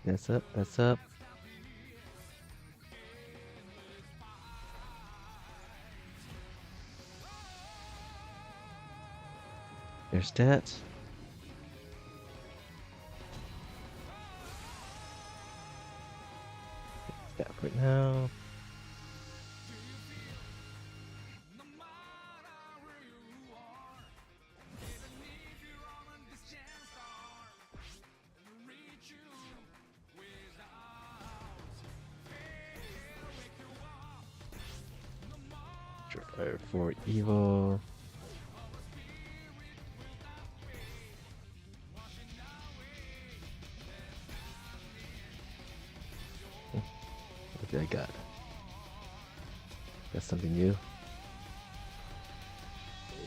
That's up, that's up. There's that. That for now. Virtua for Evil. What did I got? That's something new.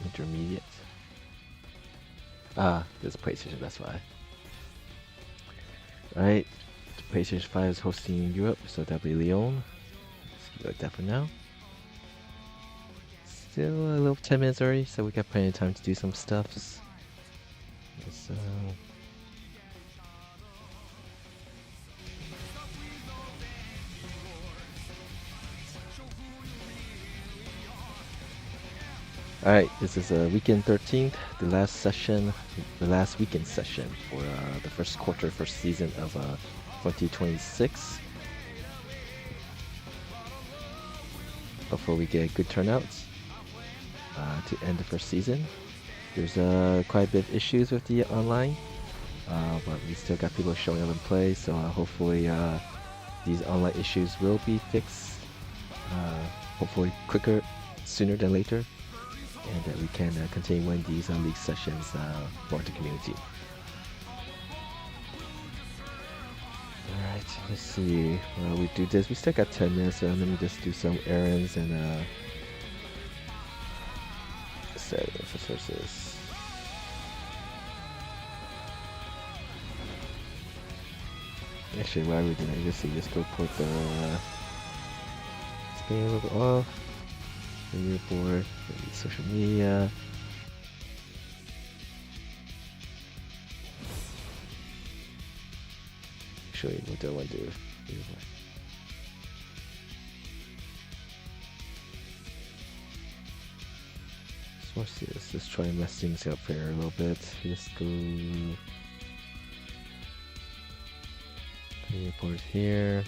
Intermediate. Ah, there's a PlayStation, that's why. Alright, PlayStation 5 is hosting in Europe, so that'll be Lyon. Let's keep it like that for now. Still a little 10 minutes early, so we got plenty of time to do some stuff. So... Alright, this is weekend 13th, the last weekend session for the first season of 2026. Hopefully we get good turnouts to end the first season. There's quite a bit of issues with the online, but we still got people showing up and play, so hopefully these online issues will be fixed, hopefully sooner than later, and that we can continue winning these league sessions for the community. Alright, let's see. While we do this, we still got 10 minutes, so let me just do some errands and set for sources. Actually, why we did I just go put the screen a little bit off. Video board, maybe social media. Actually, what do I want to do? Sources. Let's try and mess things up here a little bit. Just go. Video board here.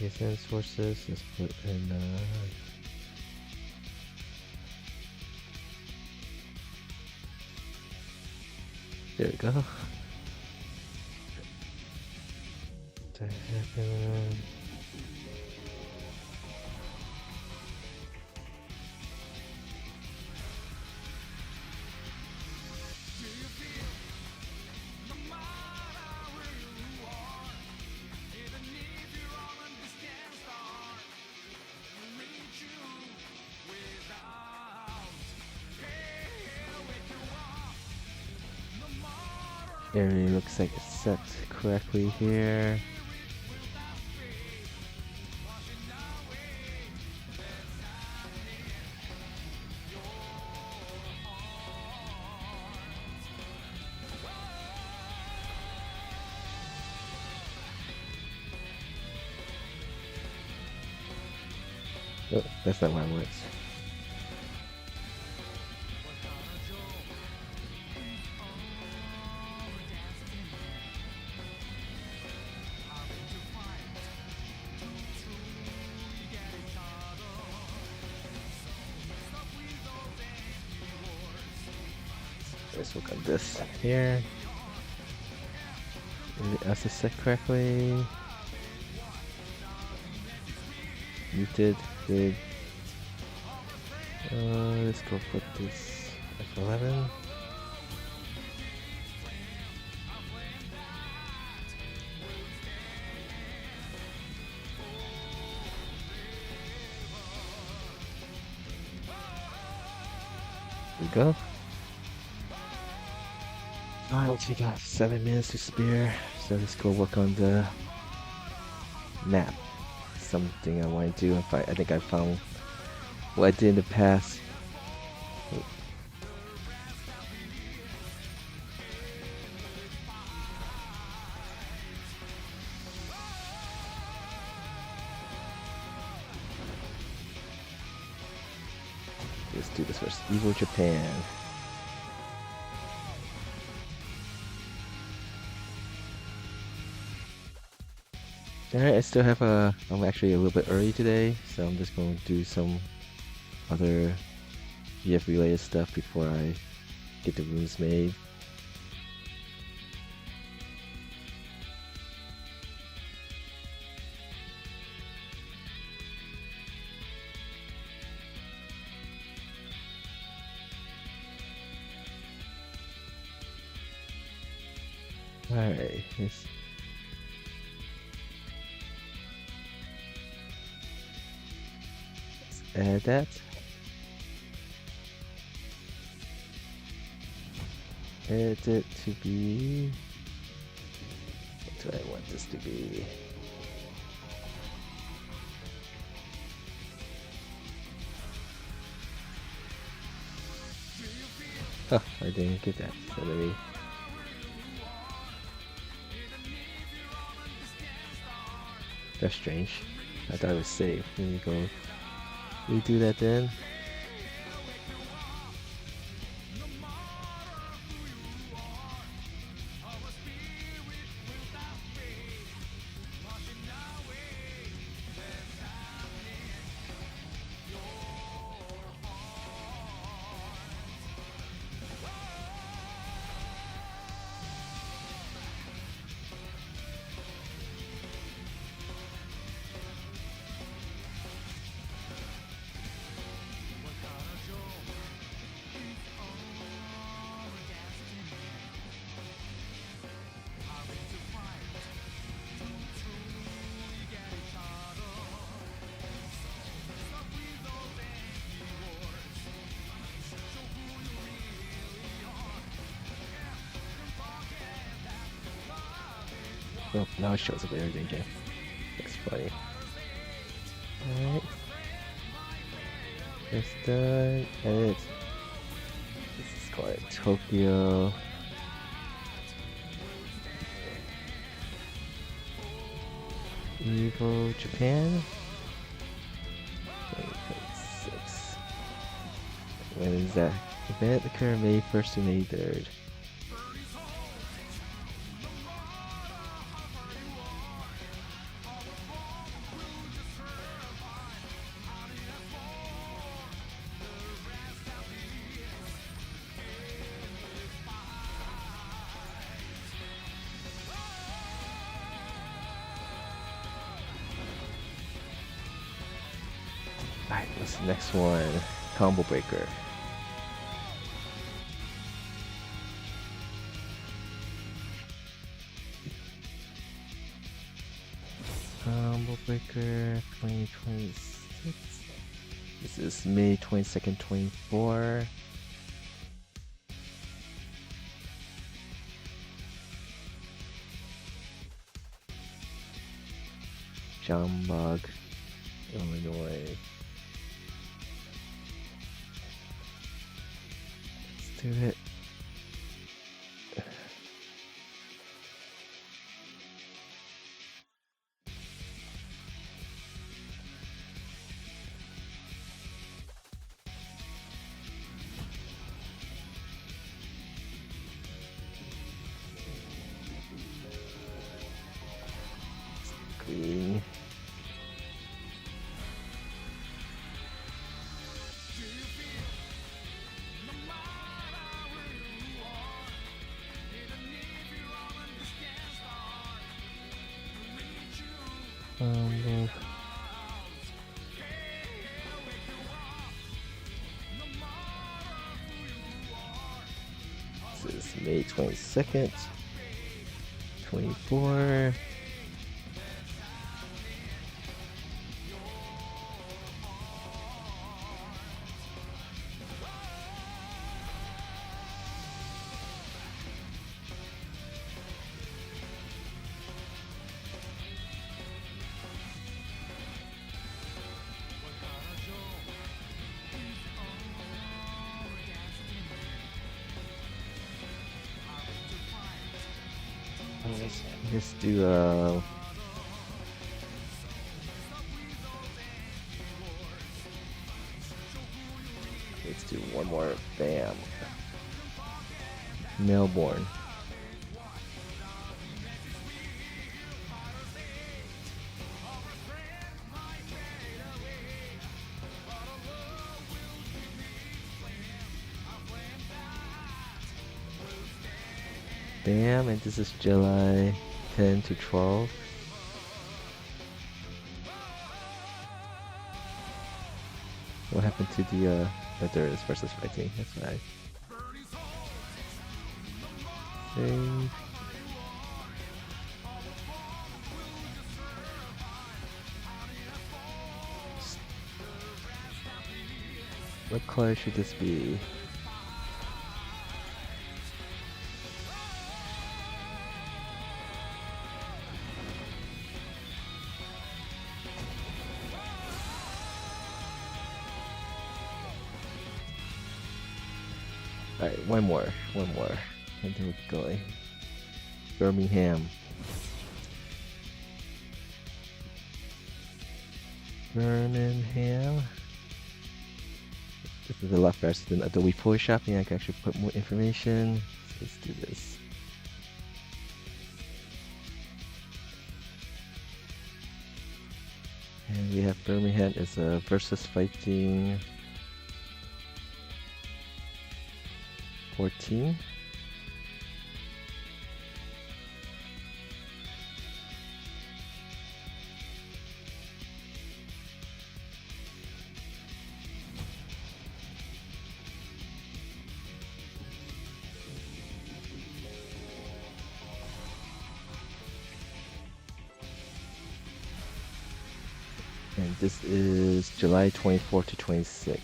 KSN sources, let's put in there we go. Area looks like it's set correctly here. Oh, that's not what I want. Let's look at this here. Is it set correctly? Muted, good. Let's go put this F11. There we go. Alright, we got 7 minutes to spare, so let's go work on the map. Something I want to do. I think I found what I did in the past Oh. Let's do this first. Evo Japan. Alright, I still have I'm actually a little bit early today, so I'm just going to do some other VF related stuff before I get the rooms made. Alright, let's add that. Edit it to be... What do I want this to be? Huh, I didn't get that. So let me... That's strange. I thought it was saved. Let me go redo that then. Oh, now it shows up everything again. That's funny. Alright. That's done. Edit. This is called Tokyo. Evo Japan. 2026. When is that? Event occur May 1st to May 3rd. Alright, what's the next one? Combo Breaker. Combo Breaker 2026. This is May 22nd, 24. Jambog, Illinois. Let's do it. Green. This is May 22nd, 24. Let's do let's do one more. Bam. Melbourne. Bam, and this is July 10 to 12. What happened to the there is versus fighting? That's right. Save. What color should this be? Alright, one more. And then we're going. Birmingham. This is a lot faster than Adobe Photoshop, and I can actually put more information. So let's do this. And we have Birmingham as a versus fighting 14. And this is July 24th to 26th.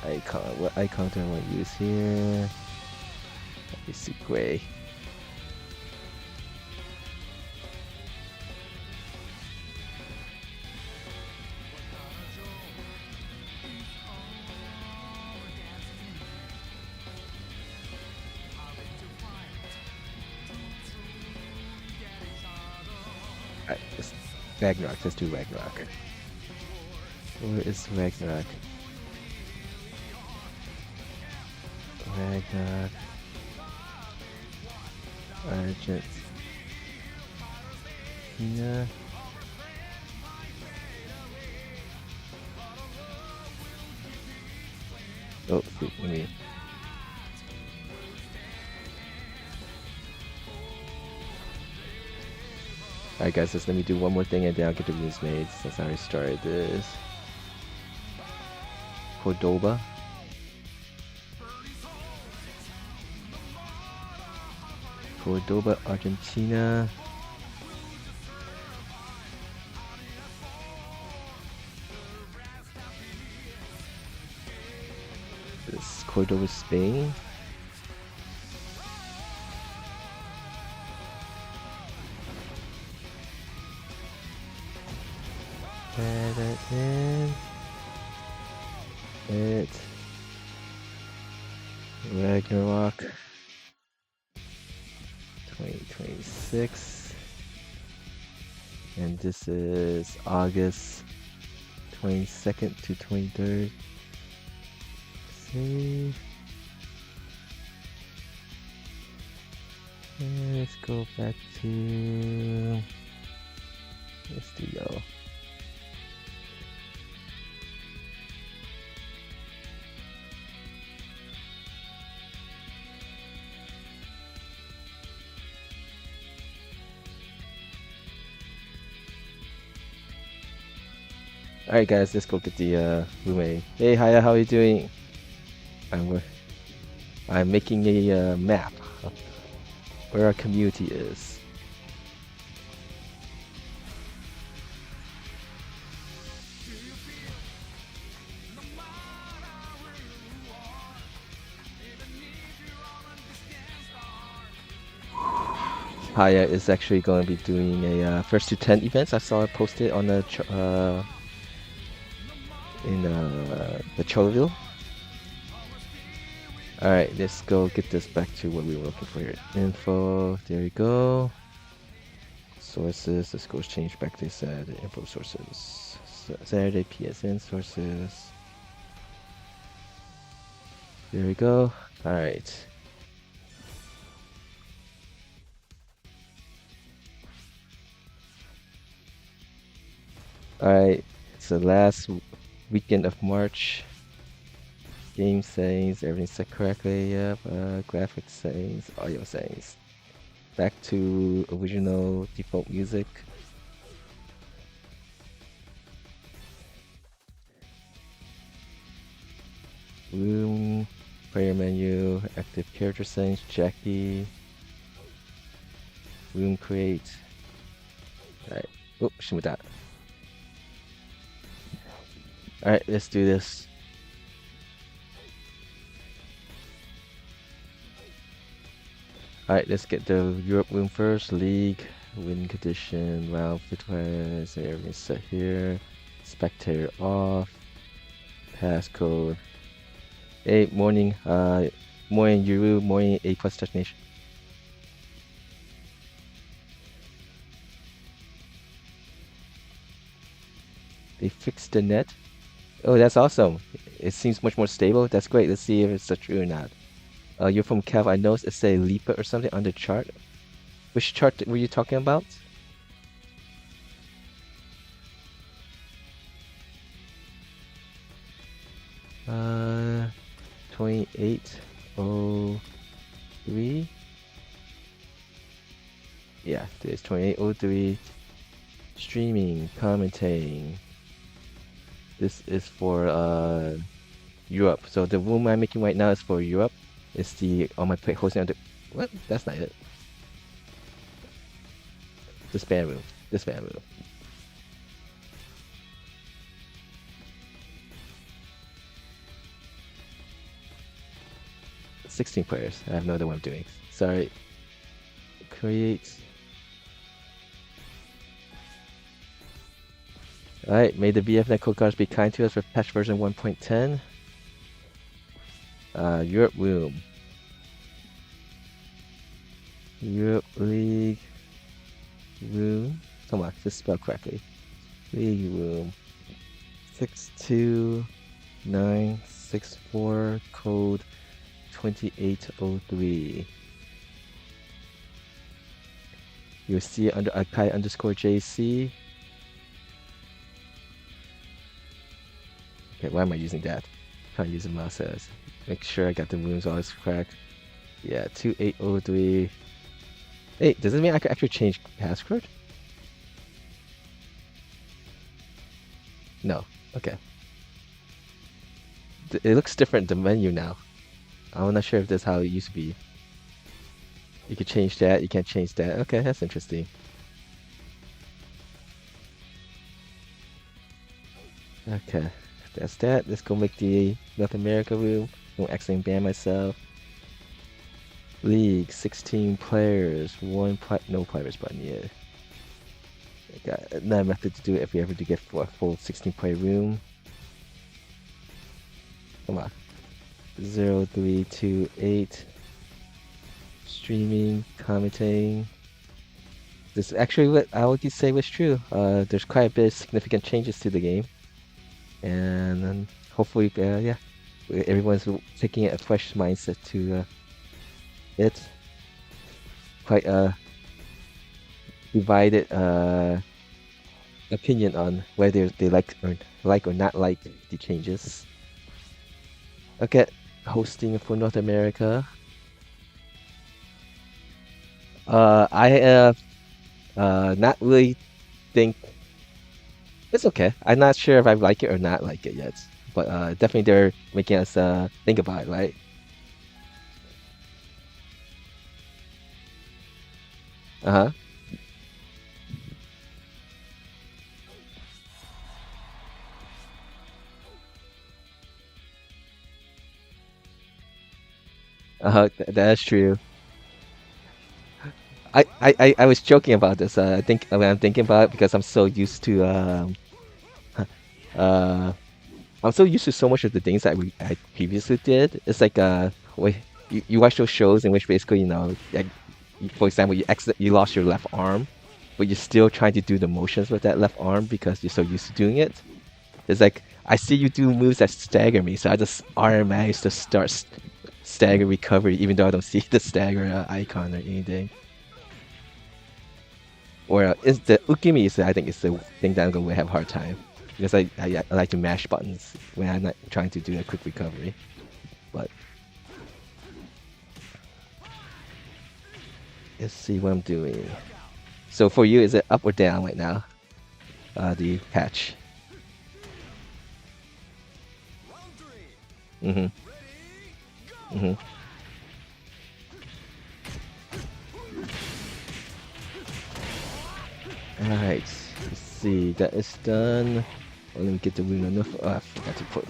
Icon. What icon do I want to use here? Let's see, gray. Alright, Ragnarok. Let's do Ragnarok. Where is Ragnarok? Ragnarok. Argentina. Oh, let me. Alright guys, just let me do one more thing and then I'll get the rules made since I already started this. Cordoba. Cordoba, Argentina. This is Cordoba, Spain. Add that in. It. Ragnarok. 2026, and this is August 22nd to 23rd. Save. And let's go back to SDO. Alright guys, let's go get the roommate. Hey Haya, how are you doing? I'm making a map of where our community is. Haya is actually going to be doing a first to 10 events. I saw it posted on the in the Cholville. All right, let's go get this back to what we were looking for here. Info, there you go. Sources, let's go change back to Saturday info sources. Saturday PSN sources. There we go. All right. All right, it's the last weekend of March. Game settings, everything's set correctly. Yep. Graphics settings, audio settings. Back to original default music. Room, player menu, active character settings, Jackie. Room create. Alright. Oh, Shimada. Alright, let's do this. Alright, let's get the Europe room first. League, win condition, round 55, so everything's set here. Spectator off. Passcode. Hey, morning, morning Yuru, morning A+ Touch Nation. They fixed the net. Oh, that's awesome. It seems much more stable. That's great. Let's see if it's true or not. You're from Cav. I noticed it say Lipa or something on the chart. Which chart were you talking about? Uh, 2803. Yeah, there's 2803. Streaming, commentating. This is for Europe. So the room I'm making right now is for Europe. It's the on my plate hosting under. What? That's not it. The spare room. The spare room. $16 players. I have no idea what I'm doing. Sorry. Create. Alright, may the VF code cards be kind to us for patch version 1.10. Europe room. Europe League room. Come on, just spell correctly. League room. 62964 code 2803. You'll see it under Akai _JC. Okay, why am I using that? Can't use the mouse as. Make sure I got the rooms all correct. Yeah, 2803. Hey, does it mean I could actually change password? No. Okay. It looks different, the menu now. I'm not sure if that's how it used to be. You could change that, you can't change that. Okay, that's interesting. Okay, that's that. Let's go make the North America room. Don't accidentally ban myself. League, 16 players, no players button yet. Got another method to do it if we ever do get for a full 16 player room. Come on. 0328. Streaming, commenting. This is actually what I would say was true. There's quite a bit of significant changes to the game. And then hopefully, yeah, everyone's taking a fresh mindset to it. Quite a divided opinion on whether they like or not like the changes. Okay, hosting for North America. I not really think it's okay. I'm not sure if I like it or not like it yet, but definitely they're making us think about it, right? Uh-huh. That's true. I was joking about this. I think when I'm thinking about it because I'm so used to uh I'm so used to so much of the things that I previously did. It's like wait, you watch those shows in which basically like for example you lost your left arm, but you're still trying to do the motions with that left arm because you're so used to doing it. It's like I see you do moves that stagger me, so I just automatically just start stagger recovery even though I don't see the stagger icon or anything. Or is the ukimi is I think it's the thing that I'm gonna have a hard time because I like to mash buttons when I'm not trying to do a quick recovery. But let's see what I'm doing. So for you, is it up or down right now? The patch. Mhm. Mhm. All right. Let's see. That is done. Oh, let me get the rune enough. Oh, I forgot to put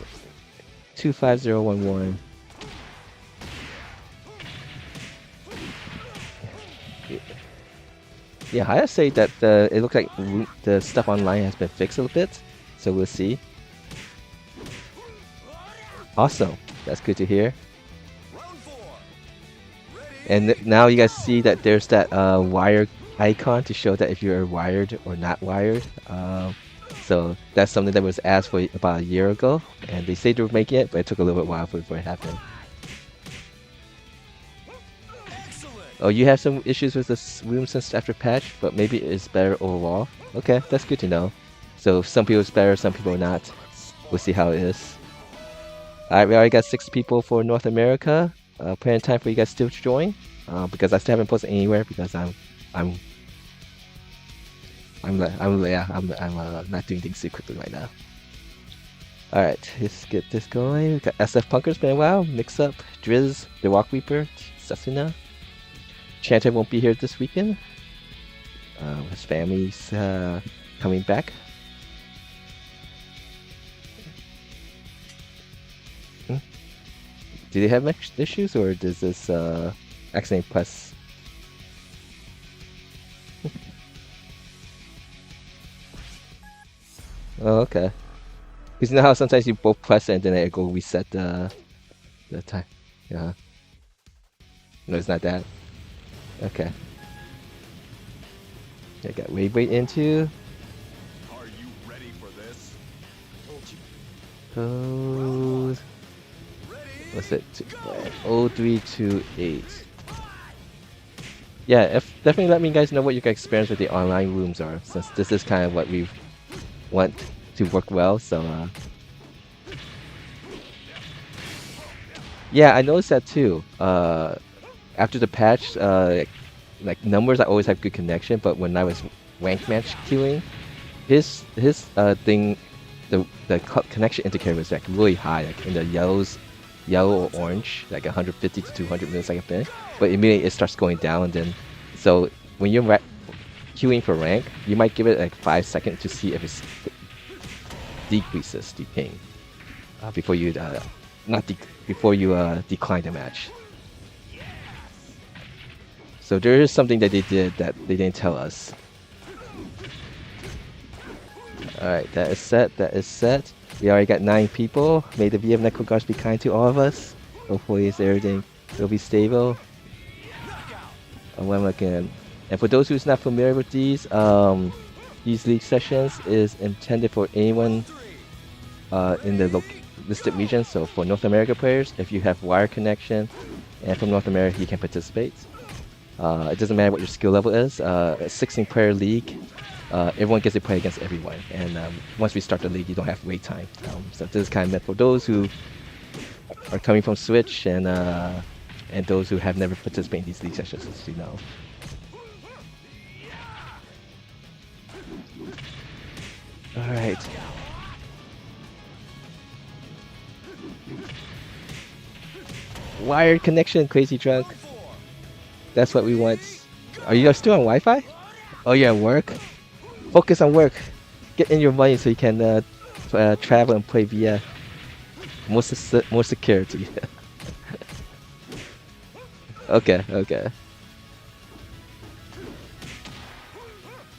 25011. Yeah, I say that it looks like the stuff online has been fixed a little bit, so we'll see. Awesome, that's good to hear. And now you guys see that there's that wire icon to show that if you're wired or not wired. So that's something that was asked for about a year ago, and they say they were making it, but it took a little bit while before it happened. Oh, you have some issues with this room since after patch, but maybe it's better overall. Okay, that's good to know. So some people it's better, some people not. We'll see how it is. Alright, we already got 6 people for North America. Plenty of time for you guys still to join. Because I still haven't posted anywhere because I'm not doing things too quickly right now. Alright, let's get this going. We got SF Punkers, been a while. Mix Up, Drizz, The Walk Reaper, Sasuna. Chanted won't be here this weekend. His family's coming back. Do they have issues, or does this accidentally press? Oh, okay. Because you know how sometimes you both press it and then it go reset the time. Yeah. No, it's not that. Okay. I got wave weight into. Are you ready for this? Code. What's it? 0328. Yeah, definitely let me guys know what your experience with the online rooms are, since this is kind of what we want to work well. So yeah, I noticed that too. After the patch, like numbers, I always have good connection, but when I was rank match queuing, his thing, the connection indicator was like really high, like in the yellow or orange, like 150 to 200 millisecond ping. But immediately it starts going down, and then so when you're queuing for rank, you might give it like 5 seconds to see if it decreases the ping before you before you decline the match. So there is something that they did that they didn't tell us. Alright, that is set, that is set. We already got 9 people. May the VF Network Guards be kind to all of us. Hopefully everything will be stable. What am I looking at? And for those who's not familiar with these league sessions is intended for anyone in the listed region. So for North America players, if you have wire connection and from North America, you can participate. It doesn't matter what your skill level is. A 16-player league, everyone gets to play against everyone. And once we start the league, you don't have wait time. So this is kind of meant for those who are coming from Switch and those who have never participated in these league sessions, as you know. All right. Wired connection, Crazy Drunk. That's what we want. Are you still on Wi-Fi? Oh, you're at work? Focus on work. Get in your money so you can travel and play via more security. Okay, okay.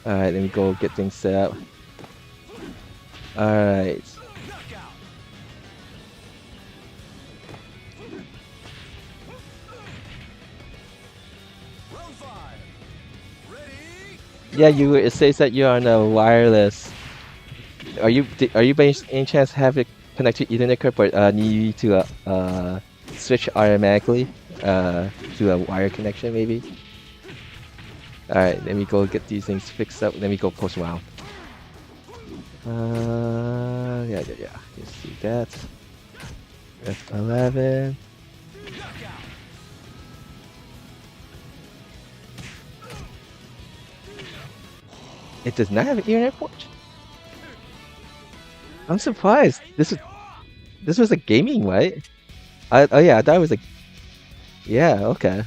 Alright, let me go get things set up. Alright. Yeah, it says that you're on a wireless. Are you by any chance have it connected to Ethernet cord, but need to switch automatically to a wire connection maybe? Alright, let me go get these things fixed up. Let me go post WoW. Yeah. You see that. F11. It does not have an Ethernet port? I'm surprised. This was a gaming, right? Oh yeah, I thought it was a yeah, okay.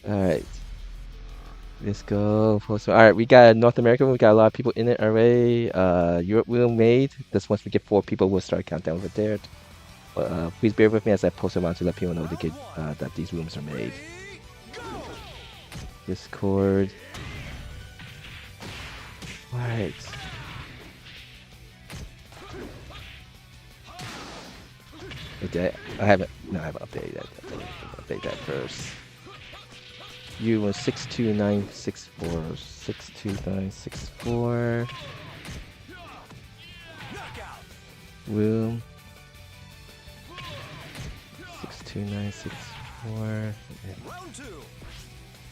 Alright. Let's go. Alright, we got North America, we got a lot of people in it already. Europe will made. Just once we get 4 people, we'll start countdown over there. Please bear with me as I post them out to let people know that these rooms are made. Discord. Alright. Okay, I haven't updated that. Update that first. You was 62964. 62964. Room 62964.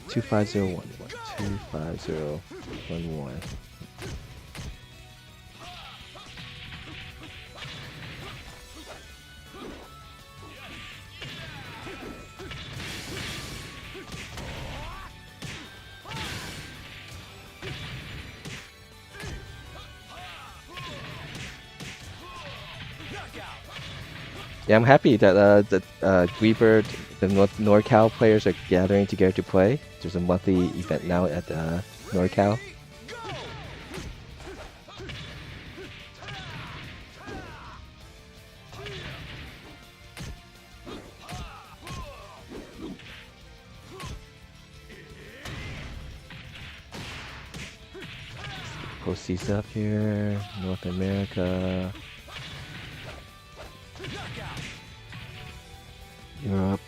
25011. 25011. Yeah, I'm happy that Greebird, the NorCal players are gathering together to play. There's a monthly event now at NorCal. Post these up here. North America. Europe.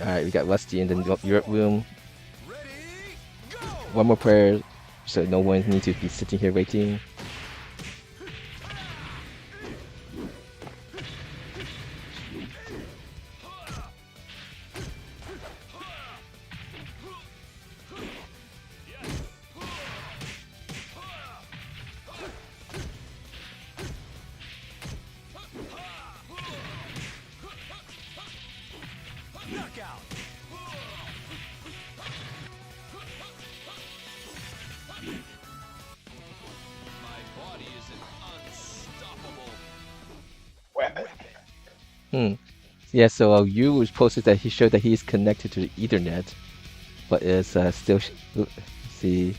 Alright, we got Rusty in the Europe room. One more player, so no one needs to be sitting here waiting. Yeah, so Yu was posted that he showed that he is connected to the Ethernet, but is still see.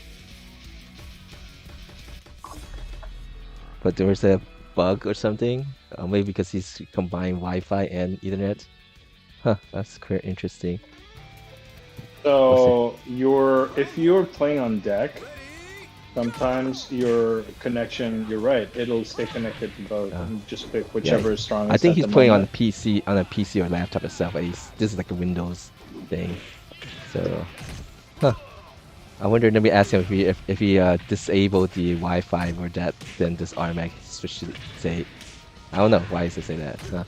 But there was a bug or something, maybe because he's combined Wi-Fi and Ethernet. Huh, that's quite interesting. So if you're playing on deck, sometimes your connection, you're right, it'll stay connected to both. Just pick whichever is strongest. I think he's playing moment. on a PC or laptop itself. At least this is like a Windows thing. So, huh. I wonder. Let me ask him if he disabled the Wi-Fi or that, then this automatic switch to say. I don't know why does it say that. Huh.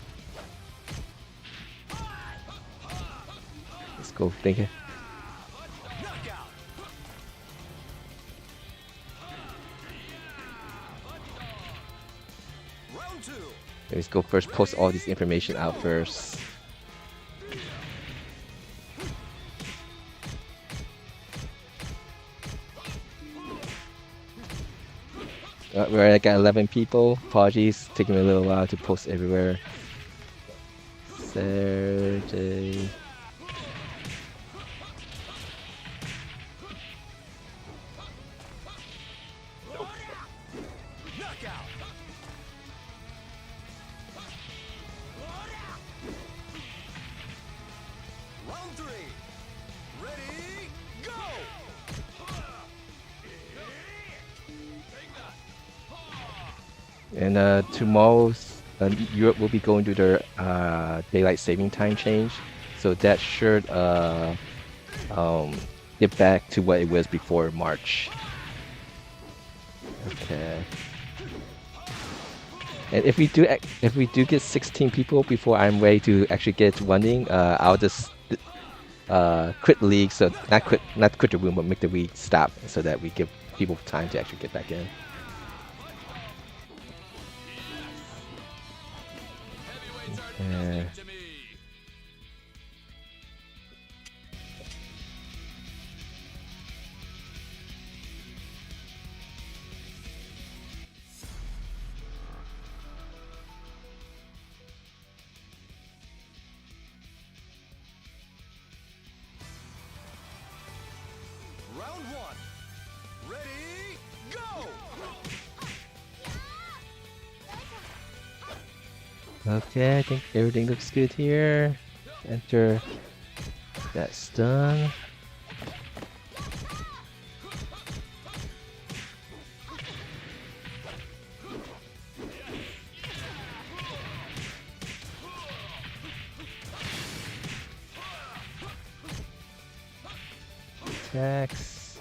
Let's go. Think it. Let's go first. Post all this information out first. We're at 11 people. Apologies, taking me a little while to post everywhere. Saturday. And tomorrow, Europe will be going to their daylight saving time change, so that should get back to what it was before March. Okay. And if we do get 16 people before I'm ready to actually get running, I'll just quit the league. So not quit the room, but make the league stop so that we give people time to actually get back in. Okay. Round one. Ready, go! Okay, I think everything looks good here. Enter. That's done. Attacks.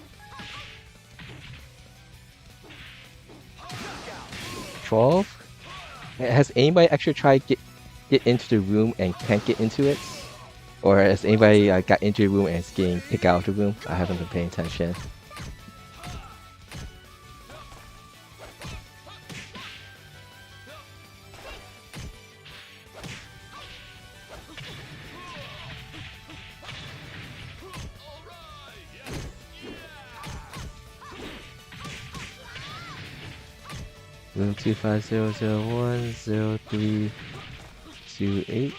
12? Has anybody actually tried get into the room and can't get into it? Or has anybody got into the room and is getting kicked out of the room? I haven't been paying attention. Room 250010328.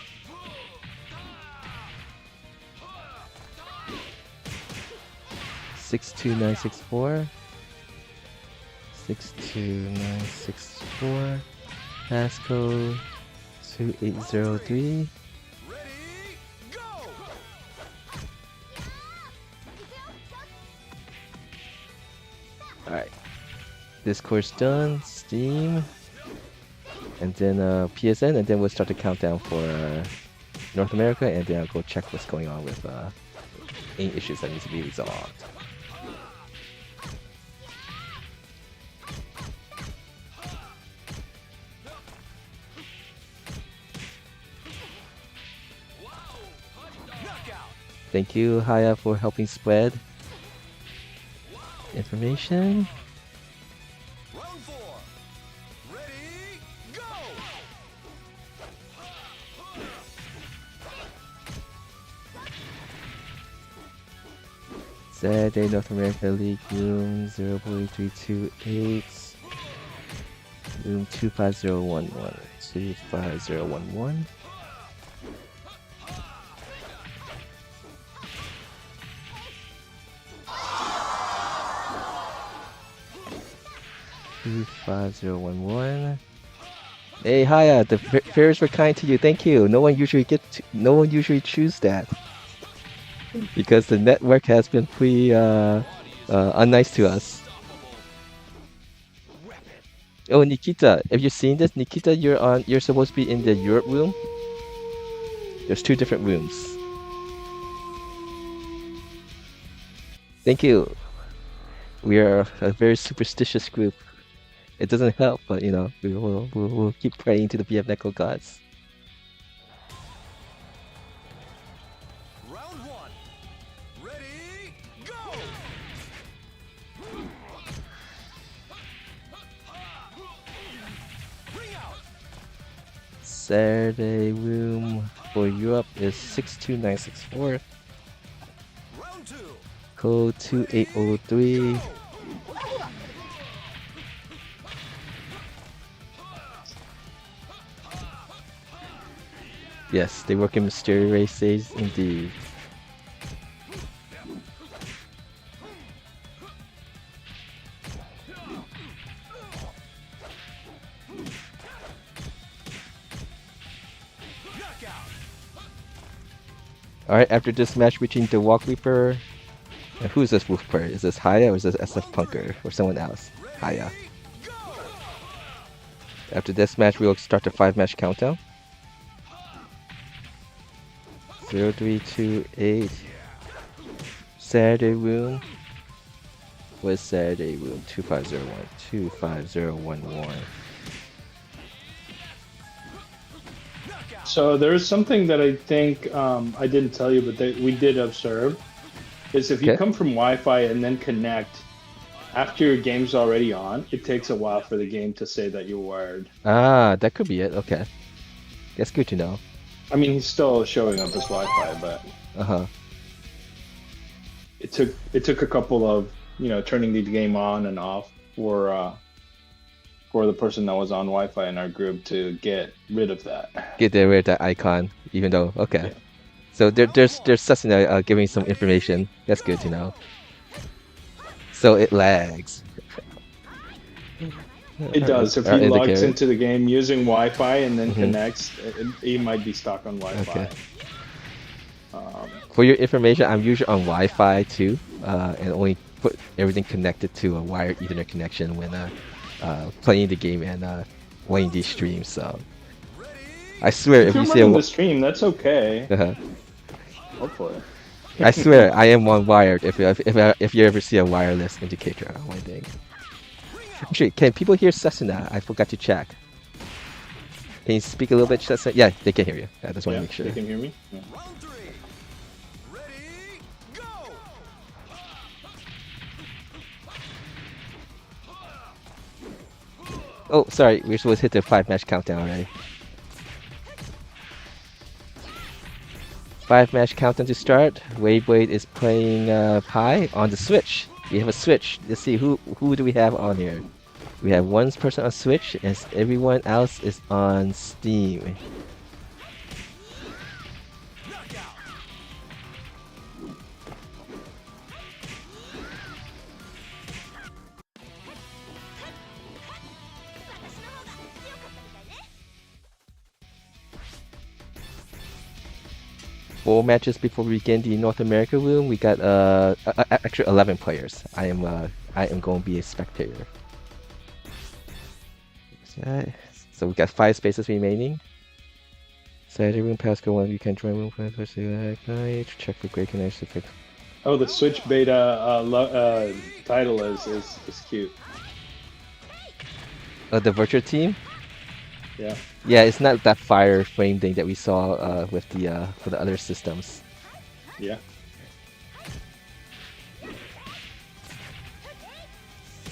Six 22964. 62964. Passcode 2803. Ready, go! Alright. Discord's done. Steam. And then PSN, and then we'll start the countdown for North America, and then I'll go check what's going on with any issues that need to be resolved. Thank you, Haya, for helping spread information. Round four. Ready, go! Saturday, North America League, room 0.3228, room 25011, 25011. Hey, Haya, the fairies were kind to you. Thank you. No one usually choose that because the network has been pretty unnice to us. Oh, Nikita, have you seen this? Nikita, you're supposed to be in the Europe room. There's two different rooms. Thank you. We are a very superstitious group. It doesn't help, but you know, we'll keep praying to the BF Neko gods. Round one. Ready, go! Ring out. Saturday room for Europe is 62964. Round two. Code 2803. Yes, they work in Mystery Races indeed. Alright, after this match between the Walk Reaper, and who's this Wolfer? Is this Haya or is this SF Punker or someone else? Haya. After this match, we'll start the 5-match countdown. 0328. Saturday room. What's Saturday room? 2501. 25011. So there's something that I think I didn't tell you, but that we did observe, is if you Okay. come from Wi-Fi and then connect, after your game's already on, it takes a while for the game to say that you're wired. Ah, that could be it. Okay. That's good to know. I mean, he's still showing up as Wi-Fi, but Uh-huh. it took a couple of, turning the game on and off for the person that was on Wi-Fi in our group to get rid of that. Get rid of that icon, even though, okay. Yeah. So there's Susina giving some information. That's good to know. So it lags. It does. If Our he logs indicator. into the game using Wi-Fi and then Mhm. connects, he might be stuck on Wi-Fi. Okay. For your information, I'm usually on Wi-Fi too, and only put everything connected to a wired Ethernet connection when playing the game and playing these streams. So I swear, If if you're you see running the stream, that's okay. uh Hopefully. I swear I am on wired. If you ever see a wireless indicator on my thing. Actually, can people hear Susina? I forgot to check. Can you speak a little bit, Susina? Yeah, they can hear you. I just want to make sure. They can hear me? Yeah. Round 3. Ready, go! Oh, sorry, we're supposed to hit the 5-match countdown already. 5-match countdown to start. Waveblade is playing Pi on the Switch. We have a Switch. Let's see who do we have on here. We have one person on Switch, and everyone else is on Steam. Four matches before we begin the North America room. We got actually 11 players. I am going to be a spectator. So we got 5 spaces remaining. Saturday room Pascal 1. You can join room for Akai. Check for great connection. Oh, the Switch beta title is cute. The virtual team. Yeah. Yeah, it's not that fire frame thing that we saw with the for the other systems. Yeah.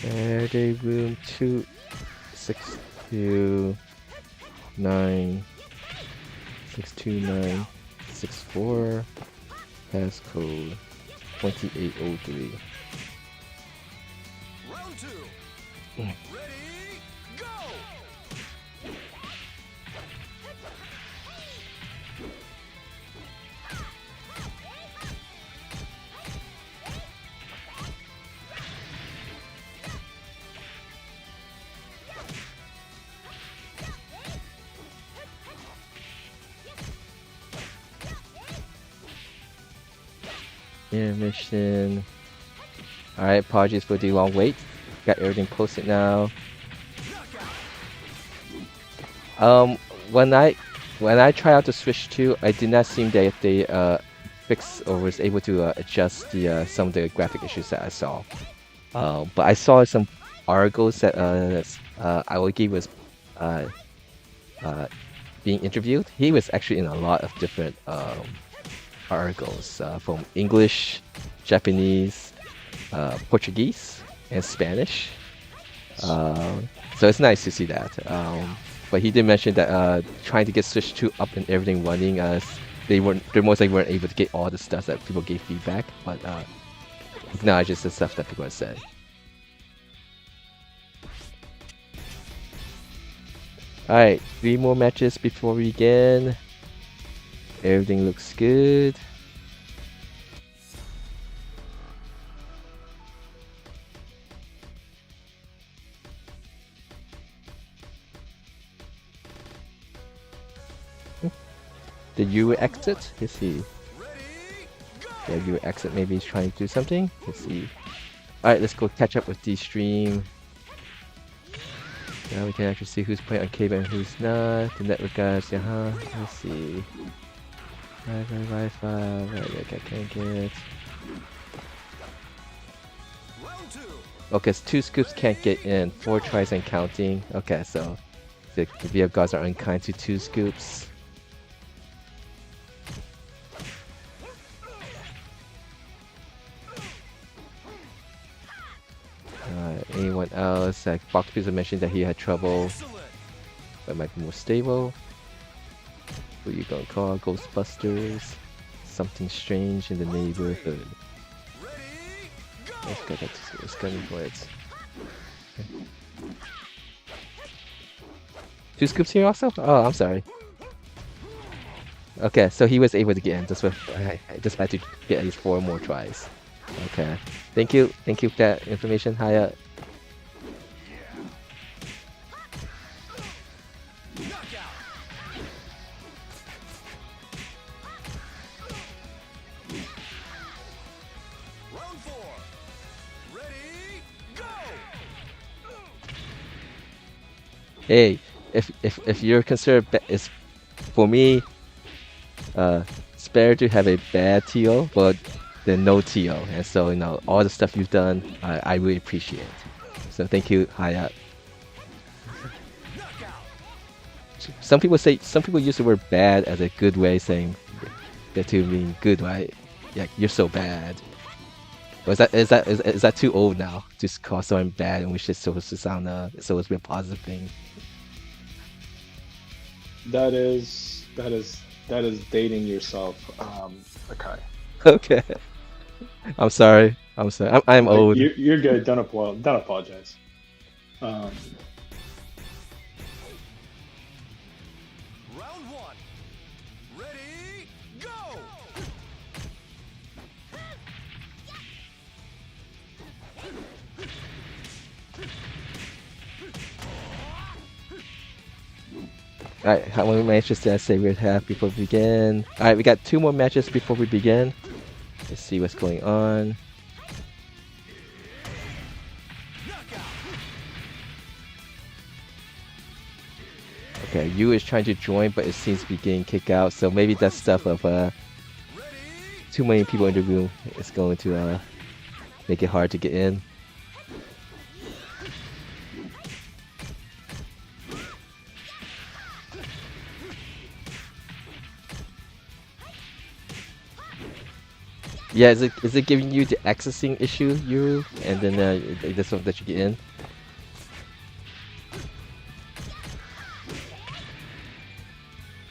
Saturday room 2629 62964 passcode 2803. Round 2. Ready, go! Intermission. Alright, apologies for the long wait. Got everything posted now. When I tried out the Switch 2, I did not seem that they fixed or was able to adjust the some of the graphic issues that I saw. But I saw some articles that Aoki was being interviewed. He was actually in a lot of different articles from English, Japanese, Portuguese, and Spanish. So it's nice to see that. But he did mention that trying to get Switch 2 up and everything running, they most likely weren't able to get all the stuff that people gave feedback, but acknowledges the stuff that people have said. Alright, 3 more matches before we begin. Everything looks good. Did you exit? Let's see. Yeah, you exit. Maybe he's trying to do something. Let's see. Alright, let's go catch up with the stream. Now we can actually see who's playing on cable and who's not. The network guys, let's see. Wi-Fi, I can't get. Round 2. Okay, so 2 scoops can't get in. 4 tries and counting. Okay, so the VF guards are unkind to 2 scoops. Anyone else? Like Box Pizza mentioned that he had trouble, Excellent. but might be more stable. Who you gonna call? Ghostbusters? Something strange in the neighborhood. Ready, go. Let's go for it. Okay. 2 scoops here also? Oh, I'm sorry. Okay, so he was able to get in. Just I just had to get at least 4 more tries. Okay. Thank you for that information, Haya. Knockout. Round 4. Ready, go. Hey, if you're considered it's for me, it's better to have a bad TO, but than no TO. And so all the stuff you've done, I really appreciate. So thank you, Hayat. Knockout. Some people use the word bad as a good way, saying that to mean good, right? Yeah, you're so bad. Or is that too old now? Just call someone bad, and we should supposed to sound supposed to be a positive thing. That is dating yourself, Akai. Okay. I'm sorry. I'm old. You're good. Don't apologize. Round 1. Ready, go. Alright, how many matches did I say we'd have before we begin? Alright, we got 2 more matches before we begin. Let's see what's going on. Okay, Yu is trying to join, but it seems to be getting kicked out. So maybe that stuff of too many people in the room is going to make it hard to get in. Yeah, is it giving you the accessing issue, Yu, and then that's something that you get in?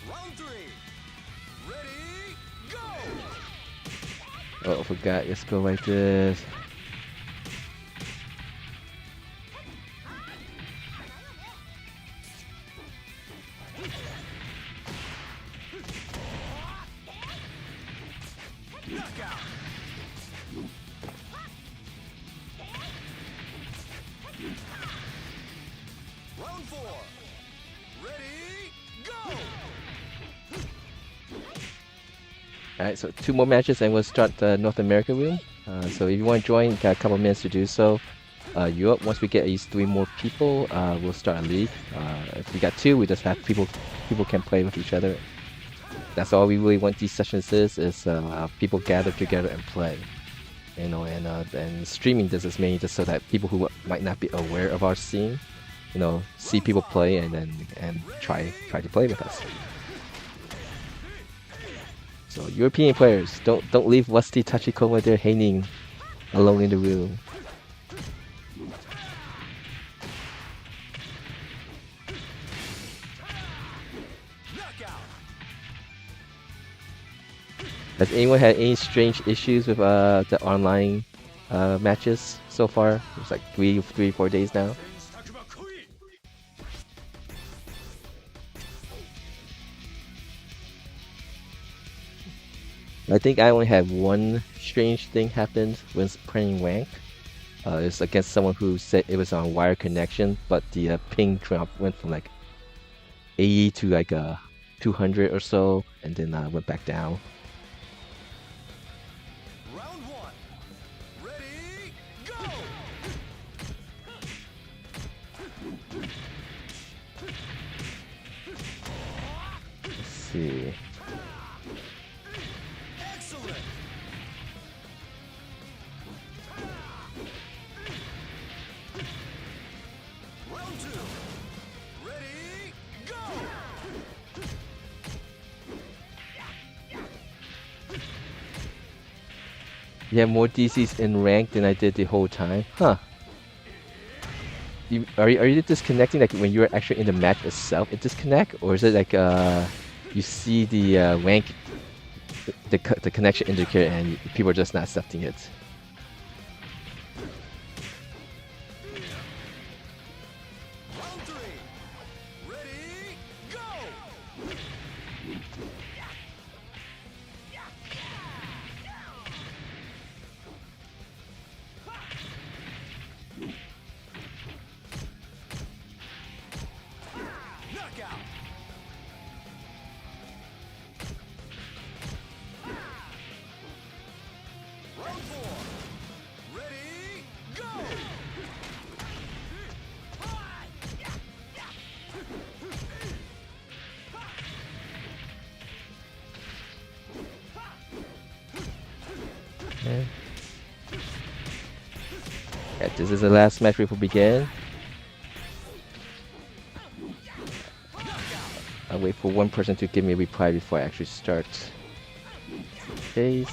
Round 3. Ready, go. Oh, I forgot. Let's go like this. Knockout. Round 4. Ready, go. Alright, so 2 more matches and we'll start the North America room. So if you want to join, got a couple minutes to do so. Europe, once we get at least 3 more people, we'll start a league. If we got 2, we just have people can play with each other. That's all we really want these sessions is people gather together and play. And streaming this is mainly just so that people who might not be aware of our scene, see people play and try to play with us. So European players, don't leave Westy Tachikoma there hanging alone in the room. Knockout. Has anyone had any strange issues with the online matches so far? It's like 4 days now. I think I only had one strange thing happen when playing rank. It's against someone who said it was on wire connection, but the ping drop went from like 80 to like 200 or so, and then went back down. Round 1. Ready, go. You have more DCs in rank than I did the whole time. Huh. Are you disconnecting like when you're actually in the match itself? It disconnect, or is it like you see the rank, the connection indicator, and people are just not accepting it? Round 3. Ready, go! Knockout! Round 4. Ready, go! Yeah. Yeah, this is the last match before we begin. I'll wait for one person to give me a reply before I actually start. Case.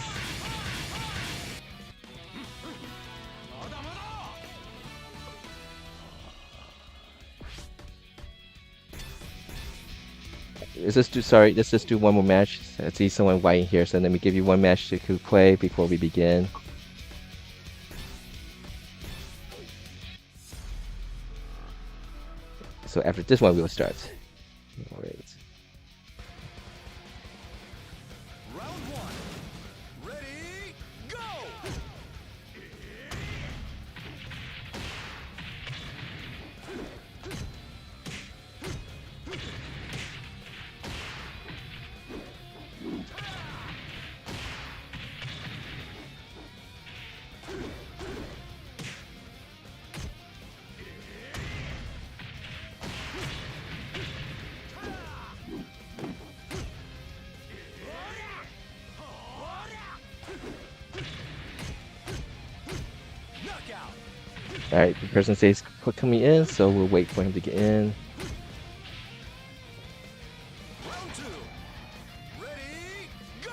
Let's just do one more match. I see someone waiting here, so let me give you one match to play before we begin. So after this one, we'll start. Alright. Round 1. Ready, go! Knockout! Alright, the person says coming in, so we'll wait for him to get in. Round 2. Ready, go!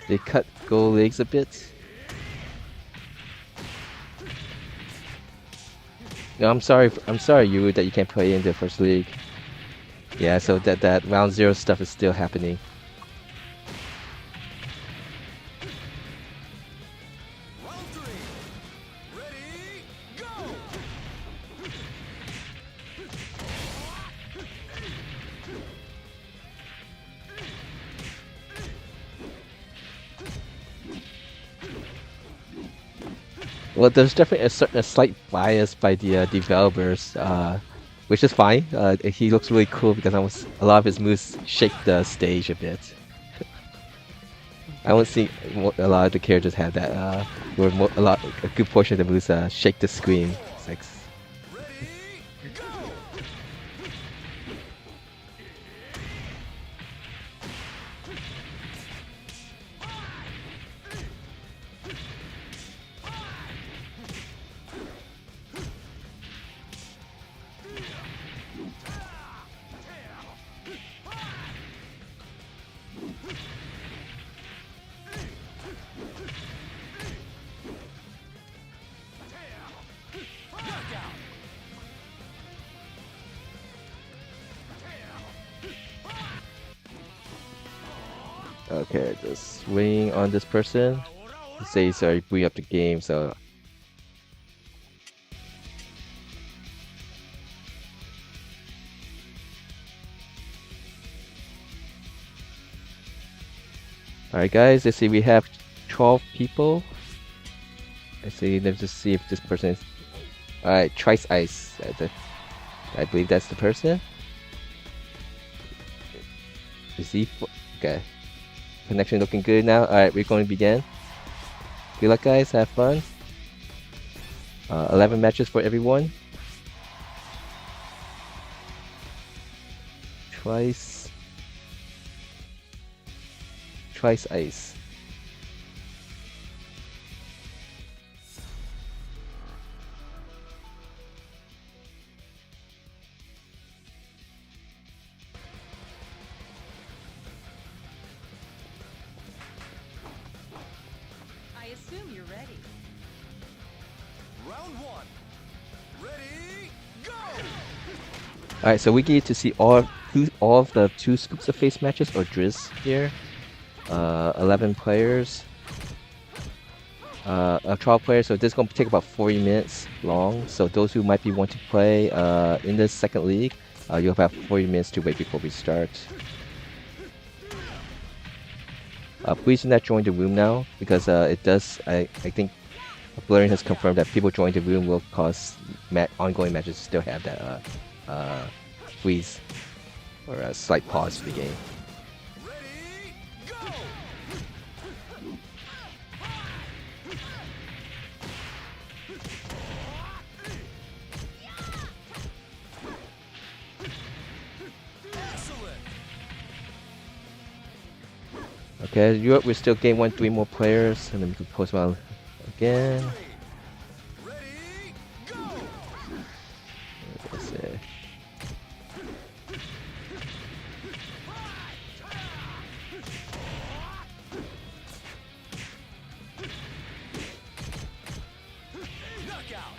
They cut goal legs a bit. No, I'm sorry, you that you can't play in the first league. Yeah, so that round 0 stuff is still happening. Round 3. Ready, go! Well, there's definitely a slight bias by the developers, which is fine. He looks really cool because a lot of his moves shake the stage a bit. I don't see a lot of the characters have that. Where a good portion of the moves shake the screen. It's like, Ready, go! Knockout! okay, just waiting on this person. He says sorry, booting up the game, so. Alright guys, let's see, we have 12 people. Let's see, let's just see if this person is... Alright, Trice Ice. I believe that's the person. Is he... Okay. Connection looking good now. Alright, we're going to begin. Good luck guys, have fun. 11 matches for everyone. Trice Ice. assume you're ready. Round one. Ready, go! Alright, so we get to see all of the 2 scoops of face matches or Driz here. 11 players. 12 players, so this is going to take about 40 minutes long. So those who might be wanting to play in this second league, you'll have 40 minutes to wait before we start. Please do not join the room now, because it does, I think Blurring has confirmed that people joining the room will cause ongoing matches to still have that freeze or a slight pause for the game. Ready, go! Excellent! Okay, Europe, we still gain 3 more players, and then we can post them out again. Ready, go! Let's see. Knockout!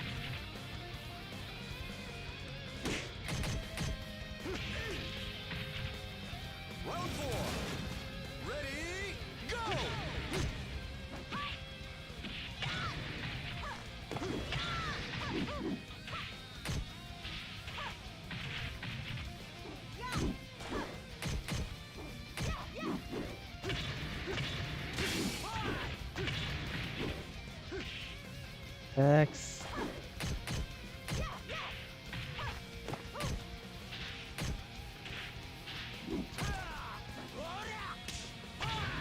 Round four. Ready, go! X.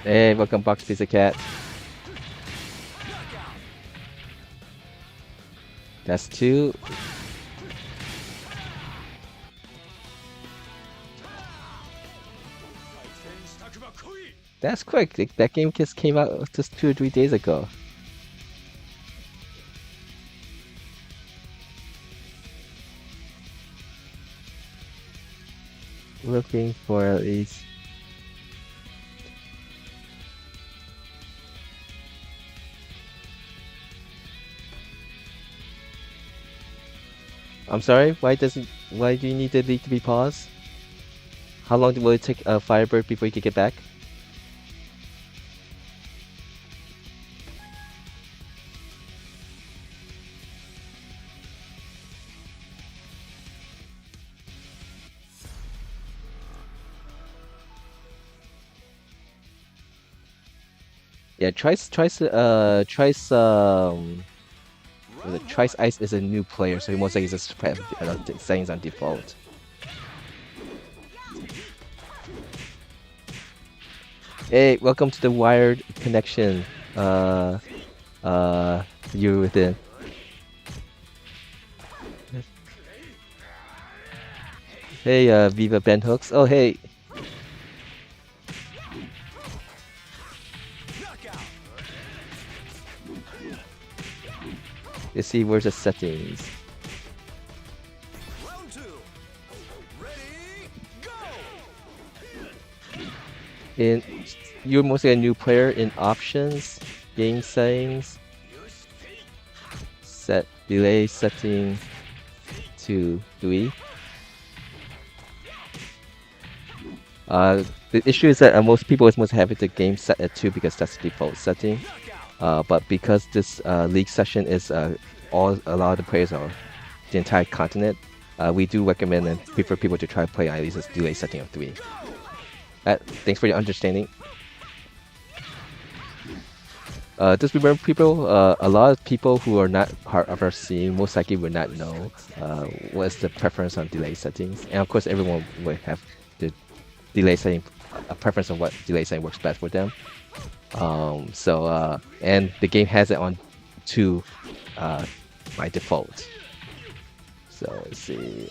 Hey, welcome Box Pizza Cat. That's 2. That's quick. That game just came out just 2 or 3 days ago. Looking for at least. I'm sorry. Why do you need the league to be paused? How long will it take Firebird before you can get back? Yeah, Trice Ice is a new player, so he most likely just have settings on default. Hey, welcome to the wired connection. You within. Hey, Viva Ben Hooks. Oh, hey. Let's see where's the settings. Round two. Ready, go! You're mostly a new player in options, game settings, set delay setting to 3. The issue is that most people is most happy the game set at 2 because that's the default setting. But because this league session is a lot of the players are the entire continent, we do recommend and prefer people to try to play at least a delay setting of 3. Thanks for your understanding. Just remember, people, a lot of people who are not part of our scene most likely will not know what's the preference on delay settings, and of course, everyone will have the delay setting, a preference on what delay setting works best for them. And the game has it on 2 by default. So let's see.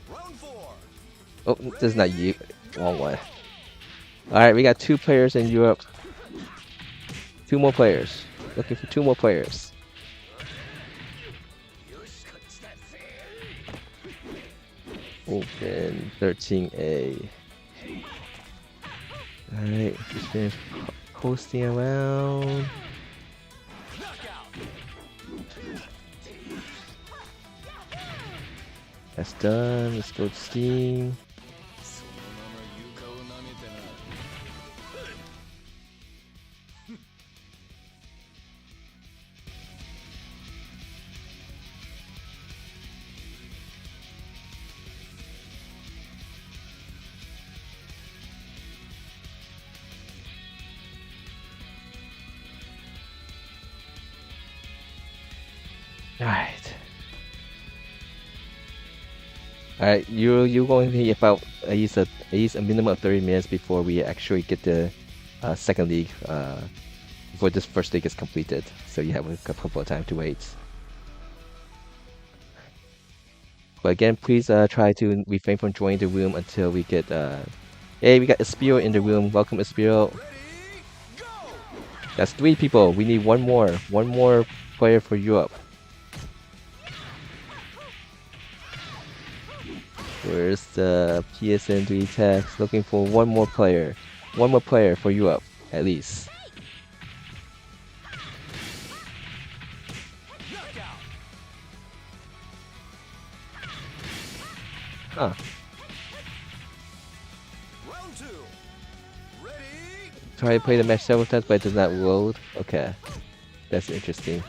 Round four. Oh, this is not you. Wrong one. Alright, we got 2 players in Europe. 2 more players. Looking for 2 more players. Open 13A. Alright, just been posting around. That's done. Let's go to Steam. Alright, you're going to be about at least a minimum of 30 minutes before we actually get the second league before this first league is completed. So you have a couple of time to wait. But again, please try to refrain from joining the room until we get hey, we got Espiro in the room. Welcome, Espiro. That's 3 people. We need one more player for Europe. Where's the PSN 3 text? Looking for one more player for Europe at least. Huh. Round 2. Ready? Try to play the match several times, but it does not load. Okay, that's interesting.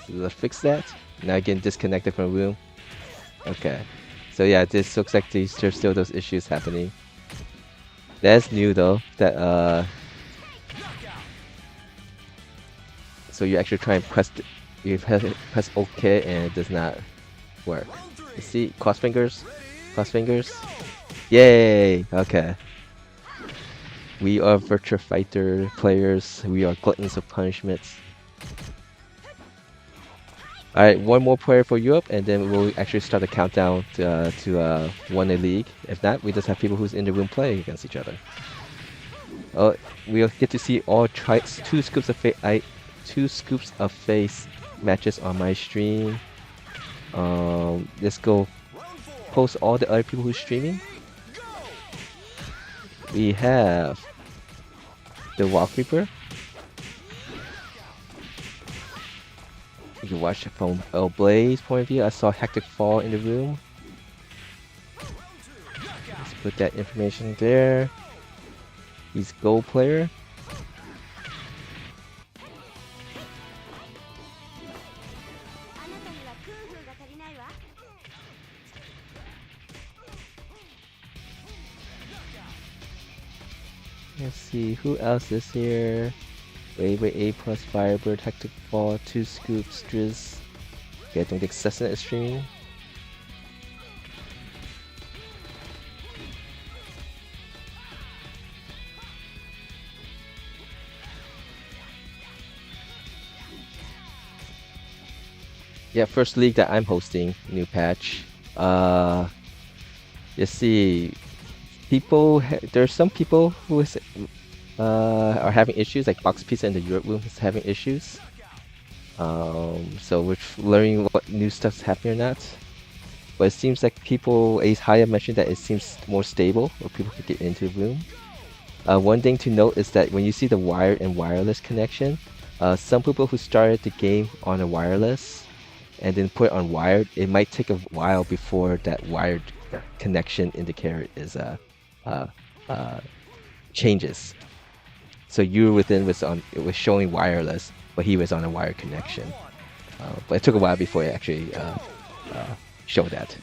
Let's fix that. Now getting disconnected from the room. Okay, so yeah, this looks like there's still those issues happening. That's new though. That so you actually try and press press OK and it does not work. You see, cross fingers, Yay! Okay. We are Virtua Fighter players. We are gluttons of punishments. Alright, one more player for Europe, and then we'll actually start a countdown to win a league. If not, we just have people who's in the room playing against each other. Oh, we'll get to see all two scoops of face matches on my stream. Let's go post all the other people who's streaming. We have the Wall Creeper. You can watch it from El Blaze point of view. I saw Hectic Fall in the room. Let's put that information there. He's gold player. Let's see who else is here. Wave A plus Firebird, Hectic Fall, 2 Scoops, Driz. Okay, I don't think Cessna is streaming. Yeah, first league that I'm hosting, new patch. You see, there's some people who are having issues, like Box Pizza in the Europe room is having issues. So we're learning what new stuff's happening or not. But it seems like Ace Haya mentioned that it seems more stable, where people can get into the room. One thing to note is that when you see the wired and wireless connection, some people who started the game on a wireless and then put it on wired, it might take a while before that wired connection indicator is changes. So you within was showing wireless, but he was on a wired connection. But it took a while before it actually showed that.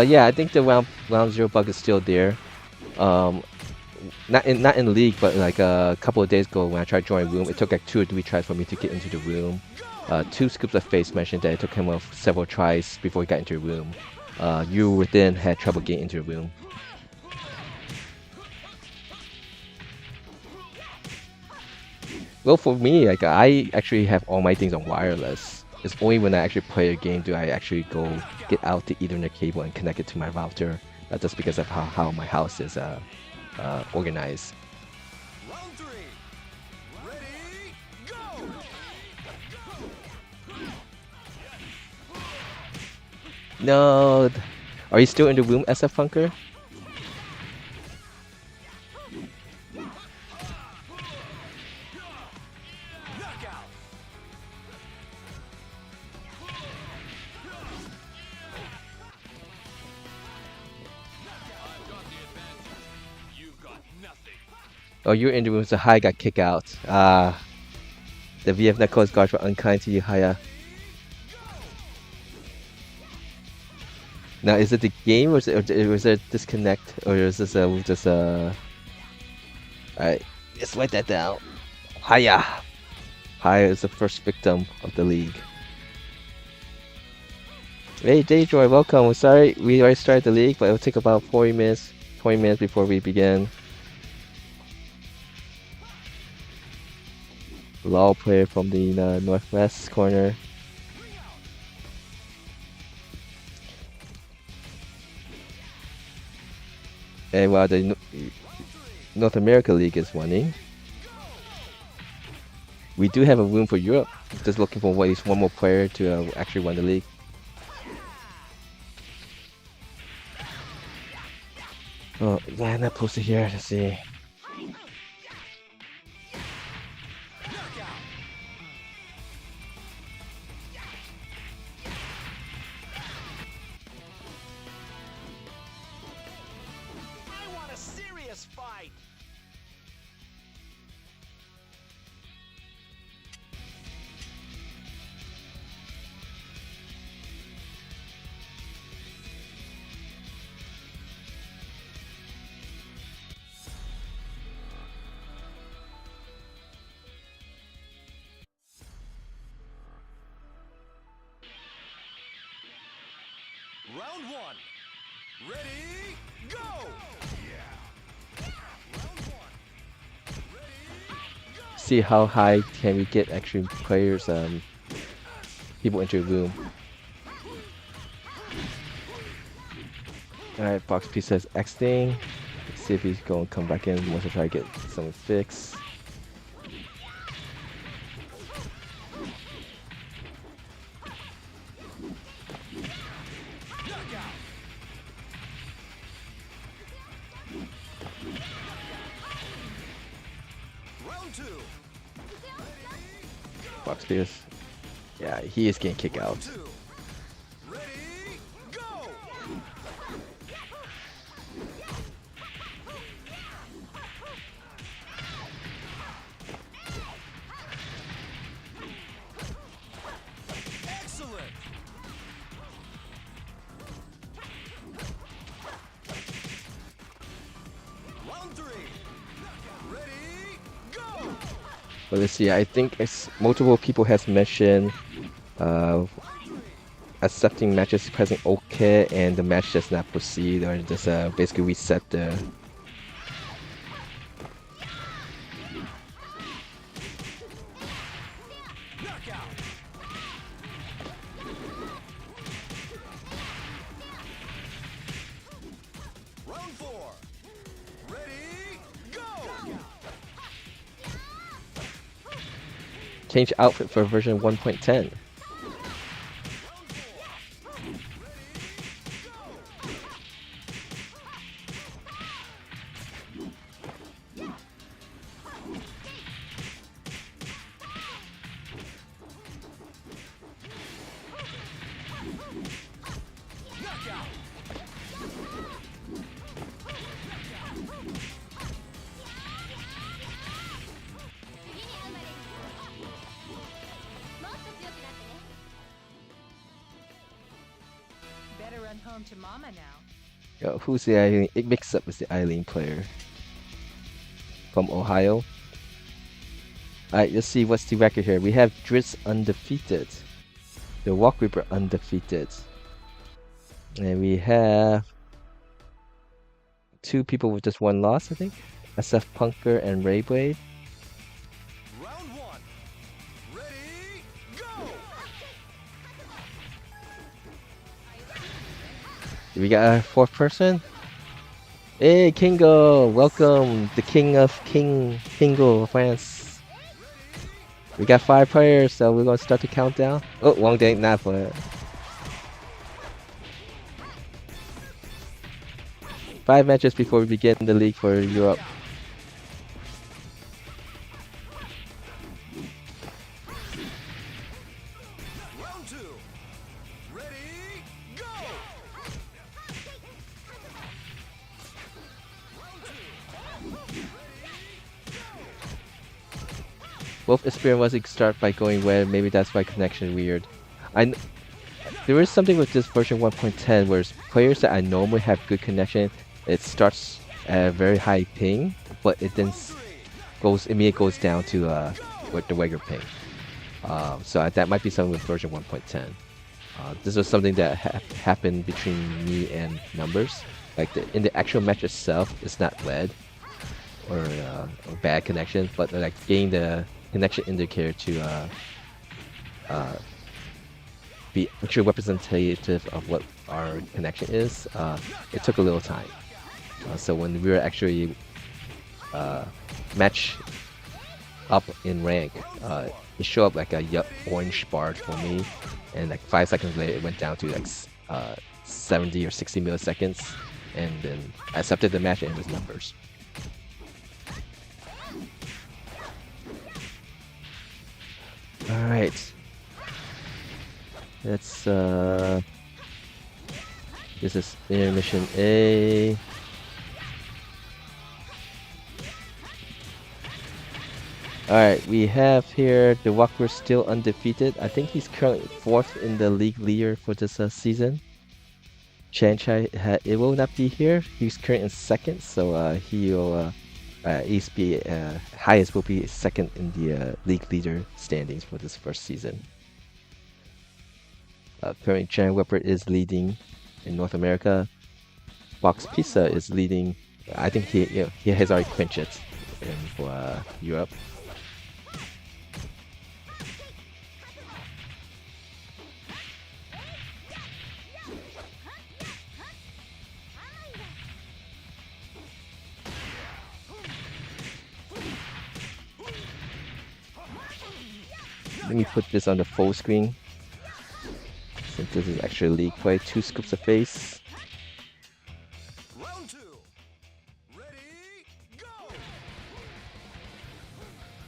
Yeah, I think the round 0 bug is still there. Not in league, but like a couple of days ago when I tried joining room, it took like 2 or 3 tries for me to get into the room. 2 Scoops of Face mentioned that it took him several tries before he got into the room. You within had trouble getting into the room. Well, for me, like I actually have all my things on wireless. It's only when I actually play a game do I actually go get out the Ethernet cable and connect it to my router. That's just because of how my house is organized. Round three. Ready, go! No, are you still in the room, SF Funker? Knockout. You got nothing. Oh, you're in the room, so Haya got kicked out. The VF Coast Guards were unkind to you, Haya. Now, is it the game, or was there a disconnect, or is this just a? Alright, let's write that down. Haya. Haya is the first victim of the league. Hey, Dayjoy, welcome. We're sorry we already started the league, but it'll take about 40 minutes, 20 minutes before we begin. Law player from the northwest corner. And while the North America League is running, we do have a room for Europe. Just looking for at least one more player to actually run the league. Oh, yeah, I'm not posted here. Let's see. I want a serious fight. Round one. Ready, go! Round one. Ready, go! See how high can we get actually players, people into the room. Alright, Box P says X thing. Let's see if he's going to come back in. He wants to try to get something fixed. Round two. Box P is, yeah, he is getting kicked out. Two. Ready, go! Excellent. Round three. Ready, go! But let's see, I think it's multiple people has mentioned accepting matches pressing OK and the match does not proceed, or just basically reset the. Knockout. Round four. Ready, go! Change outfit for version 1.10. Knockout. Better run home to mama now. Yo, who's the Eileen? It mixed up with the Eileen player from Ohio. Alright, let's see what's the record here. We have Dritz undefeated. The Walk Reaper undefeated. And we have two people with just one loss, I think. SF Punker and Rayblade. Round We got a fourth person. Hey, Kingo! Welcome, the king of Kingo, France. We got 5 players, so we're gonna start the countdown. Oh, Wang Deng, not for it. 5 matches before we begin the league for Europe. Round 2. Ready, go! Both experience wasn't start by going where maybe that's why connection weird. There is something with this version 1.10 where players that I normally have good connection, it starts at a very high ping, but it then immediately goes down to with the regular ping. So that might be something with version 1.10. This was something that happened between me and numbers. Like in the actual match itself, it's not red or bad connection, but like getting the connection indicator to be actually representative of what our connection is, it took a little time. So when we were actually match up in rank, it showed up like a orange bar for me, and like 5 seconds later it went down to like 70 or 60 milliseconds, and then I accepted the match and it was numbers. Alright. Let's this is intermission A. Alright, we have here the Walker still undefeated. I think he's currently 4th in the league leader for this season. Chanchai it will not be here. He's currently in 2nd, so he'll at least be highest will be 2nd in the league leader standings for this first season. Currently, Chan Weber is leading in North America. Box Pizza is leading. I think he has already clinched it for Europe. Let me put this on the full screen. Since this is actually league play, 2 scoops of face. Round 2. Ready, go!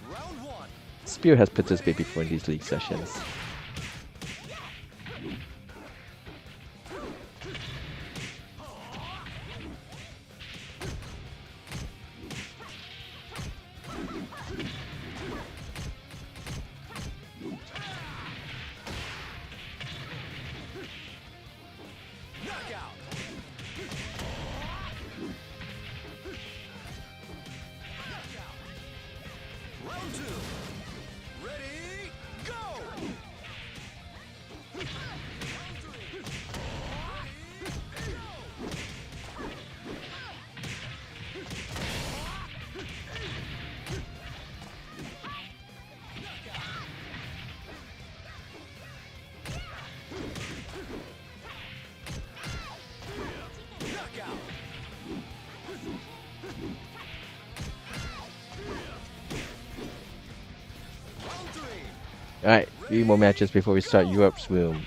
Round 1. Spear has participated before in these league sessions. Knockout. Round 2. Ready, go! Knockout. Round 3. Alright, 3 more matches before we start Europe's room.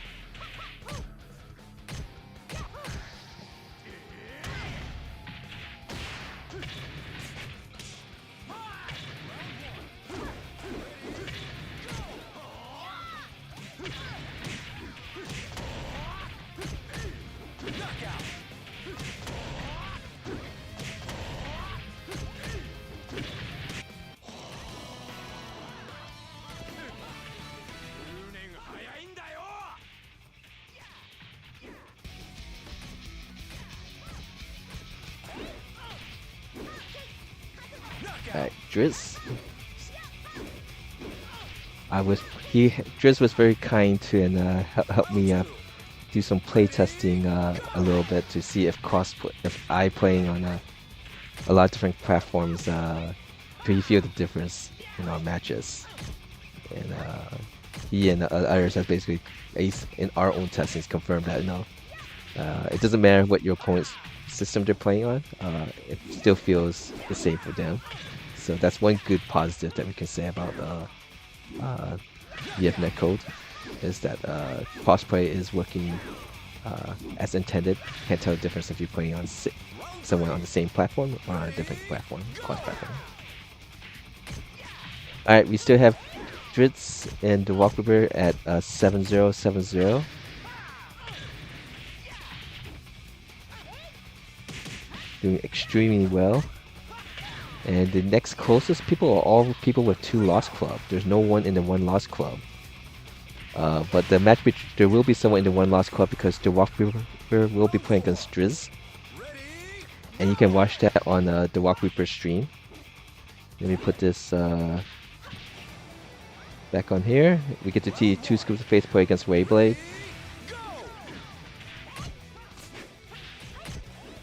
Knockout. Alright, Driz. Driz was very kind to and helped me do some play testing a little bit to see if I playing on a lot of different platforms, do you feel the difference in our matches? And he and others have basically, in our own testings, confirmed that no, It doesn't matter what your opponent's system they're playing on. It still feels the same for them. So that's one good positive that we can say about VF netcode, is that crossplay is working as intended. Can't tell the difference if you're playing on someone on the same platform or on a different platform, cross-platform. Alright, we still have Dritz and the Walk River at 7-0-7-0. Doing extremely well. And the next closest people are all people with 2 lost club. There's no one in the 1 lost club. But the match, there will be someone in the 1 lost club because the Walk River will be playing against Drizz. And you can watch that on the Walk Reaper stream. Let me put this back on here. We get to see 2 Scoops of Face play against Wayblade.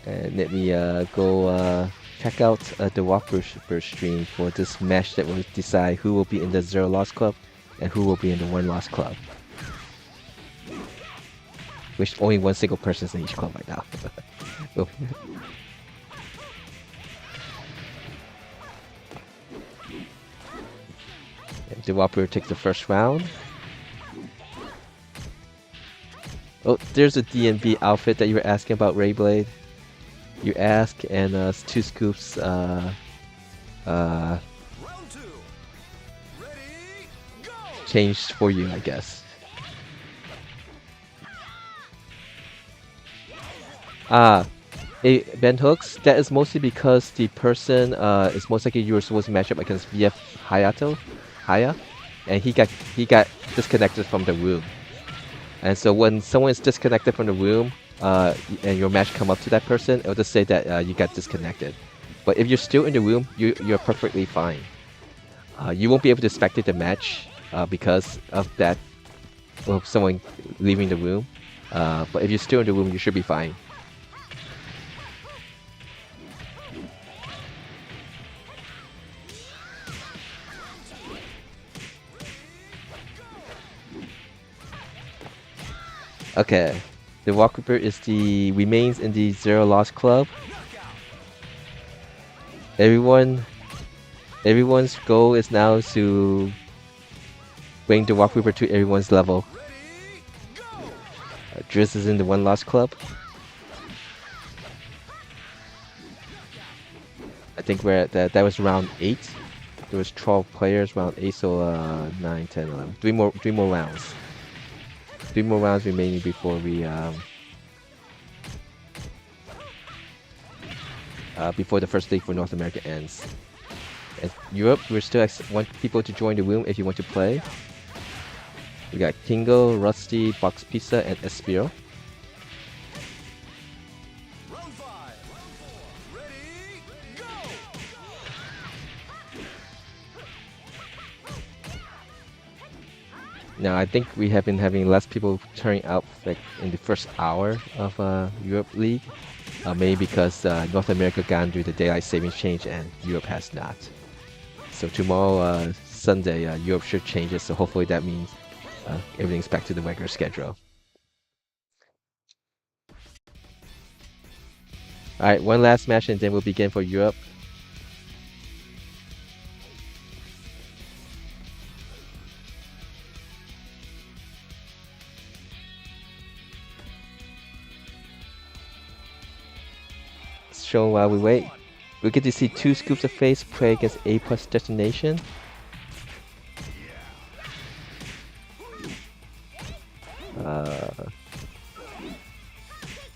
And let me go check out the Walk Reaper stream for this match that will decide who will be in the 0 loss club and who will be in the 1 loss club. Which only one single person is in each club right now. Oh. The Whopper takes the first round. Oh, there's a DNB outfit that you were asking about, Rayblade. You ask, and 2 Scoops changed for you, I guess. Ben Hooks, that is mostly because the person is most likely you were supposed to match up against VF Haya, and he got disconnected from the room. And so when someone is disconnected from the room, and your match come up to that person, it'll just say that you got disconnected. But if you're still in the room, you're perfectly fine. You won't be able to spectate the match because of that, of someone leaving the room. But if you're still in the room, you should be fine. Okay, the Walk Reaper remains in the 0 loss club. Everyone's goal is now to bring the Walk Reaper to everyone's level. Drizz is in the 1 loss club. I think we're at that was round 8. There was 12 players, round 8, so 9, 10, 11. 3 more rounds. 3 more rounds remaining before we before the first league for North America ends. In Europe, we still want people to join the room if you want to play. We got Kingo, Rusty, Box Pizza, and Espiro. Now I think we have been having less people turning out like in the first hour of Europe League, maybe because North America gone through the daylight savings change and Europe has not. So tomorrow, Sunday, Europe should change it. So hopefully that means everything's back to the regular schedule. All right, one last match and then we'll begin for Europe. Show while we wait. We get to see 2 Scoops of Face play against A+ Destination.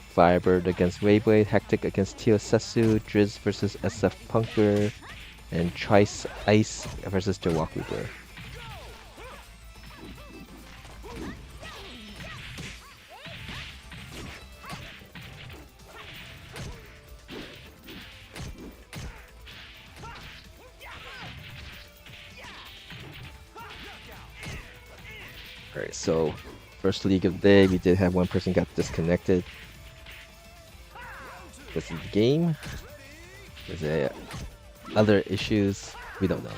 Firebird against Wayblade, Hectic against Tiosetsu, Drizz versus SF Punker, and Trice Ice versus the Walk Reaper. Alright, so first league of the day, we did have one person got disconnected. This is the game. Is there other issues? We don't know.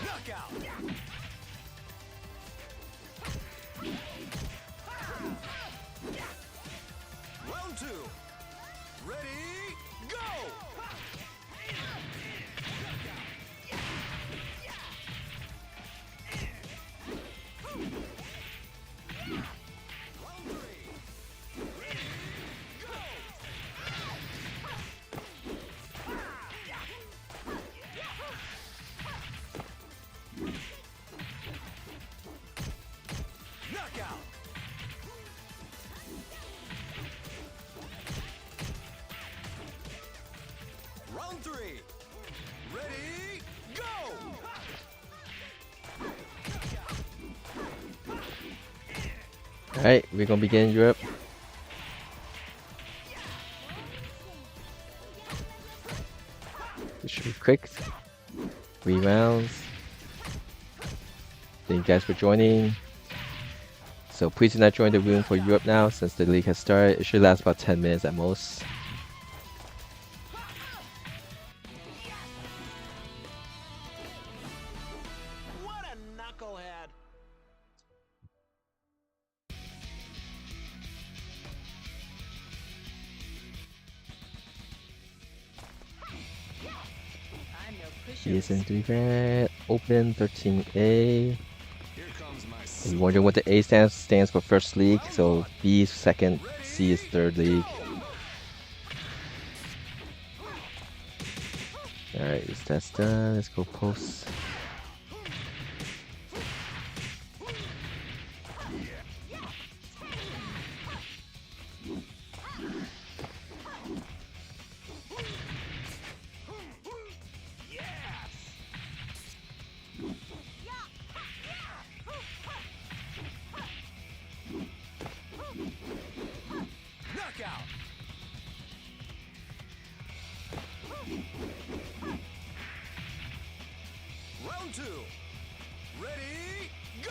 Alright, we're gonna begin Europe. This should be quick. 3 rounds. Thank you guys for joining. So please do not join the room for Europe now since the league has started. It should last about 10 minutes at most. What a knucklehead! I'm no Season pusher. 3 grant. Open 13A. Here comes my If you're wondering what the A stands for first league, so B is second, C is third league. Alright, that's done. Let's go post. knockout! Round 2. Ready, go!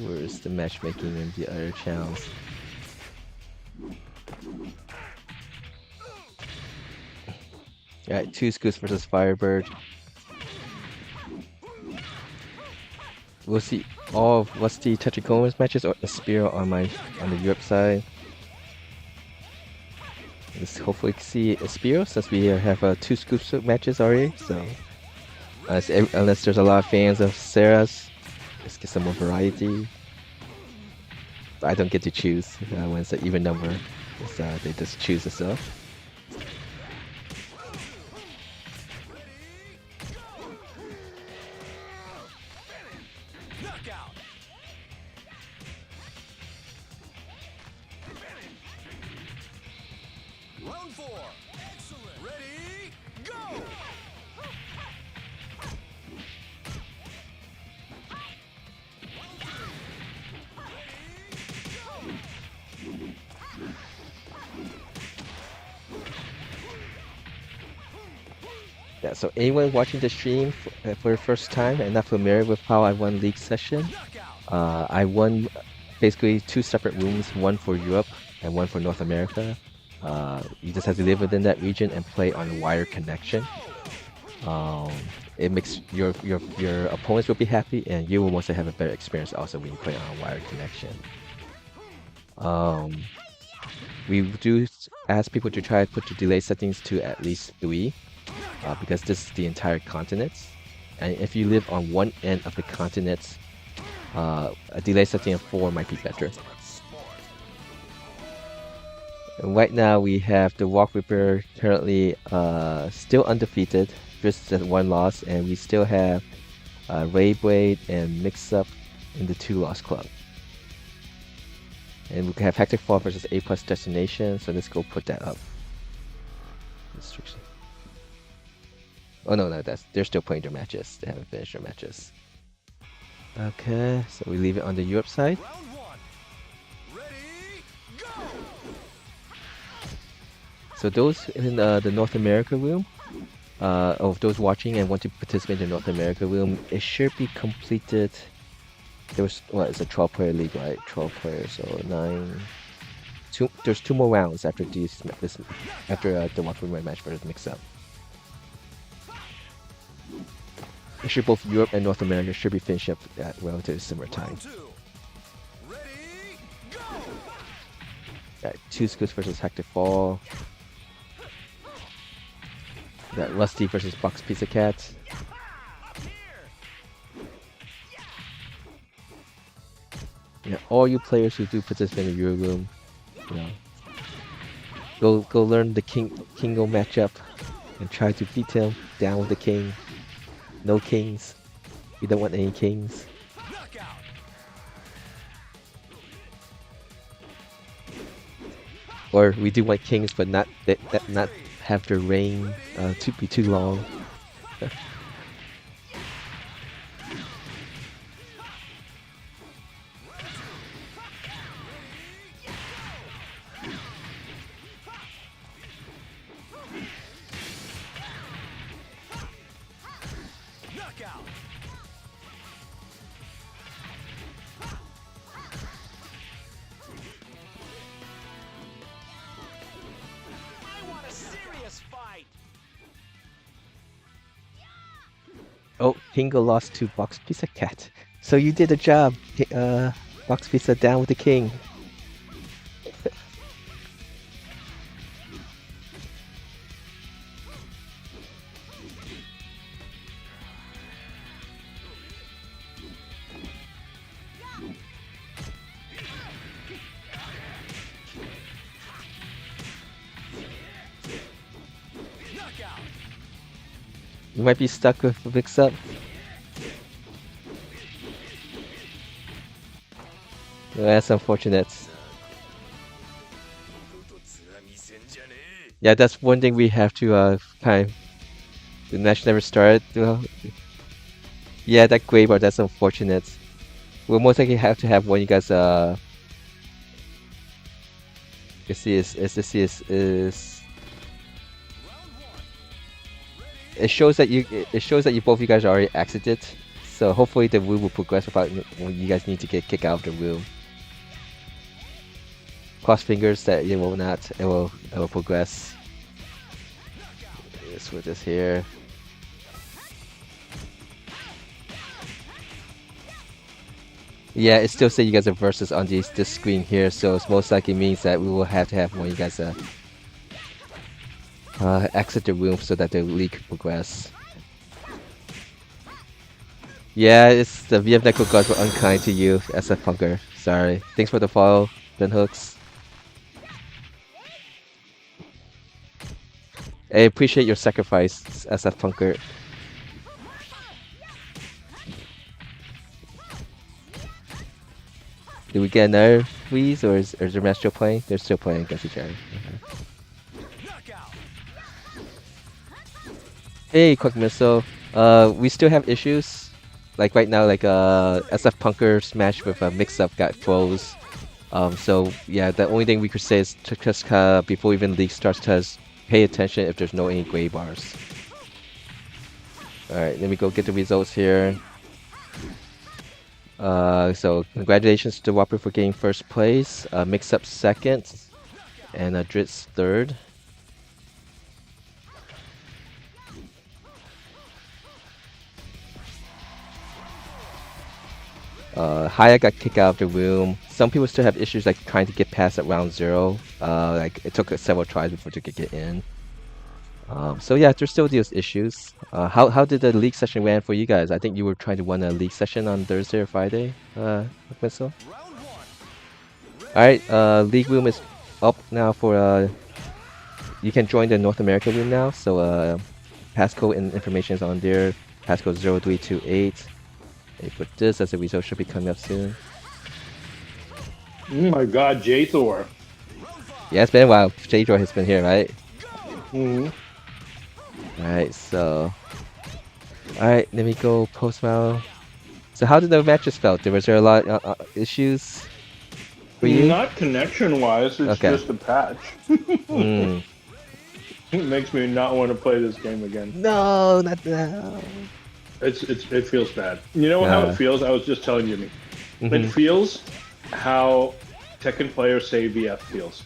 Where's the matchmaking in the other channels? Alright, 2 Scoots versus Firebird. We'll see all of what's the Tetragomas matches or Aspiro on the Europe side. Let's hopefully see Aspiro since we have 2 Scoops matches already. So unless there's a lot of fans of Sarah's, let's get some more variety. But I don't get to choose when it's an even number. They just choose itself. Knockout! Round 4. Excellent. Ready, go! Yeah, so anyone watching the stream for the first time and not familiar with how I won League Session, I won basically 2 separate rooms, one for Europe and one for North America. You just have to live within that region and play on a wire connection. It makes your opponents will be happy, and you will mostly have a better experience also when you play on a wire connection. We do ask people to try to put your delay settings to at least 3. Because this is the entire continent, and if you live on one end of the continent, a delay setting of 4 might be better. And right now we have the Walk Ripper currently still undefeated, just at 1 loss, and we still have Ray Blade and Mix Up in the 2-loss club. And we can have Hectic Fall versus A+ Destination, so let's go put that up. Restriction. Oh no, they're still playing their matches. They haven't finished their matches. Okay, so we leave it on the Europe side. Round 1. Ready, go! So those in the North America room, of those watching and want to participate in the North America room, it should be completed. There was it's a 12-player league, right? 12 players, so 9. There's 2 more rounds after the Walk Ripper match versus Mix Up. Actually, both Europe and North America should be finished up at relatively similar time. Round 2. Ready, go! Got 2 Scoots versus Hectic Fall. Got Lusty versus Box Pizza Cat. Yeah, all you players who do participate in the Euro room, you know, go learn the Kingo matchup and try to beat him down with the king. No kings. We don't want any kings. Or we do want kings, but not not have their reign to be too long. Knockout. I want a serious fight. Oh, Kingo lost to Box Pizza Cat. So you did a job, Box Pizza down with the king. Knockout. You might be stuck with Mix Up. That's unfortunate. Yeah, that's one thing we have to kind of. The match never started. Yeah, that gray bar, that's unfortunate. We'll most likely have to have one you guys you see is it shows that you both of you guys already exited. So hopefully the room will progress without you guys need to get kicked out of the room. Cross fingers that it will not. It will progress. This with this here. Yeah, it still says you guys are versus on this screen here, so it most likely means that we will have to have one of you guys exit the room so that the league can progress. Yeah, it's the VF Neko gods were unkind to you, SF Punker. Sorry. Thanks for the follow, Ben Hooks. I appreciate your sacrifice, SF Punker. Did we get another freeze, or is the match still playing? They're still playing against each other. Hey, Quick Missile. We still have issues. Like right now, like SF Punker's match with a mix-up got froze. So yeah, the only thing we could say is to just before even league starts, just pay attention if there's no any gray bars. All right, let me go get the results here. So congratulations to Whopper for getting first place, Mix-Up second, and Dritz third. Haya got kicked out of the room. Some people still have issues like trying to get past at round 0. Like it took several tries before they could get in. So yeah, there's still those issues. How did the league session ran for you guys? I think you were trying to run a league session on Thursday or Friday, Missile. Alright, league room is up now for you can join the North America room now. So passcode and information is on there. Passcode 0328. They put this as a result, should be coming up soon. Oh my god, J-Thor. Yeah, it's been a while. J-Thor has been here, right? Mm-hmm. Alright, so... Alright, let me go post now. So how did the matches felt? Was there a lot of issues for you? Not connection-wise, it's Okay. just a patch. Mm. It makes me not want to play this game again. No, not now. It feels bad. You know how it feels? I was just telling you. It feels how Tekken players say VF feels.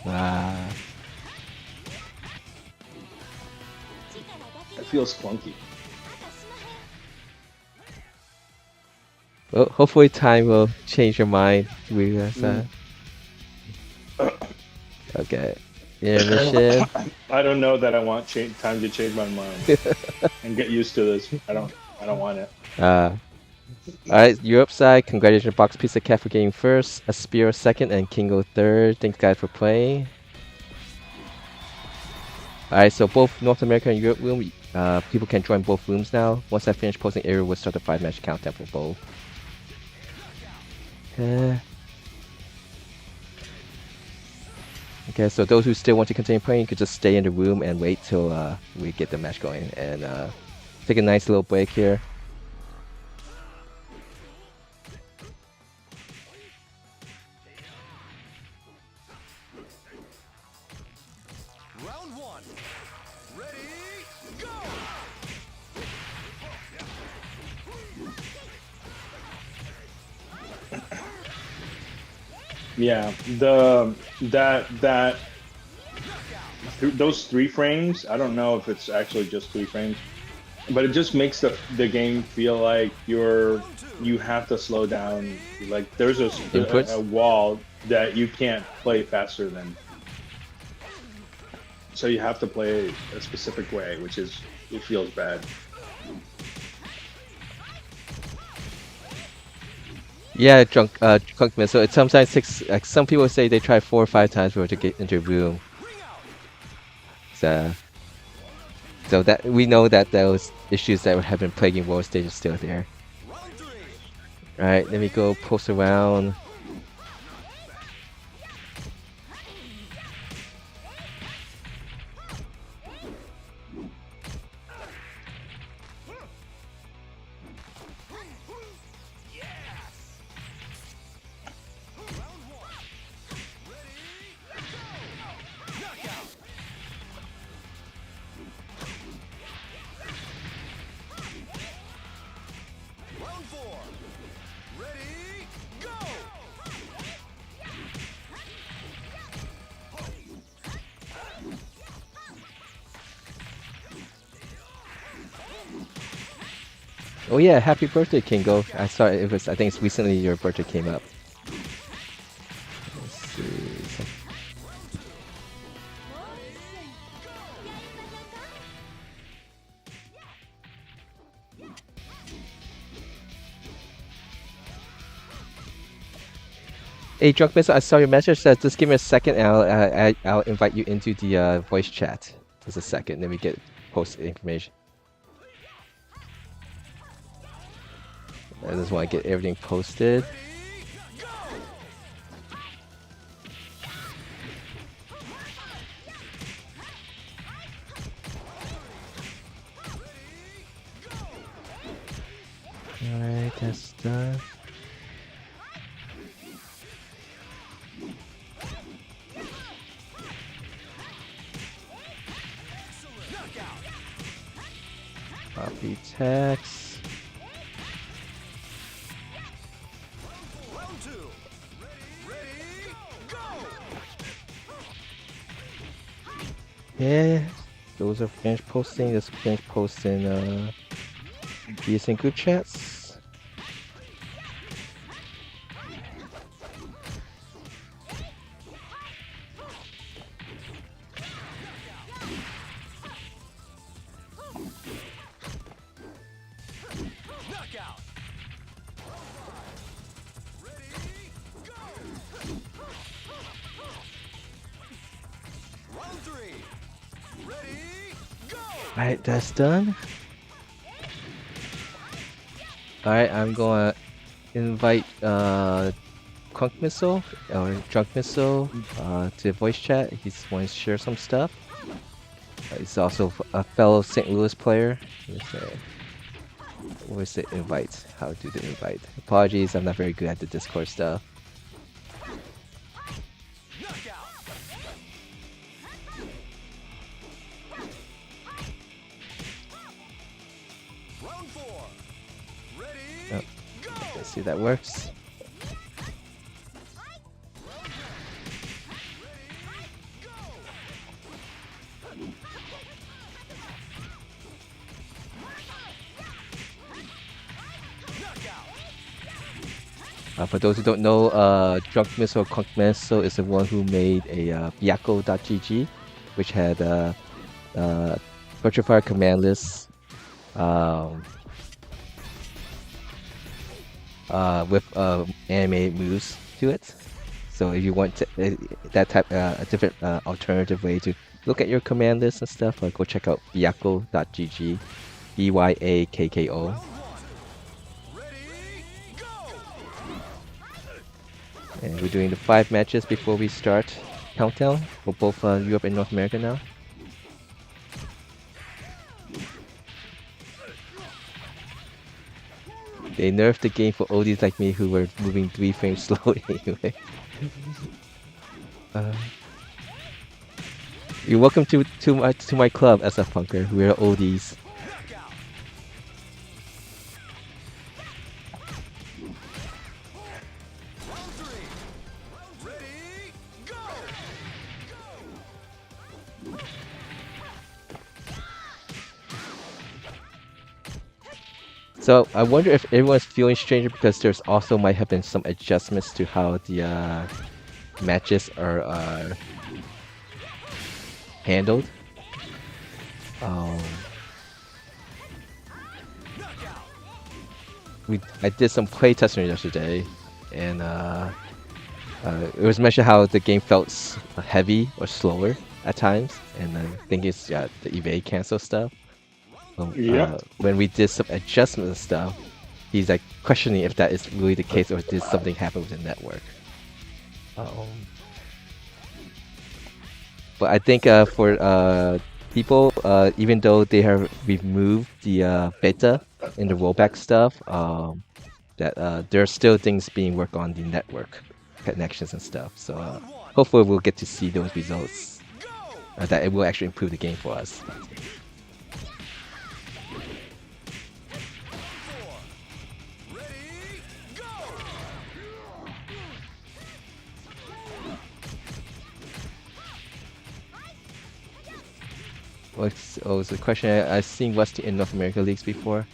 Ah. It feels clunky. Well, hopefully time will change your mind. Okay. Intermission. I don't know that I want time to change my mind and get used to this. I don't want it. Alright, Europe side, congratulations Box Pizza Cat for getting first, Aspiro second, and Kingo third. Thanks guys for playing. Alright, so both North America and Europe room, people can join both rooms now. Once I finish posting area, we'll start the 5-match countdown for both. Okay, so those who still want to continue playing could just stay in the room and wait till we get the match going, and take a nice little break here. Round one. Ready, go! Yeah, those 3 frames. I don't know if it's actually just 3 frames, but it just makes the game feel like you have to slow down. Like there's a wall that you can't play faster than. So you have to play a specific way, which is it feels bad. Yeah, drunk man. So it sometimes takes, like, some people say they try 4 or 5 times for it to get into a room. So that we know that those issues that have been plaguing World Stage are still there. Alright, let me go post around. Oh yeah, happy birthday, Kingo. I saw it was, I think it's recently your birthday came up. Let's see. Hey, Drunk Missile, I saw your message. Says just give me a second, and I'll invite you into the voice chat. Just a second, let me get post information. I just want to get everything posted. Alright, that's done. Copy text. Yeah, those are French posting. This French posting using group chats. Alright, that's done. Alright, I'm gonna invite Crunk Missile or Drunk Missile to voice chat. He's wants to share some stuff. He's also a fellow St. Louis player. Where's the invite? How to do the invite? Apologies, I'm not very good at the Discord stuff. Oh, let's see if that works. For those who don't know, Drunk Missile or Crunk Missile is the one who made a Byakko.gg, which had Virtua Fighter command lists with animated moves to it. So if you want to, that type, a different alternative way to look at your command list and stuff, go check out Byakko.gg, BYAKKO. And we're doing the 5 matches before we start. countdown for both Europe and North America now. They nerfed the game for oldies like me who were moving 3 frames slowly anyway. You're welcome to my club, SF Punker. We're oldies. So I wonder if everyone's feeling stranger because there's also might have been some adjustments to how the matches are handled. I did some play testing yesterday, and it was mentioned how the game felt heavy or slower at times, and I think it's the evade cancel stuff. When we did some adjustments and stuff, he's like questioning if that is really the case or did something happen with the network. But I think for people, even though they have removed the beta in the rollback stuff, that there are still things being worked on the network connections and stuff. So hopefully we'll get to see those results. That it will actually improve the game for us. It's a question I've seen Westy in North America leagues before.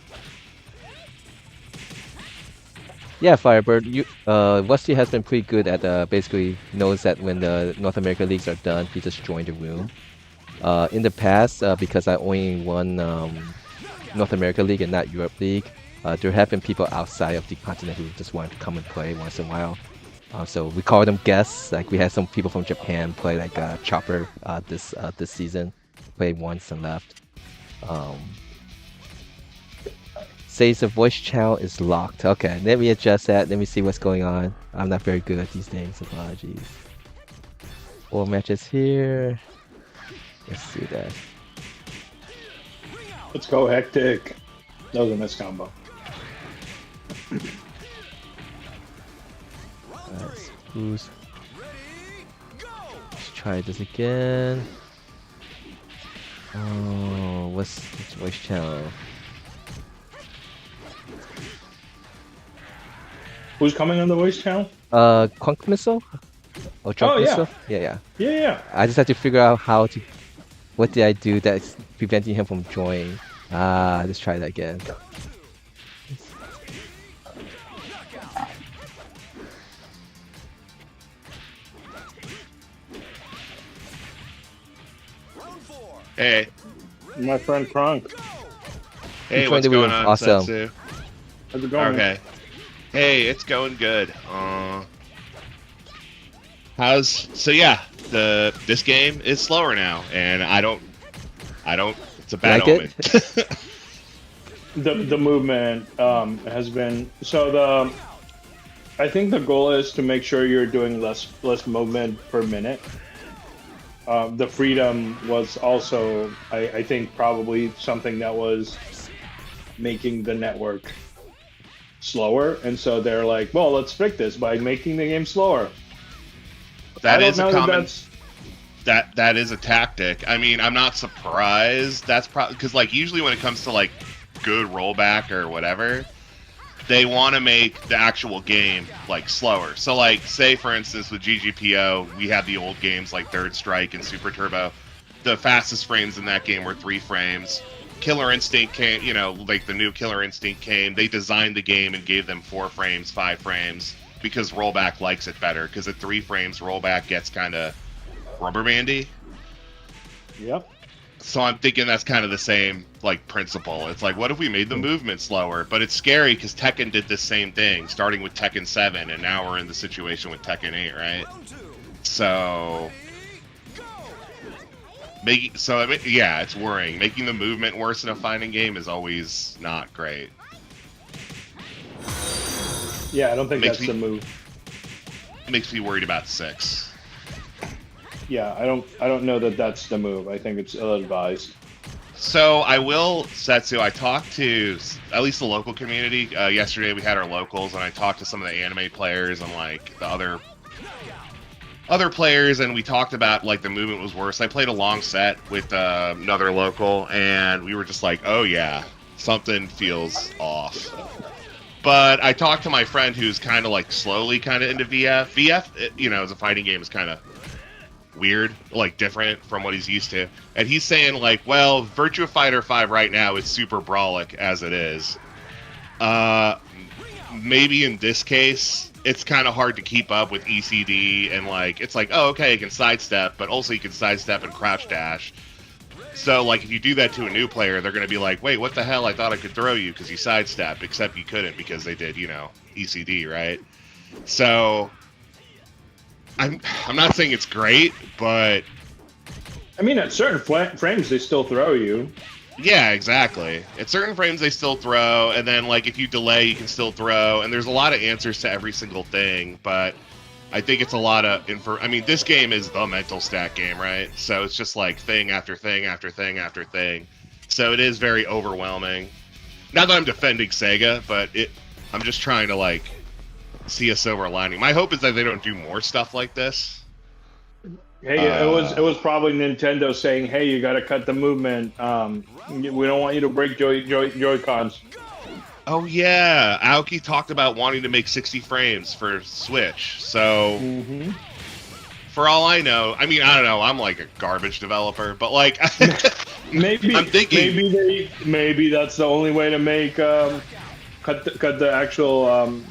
Yeah, Firebird, Westy has been pretty good at basically knows that when the North America leagues are done, he just joined the room. In the past, because I only won North America League and not Europe League, there have been people outside of the continent who just wanted to come and play once in a while. So we call them guests. Like we had some people from Japan play like Chopper this season. Played once and left. Says the voice channel is locked. Okay, let me adjust that. Let me see what's going on. I'm not very good at these things. Apologies. 4 matches here. Let's do that. Let's go, Hectic. That was a miss combo. Let's boost. Let's try this again. Oh, what's the voice channel? Who's coming on the voice channel? Quunk Missile? Or Jump Missile? Yeah. I just had to figure out what did I do that's preventing him from joining. Let's try that again. Hey. My friend Kronk. Hey, what's going on, awesome. Setsu? How's it going? Okay. Hey, it's going good. This game is slower now, and I don't it's a bad omen. The movement has been I think the goal is to make sure you're doing less movement per minute. The freedom was also, I think, probably something that was making the network slower, and so they're like, well, let's fix this by making the game slower. That is a common. That is a tactic. I mean, I'm not surprised. That's probably because, like, usually when it comes to like good rollback or whatever, they want to make the actual game like slower. So, like, say for instance with GGPO, we had the old games like Third Strike and Super Turbo. The fastest frames in that game were 3 frames. Killer Instinct came, like the new Killer Instinct came. They designed the game and gave them 4 frames, 5 frames, because rollback likes it better. Because at 3 frames, rollback gets kind of rubber bandy. Yep. So I'm thinking that's kind of the same like principle. It's like, what if we made the movement slower? But it's scary because Tekken did this same thing, starting with Tekken 7, and now we're in the situation with Tekken 8, right? So, it's worrying. Making the movement worse in a fighting game is always not great. Yeah, I don't think that's the move. It makes me worried about 6. yeah, I don't know that that's the move. I think it's ill-advised. So I will, Setsu, I talked to at least the local community. Yesterday we had our locals, and I talked to some of the anime players and like the other players, and we talked about like the movement was worse. I played a long set with another local, and we were just like, oh yeah, something feels off. But I talked to my friend who's kind of like slowly kind of into VF. VF, you know, as a fighting game is kind of weird, like different from what he's used to. And he's saying like, well, Virtua Fighter 5 right now is super brawlic as it is. Maybe in this case, it's kind of hard to keep up with ECD, and like, it's like, oh, okay, you can sidestep, but also you can sidestep and crouch dash. So like, if you do that to a new player, they're going to be like, wait, what the hell? I thought I could throw you because you sidestepped, except you couldn't because they did, you know, ECD, right? So I'm not saying it's great, but I mean, at certain frames, they still throw you. Yeah, exactly. At certain frames, they still throw, and then like if you delay, you can still throw. And there's a lot of answers to every single thing, but I think it's a lot of I mean, this game is the mental stat game, right? So it's just like thing after thing after thing after thing. So it is very overwhelming. Not that I'm defending Sega, but I'm just trying to like see a silver lining. My hope is that they don't do more stuff like this. Hey, it was probably Nintendo saying, "Hey, you got to cut the movement. We don't want you to break Joy-Cons." Oh yeah, Aoki talked about wanting to make 60 frames for Switch. So, for all I know, I mean, I don't know. I'm like a garbage developer, but like, maybe I'm thinking maybe that's the only way to make cut the actual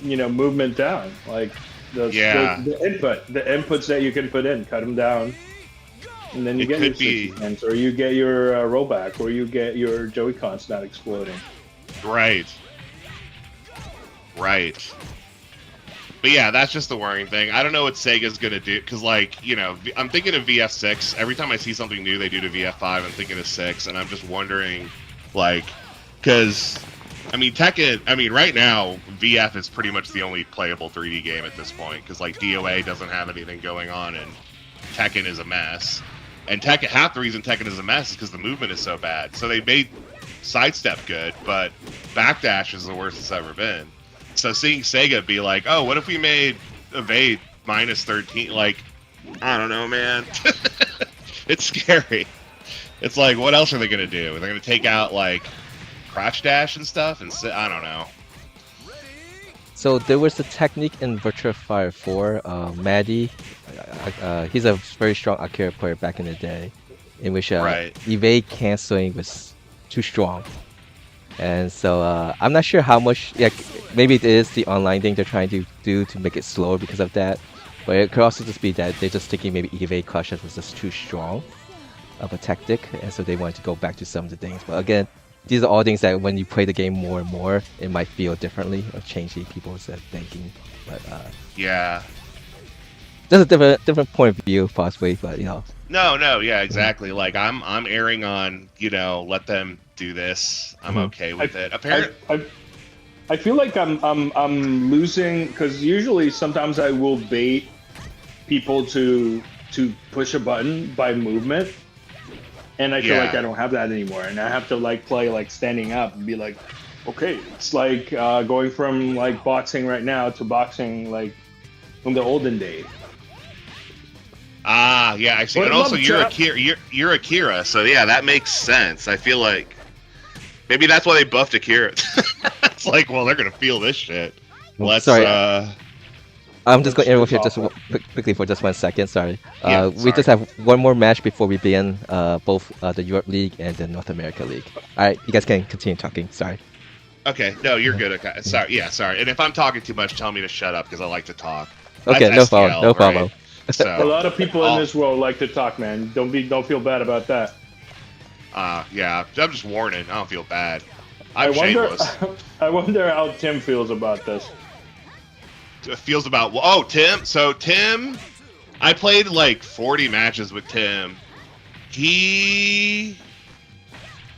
you know, movement down. Like the inputs that you can put in, cut them down. And then you get your 60 frames, or you get your rollback, or you get your Joy-Cons not exploding. Right. But yeah, that's just the worrying thing. I don't know what Sega's going to do, because, like, you know, I'm thinking of VF6. Every time I see something new they do to VF5, I'm thinking of 6, and I'm just wondering, like, because, I mean, right now, VF is pretty much the only playable 3D game at this point, because, like, DOA doesn't have anything going on, and Tekken is a mess. And half the reason Tekken is a mess is because the movement is so bad. So they made sidestep good, but backdash is the worst it's ever been. So seeing Sega be like, oh, what if we made evade -13? Like, I don't know, man. It's scary. It's like, what else are they going to do? Are they going to take out, like, crouch dash and stuff? And I don't know. So there was a technique in Virtua Fighter 4, Maddie, he's a very strong Akira player back in the day, in which evade canceling was too strong. And so I'm not sure how much, maybe it is the online thing they're trying to do to make it slower because of that, but it could also just be that they're just thinking maybe evade clutch was just too strong of a tactic, and so they wanted to go back to some of the things. But again, these are all things that when you play the game more and more, it might feel differently or changing people's thinking. But yeah, there's a different point of view possibly, but you know. No, yeah, exactly. Like I'm erring on, you know, let them do this. I'm okay with it. Apparently, I feel like I'm losing, because usually sometimes I will bait people to push a button by movement. And I feel like I don't have that anymore, and I have to like play like standing up and be like, okay, it's like going from like boxing right now to boxing like from the olden days. Ah, yeah, I see. And also, you're Akira, so yeah, that makes sense. I feel like maybe that's why they buffed Akira. It's like, well, they're gonna feel this shit. Sorry. I'm just going to interrupt here just quickly for just 1 second. Sorry. We just have one more match before we begin both the Europe League and the North America League. All right, you guys can continue talking. Sorry. Okay. No, you're good. Okay. Sorry. Yeah. Sorry. And if I'm talking too much, tell me to shut up because I like to talk. Okay. That's no STL, problem. No problem. Right? So, a lot of people in this world like to talk, man. Don't feel bad about that. Yeah. I'm just warning. I don't feel bad. I'm shameless. I wonder how Tim feels about this. Feels about Tim. So Tim, I played like 40 matches with Tim. He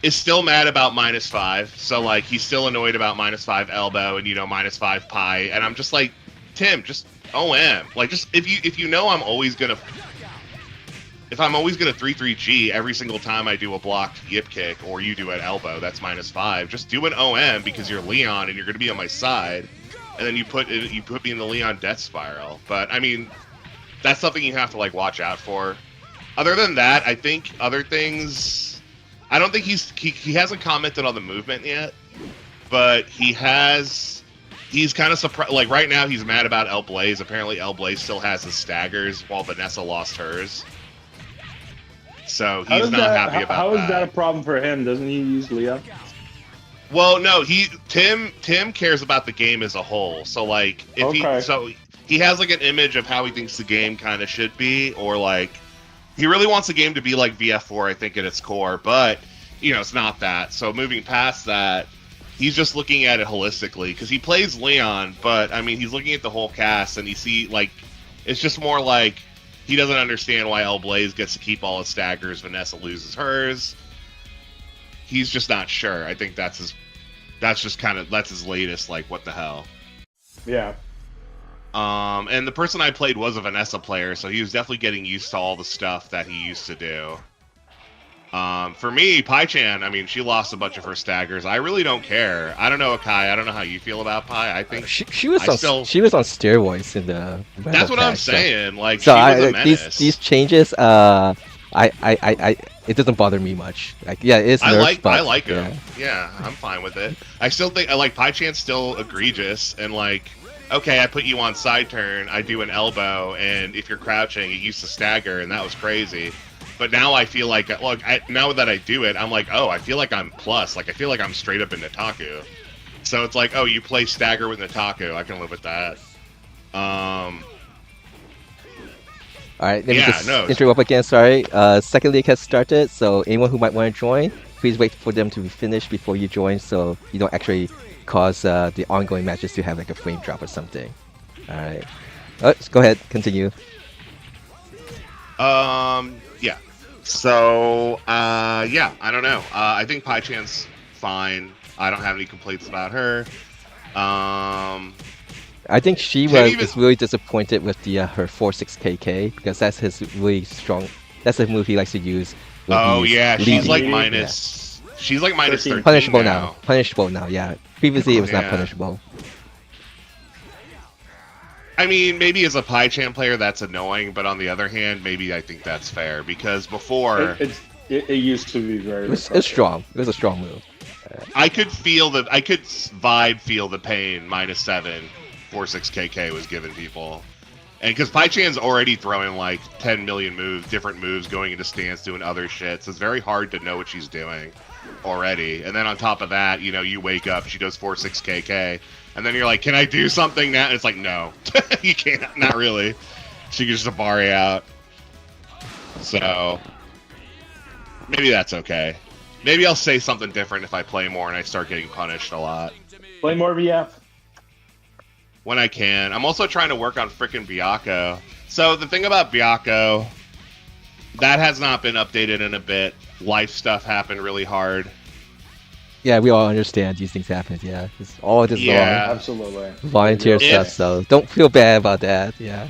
is still mad about -5. So like he's still annoyed about -5 elbow and, you know, -5 pie. And I'm just like, Tim, just OM. Like, just if you know I'm always gonna 3-3G every single time I do a blocked yip kick or you do an elbow, that's -5. Just do an OM because you're Leon and you're gonna be on my side, and then you put me in the Leon death spiral. But I mean, that's something you have to like watch out for. Other than that, I think other things. I don't think he hasn't commented on the movement yet, but he's kind of surprised. Like right now, he's mad about El Blaze. Apparently, El Blaze still has his staggers while Vanessa lost hers. So he's not happy about that. How is that a problem for him? Doesn't he use Leah? Well, no, Tim cares about the game as a whole. So like he has like an image of how he thinks the game kind of should be, or like he really wants the game to be like VF4, I think, at its core, but you know, it's not that. So moving past that, he's just looking at it holistically because he plays Leon, but I mean, he's looking at the whole cast and it's just more like he doesn't understand why El Blaze gets to keep all his staggers, Vanessa loses hers. He's just not sure. I think that's his latest, like, what the hell. Yeah. And the person I played was a Vanessa player, so he was definitely getting used to all the stuff that he used to do. For me, Pai-chan, I mean, she lost a bunch of her staggers. I really don't care. I don't know, Akai. I don't know how you feel about Pai. I think she was on steroids in the. That's what I'm saying. Like, so she was a menace. These changes, it doesn't bother me much. Like, yeah, it's nerfed, I like him. Yeah, I'm fine with it. I still think Pai-chan's still egregious, and like, okay, I put you on side turn, I do an elbow, and if you're crouching, it used to stagger, and that was crazy. But now I feel like, now that I do it, I'm like, oh, I feel like I'm plus. Like, I feel like I'm straight up in Nataku. So it's like, oh, you play stagger with Nataku. I can live with that. All right, let me just interrupt again, sorry. Second league has started, so anyone who might want to join, please wait for them to be finished before you join so you don't actually cause the ongoing matches to have like a frame drop or something. Alright. Go ahead, continue. Yeah. So, yeah, I don't know. I think Pai-chan's fine. I don't have any complaints about her. I think she was really disappointed with the her 4-6 KK because that's his really strong. That's a move he likes to use. Oh yeah, she's like minus. Yeah. She's like minus 13 punishable now. Punishable now. Yeah. Previously it was not punishable. I mean, maybe as a Pai-chan player that's annoying, but on the other hand, maybe I think that's fair because before it used to be very. It's strong. It was a strong move. I could feel the pain -7 4-6 KK was giving people, and because Pai-chan's already throwing like 10 million different moves, going into stance, doing other shit, so it's very hard to know what she's doing already. And then on top of that, you know, you wake up, she does 4-6 KK, and then you're like, can I do something now? And it's like, no, you can't, not really. She can just Abari out. So maybe that's okay. Maybe I'll say something different if I play more and I start getting punished a lot. Play more VF. When I can. I'm also trying to work on frickin' Byakko. So the thing about Byakko, that has not been updated in a bit. Life stuff happened really hard. Yeah, we all understand these things happen. Yeah, it's all just absolutely volunteer stuff. So don't feel bad about that. Yeah.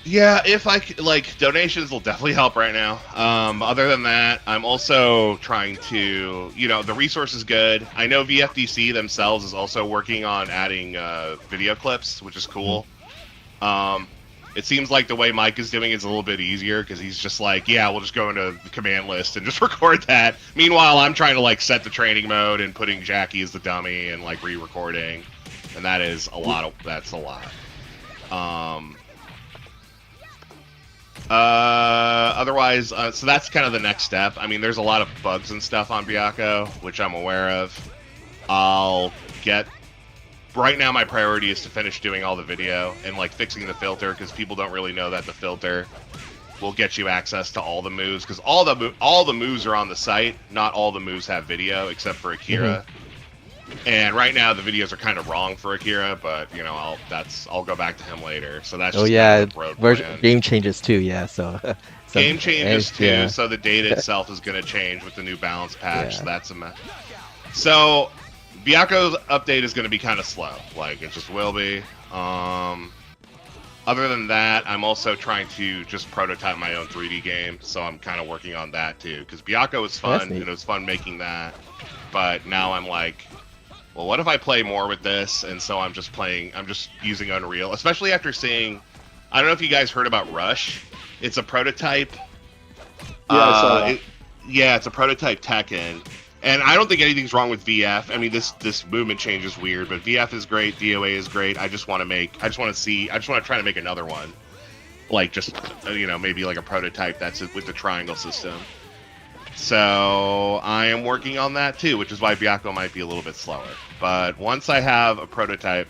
Yeah, if I like, donations will definitely help right now. Other than that, I'm also trying to, you know, the resource is good. I know VFDC themselves is also working on adding video clips, which is cool. It seems like the way Mike is doing is a little bit easier because he's just like, yeah, we'll just go into the command list and just record that. Meanwhile, I'm trying to like set the training mode and putting Jackie as the dummy and like re-recording, and that is a lot. That's a lot. Otherwise, so that's kind of the next step. I mean, there's a lot of bugs and stuff on Byakko, which I'm aware of. Right now, my priority is to finish doing all the video and like fixing the filter because people don't really know that the filter will get you access to all the moves because all the moves are on the site. Not all the moves have video except for Akira. And right now the videos are kind of wrong for Akira, but you know I'll go back to him later. So that's just kind of the game changes too. Yeah, so game changes too. Yeah. So the data itself is going to change with the new balance patch. Yeah. So that's a mess. So Byakko's update is going to be kind of slow. Like it just will be. Other than that, I'm also trying to just prototype my own 3D game, so I'm kind of working on that too. Because Byakko was fun, and it was fun making that. But now I'm like, well, what if I play more with this? And so I'm just using Unreal, especially after seeing, I don't know if you guys heard about Rush. It's a prototype. Yeah, I saw that. It's a prototype Tekken. And I don't think anything's wrong with VF. I mean, this movement change is weird, but VF is great, DOA is great. I just want to try to make another one. Like just, maybe like a prototype that's with the triangle system. So I am working on that too, which is why Byakko might be a little bit slower. But once I have a prototype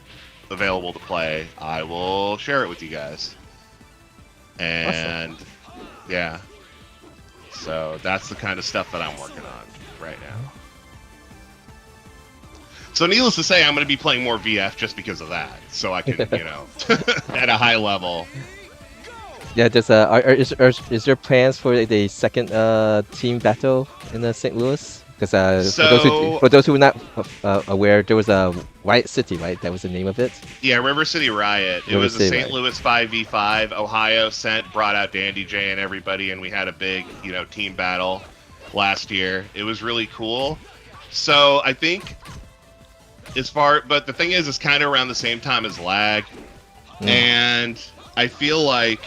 available to play, I will share it with you guys. And yeah. So that's the kind of stuff that I'm working on right now. So needless to say, I'm going to be playing more VF just because of that. So I can, at a high level. Yeah, there's is there plans for the second team battle in St. Louis? Because for those who are not aware, there was a Riot City, right? That was the name of it. Yeah, River City Riot. It was a St. Louis 5v5. Ohio brought out Dandy J and everybody, and we had a big, team battle last year. It was really cool. So I think but the thing is, it's kind of around the same time as Lag, and I feel like,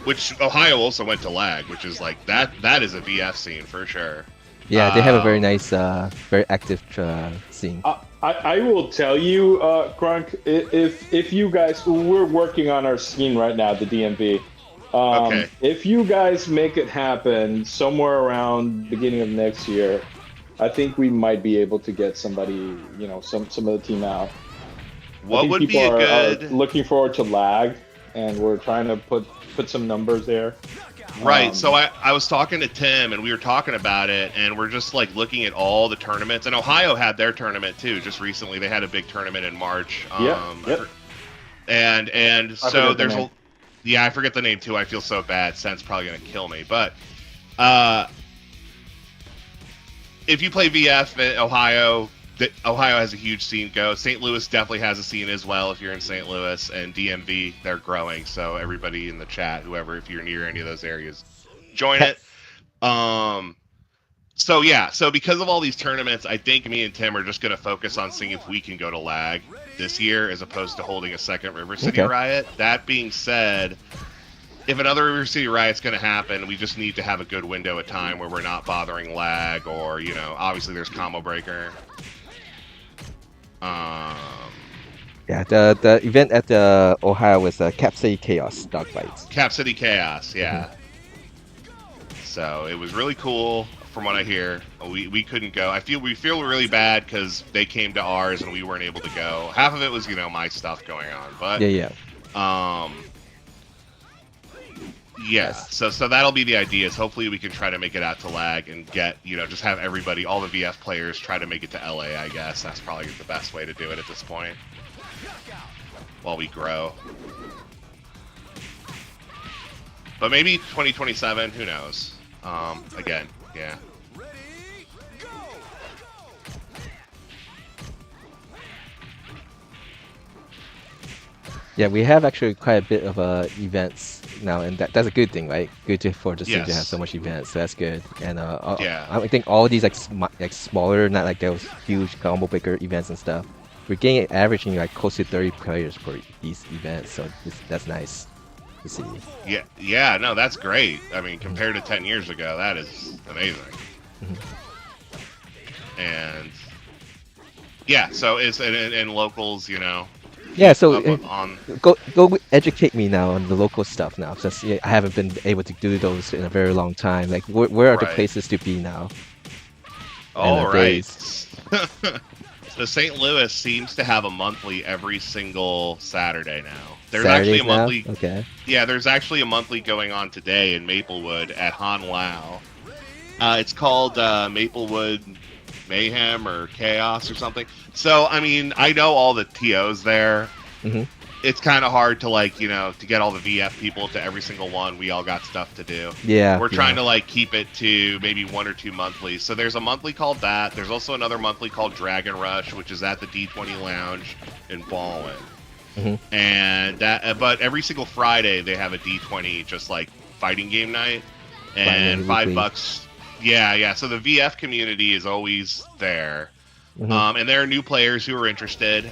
which Ohio also went to Lag, which is like that is a VF scene for sure. Yeah, they have a very nice, very active scene. I will tell you, Crunk, if you guys, we're working on our scene right now, the DMV. Okay. If you guys make it happen somewhere around beginning of next year, I think we might be able to get somebody, some of the team out. What would be a good? Are looking forward to Lag, and we're trying to put some numbers there. Right. So I was talking to Tim, and we were talking about it, and we're just like looking at all the tournaments. And Ohio had their tournament too, just recently. They had a big tournament in March. Yep. And so there's I forget the name too. I feel so bad. Sen's probably gonna kill me, but if you play VF in Ohio, Ohio has a huge scene go. St. Louis definitely has a scene as well if you're in St. Louis, and DMV, they're growing. So everybody in the chat, whoever, if you're near any of those areas, join it. So because of all these tournaments, I think me and Tim are just going to focus on seeing if we can go to Lag this year as opposed to holding a second River City Riot. That being said, if another River City Riot's going to happen, we just need to have a good window of time where we're not bothering Lag, or, obviously there's Combo Breaker. Yeah, the event at the Ohio was Cap City Chaos Dogfights. Cap City Chaos, yeah. So it was really cool from what I hear. We couldn't go. We feel really bad because they came to ours and we weren't able to go. Half of it was, my stuff going on, but so that'll be the idea. Is hopefully we can try to make it out to Lag and get, just have everybody, all the VF players, try to make it to LA. I guess that's probably the best way to do it at this point while we grow. But maybe 2027, who knows? Again, yeah. Yeah, we have actually quite a bit of events now, and that's a good thing, right? Good for the city to have so much events, so that's good. And I think all these like smaller, not like those huge combo breaker events and stuff, we're getting averaging like close to 30 players for these events, so that's nice to see. Yeah, no, that's great. I mean, compared to 10 years ago, that is amazing. And yeah, so it's in locals, Yeah, so go educate me now on the local stuff now, since I haven't been able to do those in a very long time. Like, where are the places to be now? All right. So St. Louis seems to have a monthly every single Saturday now. There's actually a monthly. Okay. Yeah, there's actually a monthly going on today in Maplewood at Han Lao. It's called Maplewood Mayhem or Chaos or something. So, I mean, I know all the TOs there. It's kind of hard to, to get all the VF people to every single one. We all got stuff to do. Yeah. We're trying to, keep it to maybe 1 or 2 monthlies. So there's a monthly called that. There's also another monthly called Dragon Rush, which is at the D20 Lounge in Baldwin. And that, but every single Friday they have a D20 just like fighting game night, and $5. Yeah. So the VF community is always there, and there are new players who are interested.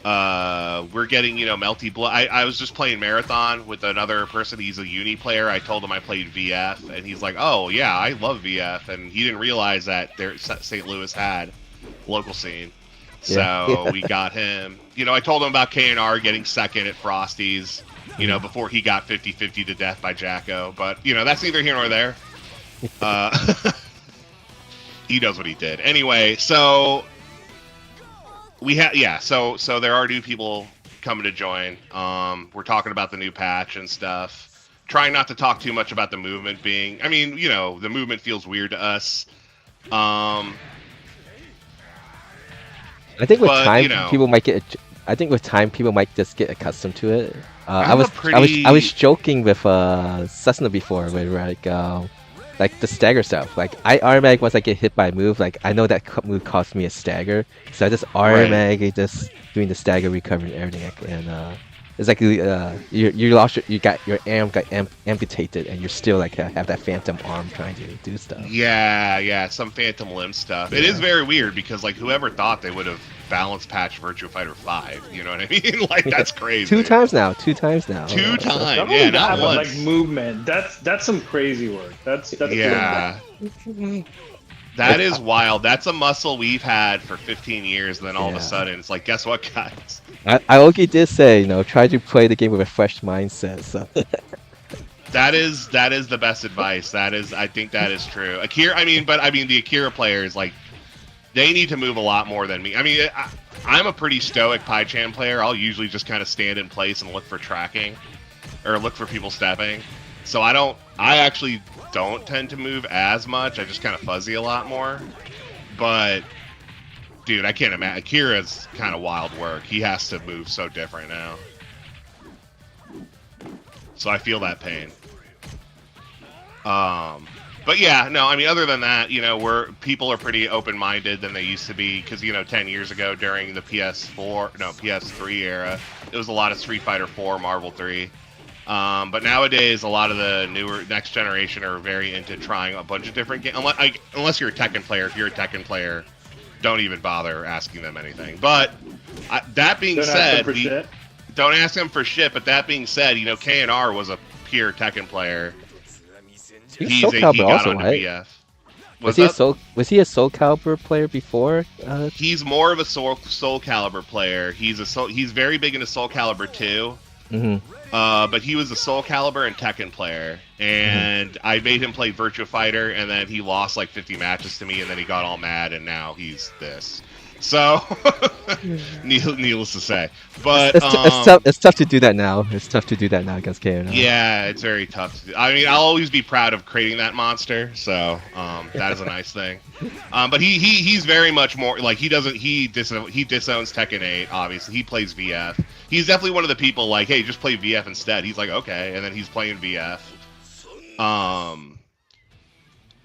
We're getting, Melty Blood. I was just playing Marathon with another person. He's a uni player. I told him I played VF, and he's like, "Oh yeah, I love VF," and he didn't realize that St. Louis had local scene. So we got him. I told him about KNR getting second at Frosty's, before he got 50-50 to death by Jacko. But, that's neither here nor there. He knows what he did. Anyway, so we have, so there are new people coming to join. We're talking about the new patch and stuff. Trying not to talk too much about the movement being, the movement feels weird to us. I think with time, people might get. I think with time, people might just get accustomed to it. I was joking with Cessna before, with like the stagger stuff. Like I automatically, once I get hit by a move, like I know that move costs me a stagger, so I just automatically just doing the stagger, recovering everything, and it's like you lost you got your arm got amputated, and you're still like have that phantom arm trying to do stuff. Yeah, some phantom limb stuff. It is very weird because like whoever thought they would have balance patch Virtua Fighter 5, you know what I mean? Like that's crazy. Two times now. Two times, not once. Like movement. That's some crazy work. That's That is wild. That's a muscle we've had for 15 years, and then all of a sudden it's like, guess what, guys? Aoki did say, try to play the game with a fresh mindset. So. That is the best advice. I think that is true. The Akira players, like, they need to move a lot more than me. I'm a pretty stoic PyChan player. I'll usually just kind of stand in place and look for tracking, or look for people stepping. So I actually don't tend to move as much. I just kind of fuzzy a lot more. But dude, I can't imagine. Akira's kind of wild work. He has to move so different now. So I feel that pain. But yeah, no, other than that, people are pretty open-minded than they used to be, because 10 years ago during the PS3 era, it was a lot of Street Fighter 4, Marvel 3. But nowadays, a lot of the newer next generation are very into trying a bunch of different games. Unless you're a Tekken player. If you're a Tekken player, don't even bother asking them anything. But that being said, don't ask them for shit. But that being said, KNR was a pure Tekken player. He got onto VF. Was he a Soul Calibur player before? He's more of a Soul Calibur player. He's very big into Soul Calibur 2. But he was a Soul Calibur and Tekken player, and I made him play Virtua Fighter, and then he lost like 50 matches to me, and then he got all mad, and now he's this. So, needless to say, but it's tough to do that now. It's tough to do that now against KNR. Yeah, it's very tough to do. I'll always be proud of creating that monster, so that is a nice thing. But he's very much more like he disowns Tekken 8. Obviously, he plays VF. He's definitely one of the people like, hey, just play VF instead. He's like, okay, and then he's playing VF.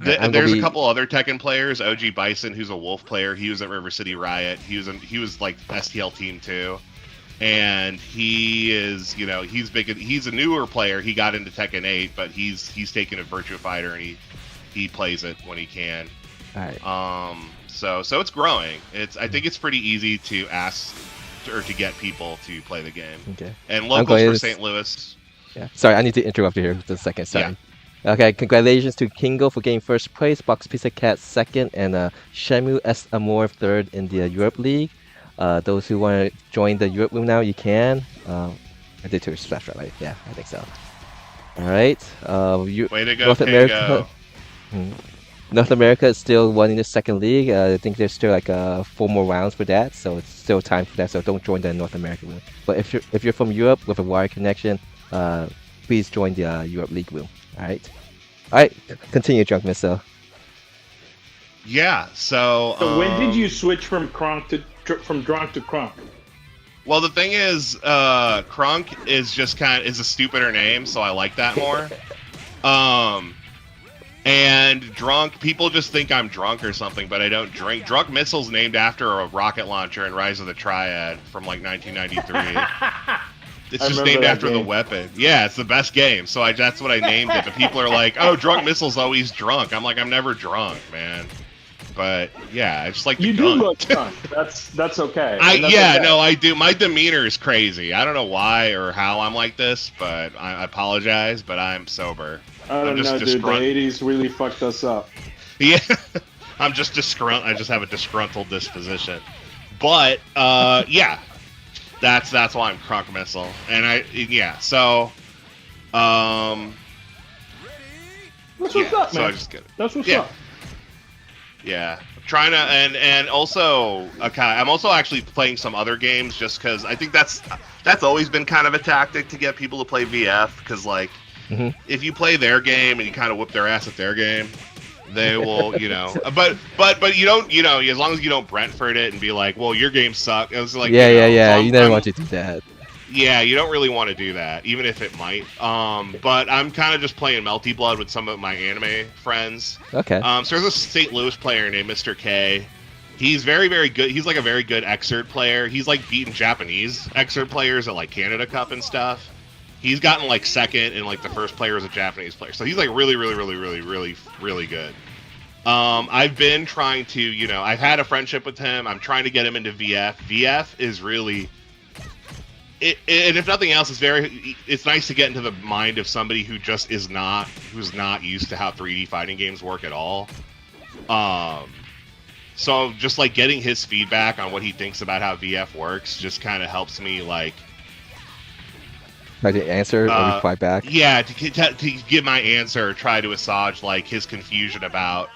There's a couple other Tekken players. OG Bison, who's a Wolf player, he was at River City Riot. He was like STL Team 2, and he is he's big. He's a newer player. He got into Tekken 8, but he's taken a Virtua Fighter, and he plays it when he can. All right. So it's growing. I think it's pretty easy to ask or to get people to play the game. Okay. And locals for St. Louis. Yeah. Sorry, I need to interrupt you here for a second. Sorry. Yeah. Okay, congratulations to Kingo for getting first place, Box Pizza Cat second, and Shemu S. Amor third in the Europe League. Those who want to join the Europe League now, you can. I did two splash right? Yeah, I think so. All right. Way to go, North America. North America is still winning the second league. I think there's still like 4 more rounds for that, so it's still time for that. So don't join the North American League. But if you're from Europe with a wire connection, please join the Europe League room. All right, continue, Drunk Missile. Yeah, so when did you switch from Kronk to Drunk to Kronk? Well, the thing is, Kronk is just is a stupider name, so I like that more. And drunk, people just think I'm drunk or something, but I don't drink. Drunk Missile's named after a rocket launcher in Rise of the Triad from like 1993. It's just named after the weapon. Yeah, it's the best game, so that's what I named it. But people are like, "Oh, Drunk Missile's always drunk." I'm like, "I'm never drunk, man." But yeah, I just like the gun. You do look drunk. That's okay. No, I do. My demeanor is crazy. I don't know why or how I'm like this, but I apologize. But I'm sober. I don't know, dude. The 80s really fucked us up. Yeah, I'm just disgruntled. I just have a disgruntled disposition. But yeah, that's why I'm Crunk Missile. And so That's what's up, man. So I just get it. That's what's up. Yeah, trying to and also Akai. I'm also actually playing some other games just because I think that's always been kind of a tactic to get people to play VF because like. Mm-hmm. If you play their game and you kind of whip their ass at their game, they will, but you don't, as long as you don't Brentford it and be like, well, your game sucks. It was like, yeah. You never want to do that. Yeah, you don't really want to do that, even if it might. But I'm kind of just playing Melty Blood with some of my anime friends. Okay. So there's a St. Louis player named Mr. K. He's very, very good. He's like a very good Xrd player. He's like beating Japanese Xrd players at like Canada Cup and stuff. He's gotten like second and like the first player is a Japanese player. So he's like really, really, really, really, really, really good. I've been trying to, I've had a friendship with him. I'm trying to get him into VF. VF is really, and if nothing else, it's nice to get into the mind of somebody who just who's not used to how 3D fighting games work at all. So just like getting his feedback on what he thinks about how VF works just kind of helps me like to answer or reply back? Yeah, to give my answer, or try to assuage like his confusion about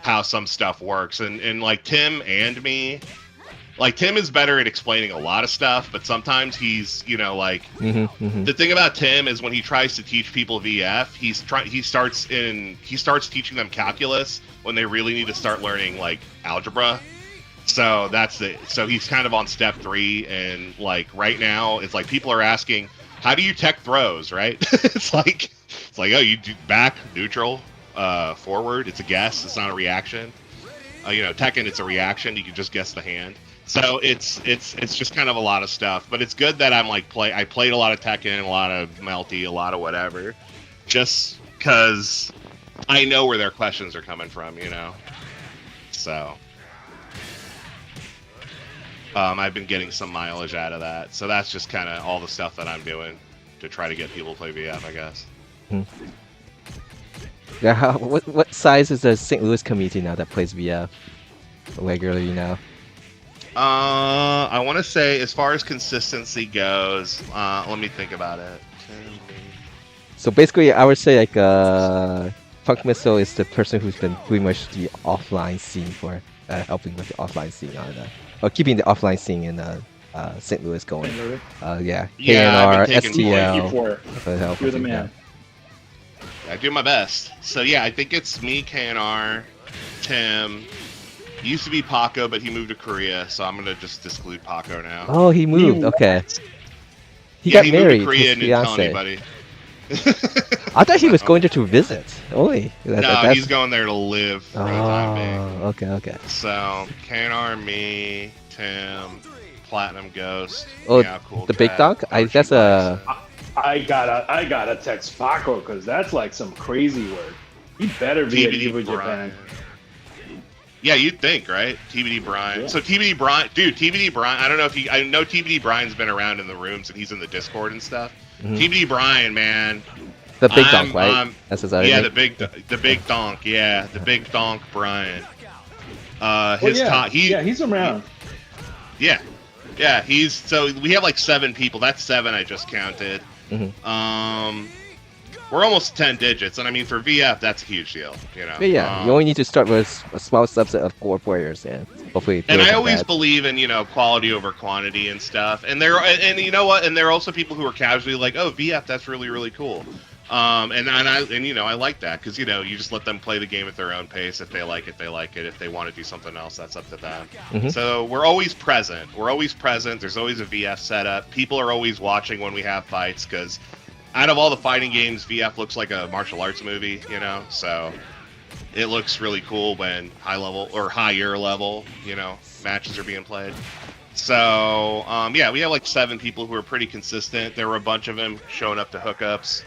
how some stuff works. And like Tim and me, like Tim is better at explaining a lot of stuff, but sometimes he's, the thing about Tim is when he tries to teach people VF, he starts teaching them calculus when they really need to start learning like algebra. So that's it. So he's kind of on step 3, and like right now it's like people are asking, how do you tech throws, right? it's like, oh, you do back, neutral, forward. It's a guess. It's not a reaction. Tekken, it's a reaction. You can just guess the hand. So it's just kind of a lot of stuff. But it's good that I'm like I played a lot of Tekken, a lot of Melty, a lot of whatever, just because I know where their questions are coming from, So. I've been getting some mileage out of that, so that's just kind of all the stuff that I'm doing to try to get people to play VF, I guess. Yeah, what size is the St. Louis community now that plays VF regularly now? I want to say, as far as consistency goes, let me think about it. So basically, I would say like Crunk Missile is the person who's been pretty much the offline scene for helping with the offline scene on that. Or keeping the offline scene in St. Louis going. Yeah, KNR, STL. You're the man. I do my best. So yeah, I think it's me, KNR, Tim. Used to be Paco, but he moved to Korea, so I'm gonna just exclude Paco now. Oh, he moved. Okay. He got married. Moved to Korea and didn't tell anybody. I thought he was going there to visit. Only. He's going there to live for the time being. Okay. So, KNR, me, Tim, Platinum Ghost. Oh, yeah, cool the big dog? I gotta text Paco because that's like some crazy work. He better be at EVO Japan. Yeah, you'd think, right? TBD Brian. Yeah. So TBD Brian, I don't know if I know TBD Brian's been around in the rooms and he's in the Discord and stuff. TBD Brian, man. The big donk, right? That's his the big donk. Yeah, the big donk, Brian. He's around. Yeah. So we have like 7 people. That's 7 I just counted. We're almost 10 digits, and I mean for VF that's a huge deal. But yeah, you only need to start with a small subset of core players, and hopefully. And I always believe in quality over quantity and stuff. And you know what? And there are also people who are casually like, oh, VF, that's really, really cool. And I like that because you just let them play the game at their own pace. If they like it, they like it. If they want to do something else, that's up to them. So we're always present. There's always a VF setup. People are always watching when we have fights because out of all the fighting games, VF looks like a martial arts movie. So it looks really cool when high level or higher level, matches are being played. So, yeah, we have like 7 people who are pretty consistent. There were a bunch of them showing up to hookups.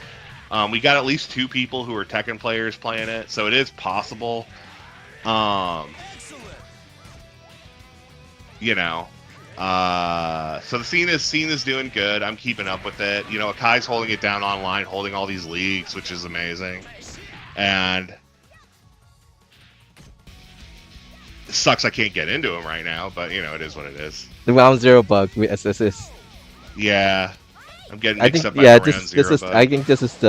We got at least 2 people who are Tekken players playing it, so it is possible. So the scene is doing good. I'm keeping up with it. Akai's holding it down online, holding all these leagues, which is amazing. And it sucks I can't get into them right now, but it is what it is. The round 0 bug with SSS. Yeah. I'm getting mixed up by the round 0 bug. I think this is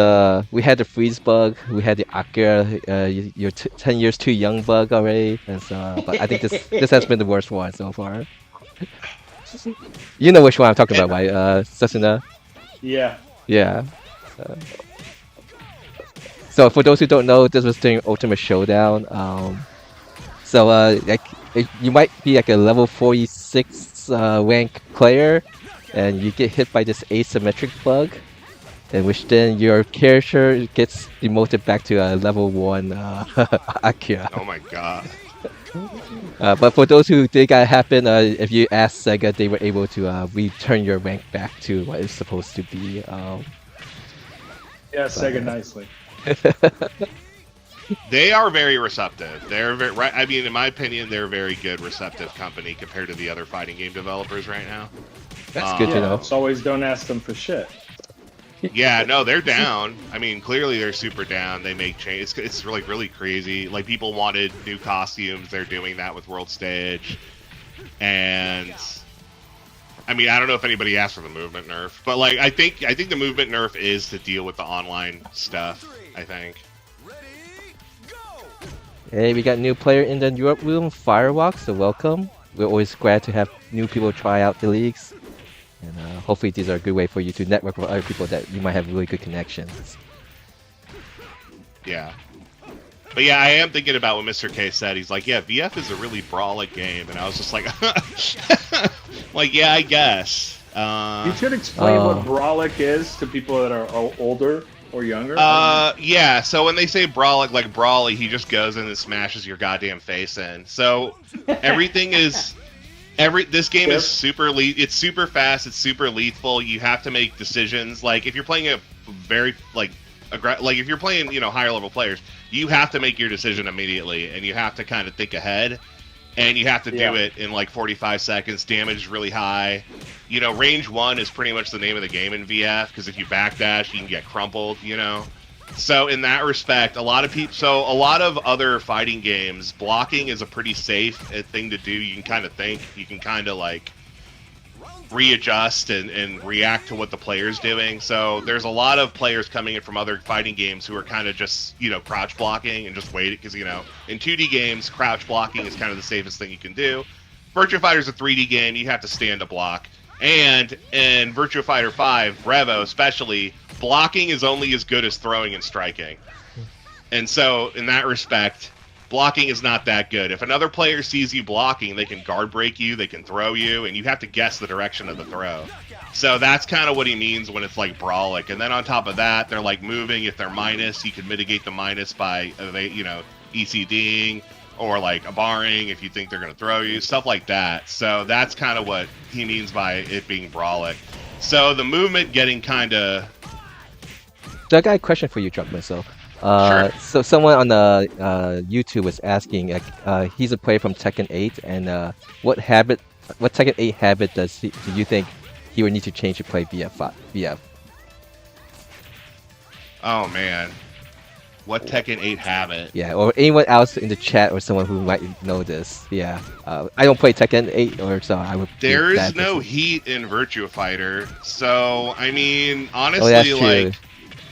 we had the freeze bug, we had the Akira, you're 10 years too young bug already, and so, but I think this has been the worst one so far. You know which one I'm talking about, right, Sasuna? Yeah. Yeah. So for those who don't know, this was during Ultimate Showdown. You might be like a level 46 rank player, and you get hit by this asymmetric bug, in which then your character gets demoted back to a level 1 Akira. Oh my god. But for those who think that happened, if you ask SEGA, they were able to return your rank back to what it's supposed to be. SEGA nicely. They are very receptive. They're very right. I mean, in my opinion, they're a very good receptive company compared to the other fighting game developers right now. That's good to know. It's always don't ask them for shit. Yeah, no, they're down. I mean, clearly they're super down. They make changes. It's really, really crazy. Like, people wanted new costumes. They're doing that with World Stage. And I mean, I don't know if anybody asked for the movement nerf, but like, I think the movement nerf is to deal with the online stuff. I think. Hey, we got new player in the Europe room, Firewalk, so welcome. We're always glad to have new people try out the leagues. And hopefully these are a good way for you to network with other people that you might have really good connections. Yeah. But yeah, I am thinking about what Mr. K said. He's like, yeah, VF is a really brawlic game. And I was just like, yeah, I guess. You should explain what brawlic is to people that are older or younger. Yeah, so when they say brawlic, like Brawly, he just goes in and smashes your goddamn face in. So everything is... This game is super it's super fast, it's super lethal. You have to make decisions. Like, if you're playing a very, if you're playing, higher level players, you have to make your decision immediately, and you have to kind of think ahead, and you have to do it in, 45 seconds. Damage is really high. Range 1 is pretty much the name of the game in VF, because if you backdash, you can get crumpled, So in that respect, a lot of other fighting games, blocking is a pretty safe thing to do. You can kind of think, you can kind of readjust and react to what the player's doing. So there's a lot of players coming in from other fighting games who are kind of just, crouch blocking and just waiting, because, in 2D games, crouch blocking is kind of the safest thing you can do. Virtua Fighter is a 3D game, you have to stand to block. And in Virtua Fighter 5, REVO especially, blocking is only as good as throwing and striking. And so, in that respect, blocking is not that good. If another player sees you blocking, they can guard break you, they can throw you, and you have to guess the direction of the throw. So that's kind of what he means when it's brawlic. And then on top of that, they're moving. If they're minus, you can mitigate the minus by, ECDing, or a barring if you think they're going to throw you, stuff like that. So that's kind of what he means by it being brawlic. So the movement getting kind of... So I got a question for you, Druckmann. Sure. So someone on the YouTube was asking, he's a player from Tekken 8, and what Tekken 8 habit do you think he would need to change to play VF? Oh man, what Tekken 8 habit? Yeah, or anyone else in the chat or someone who might know this. Yeah, I don't play Tekken 8, so I would. There is no heat in Virtua Fighter, so I mean, honestly, that's true.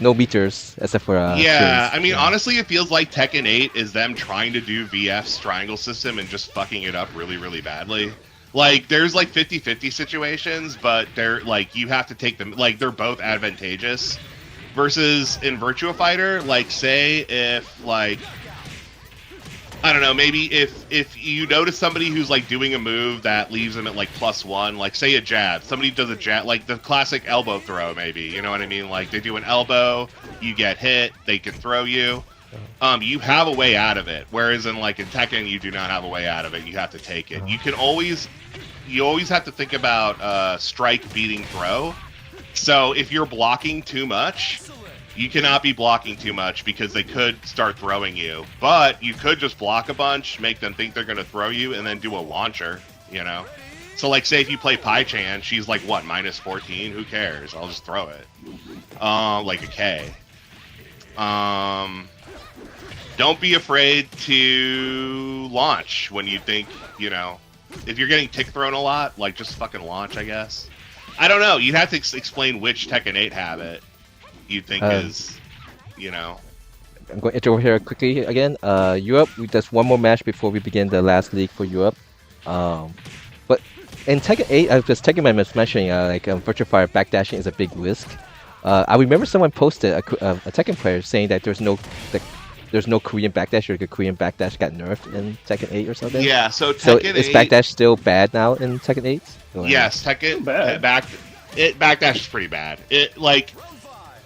No meters except for yeah, strings. I mean, honestly, it feels like Tekken 8 is them trying to do VF's triangle system and just fucking it up really, really badly. There's 50-50 situations, but they're you have to take them, they're both advantageous. Versus in Virtua Fighter, say if I don't know, maybe if you notice somebody who's doing a move that leaves them at +1, say a jab. Somebody does a jab, the classic elbow throw, maybe. You know what I mean? They do an elbow, you get hit, they can throw you. you have a way out of it. Whereas in Tekken, you do not have a way out of it. You have to take it. You always have to think about strike beating throw. So if you're blocking too much, you cannot be blocking too much because they could start throwing you. But you could just block a bunch, make them think they're going to throw you, and then do a launcher, you know? So, like, say if you play Pai-chan, she's like, what, minus 14? Who cares? I'll just throw it. Like Akai. Don't be afraid to launch when you think, you know, if you're getting tick thrown a lot, like, just fucking launch, I guess. I don't know. You'd have to explain which Tekken 8 habit you think is, you know. I'm going to enter over here quickly again. Europe, just one more match before we begin the last league for Europe. But in Tekken 8, I was taking my mentioning, Virtua Fighter backdashing is a big risk. I remember someone posted, a Tekken player, saying that there's no Korean backdash, or the Korean backdash got nerfed in Tekken 8 or something. Yeah, so Tekken 8... is backdash still bad now in Tekken 8? Yes, Tekken backdash is pretty bad.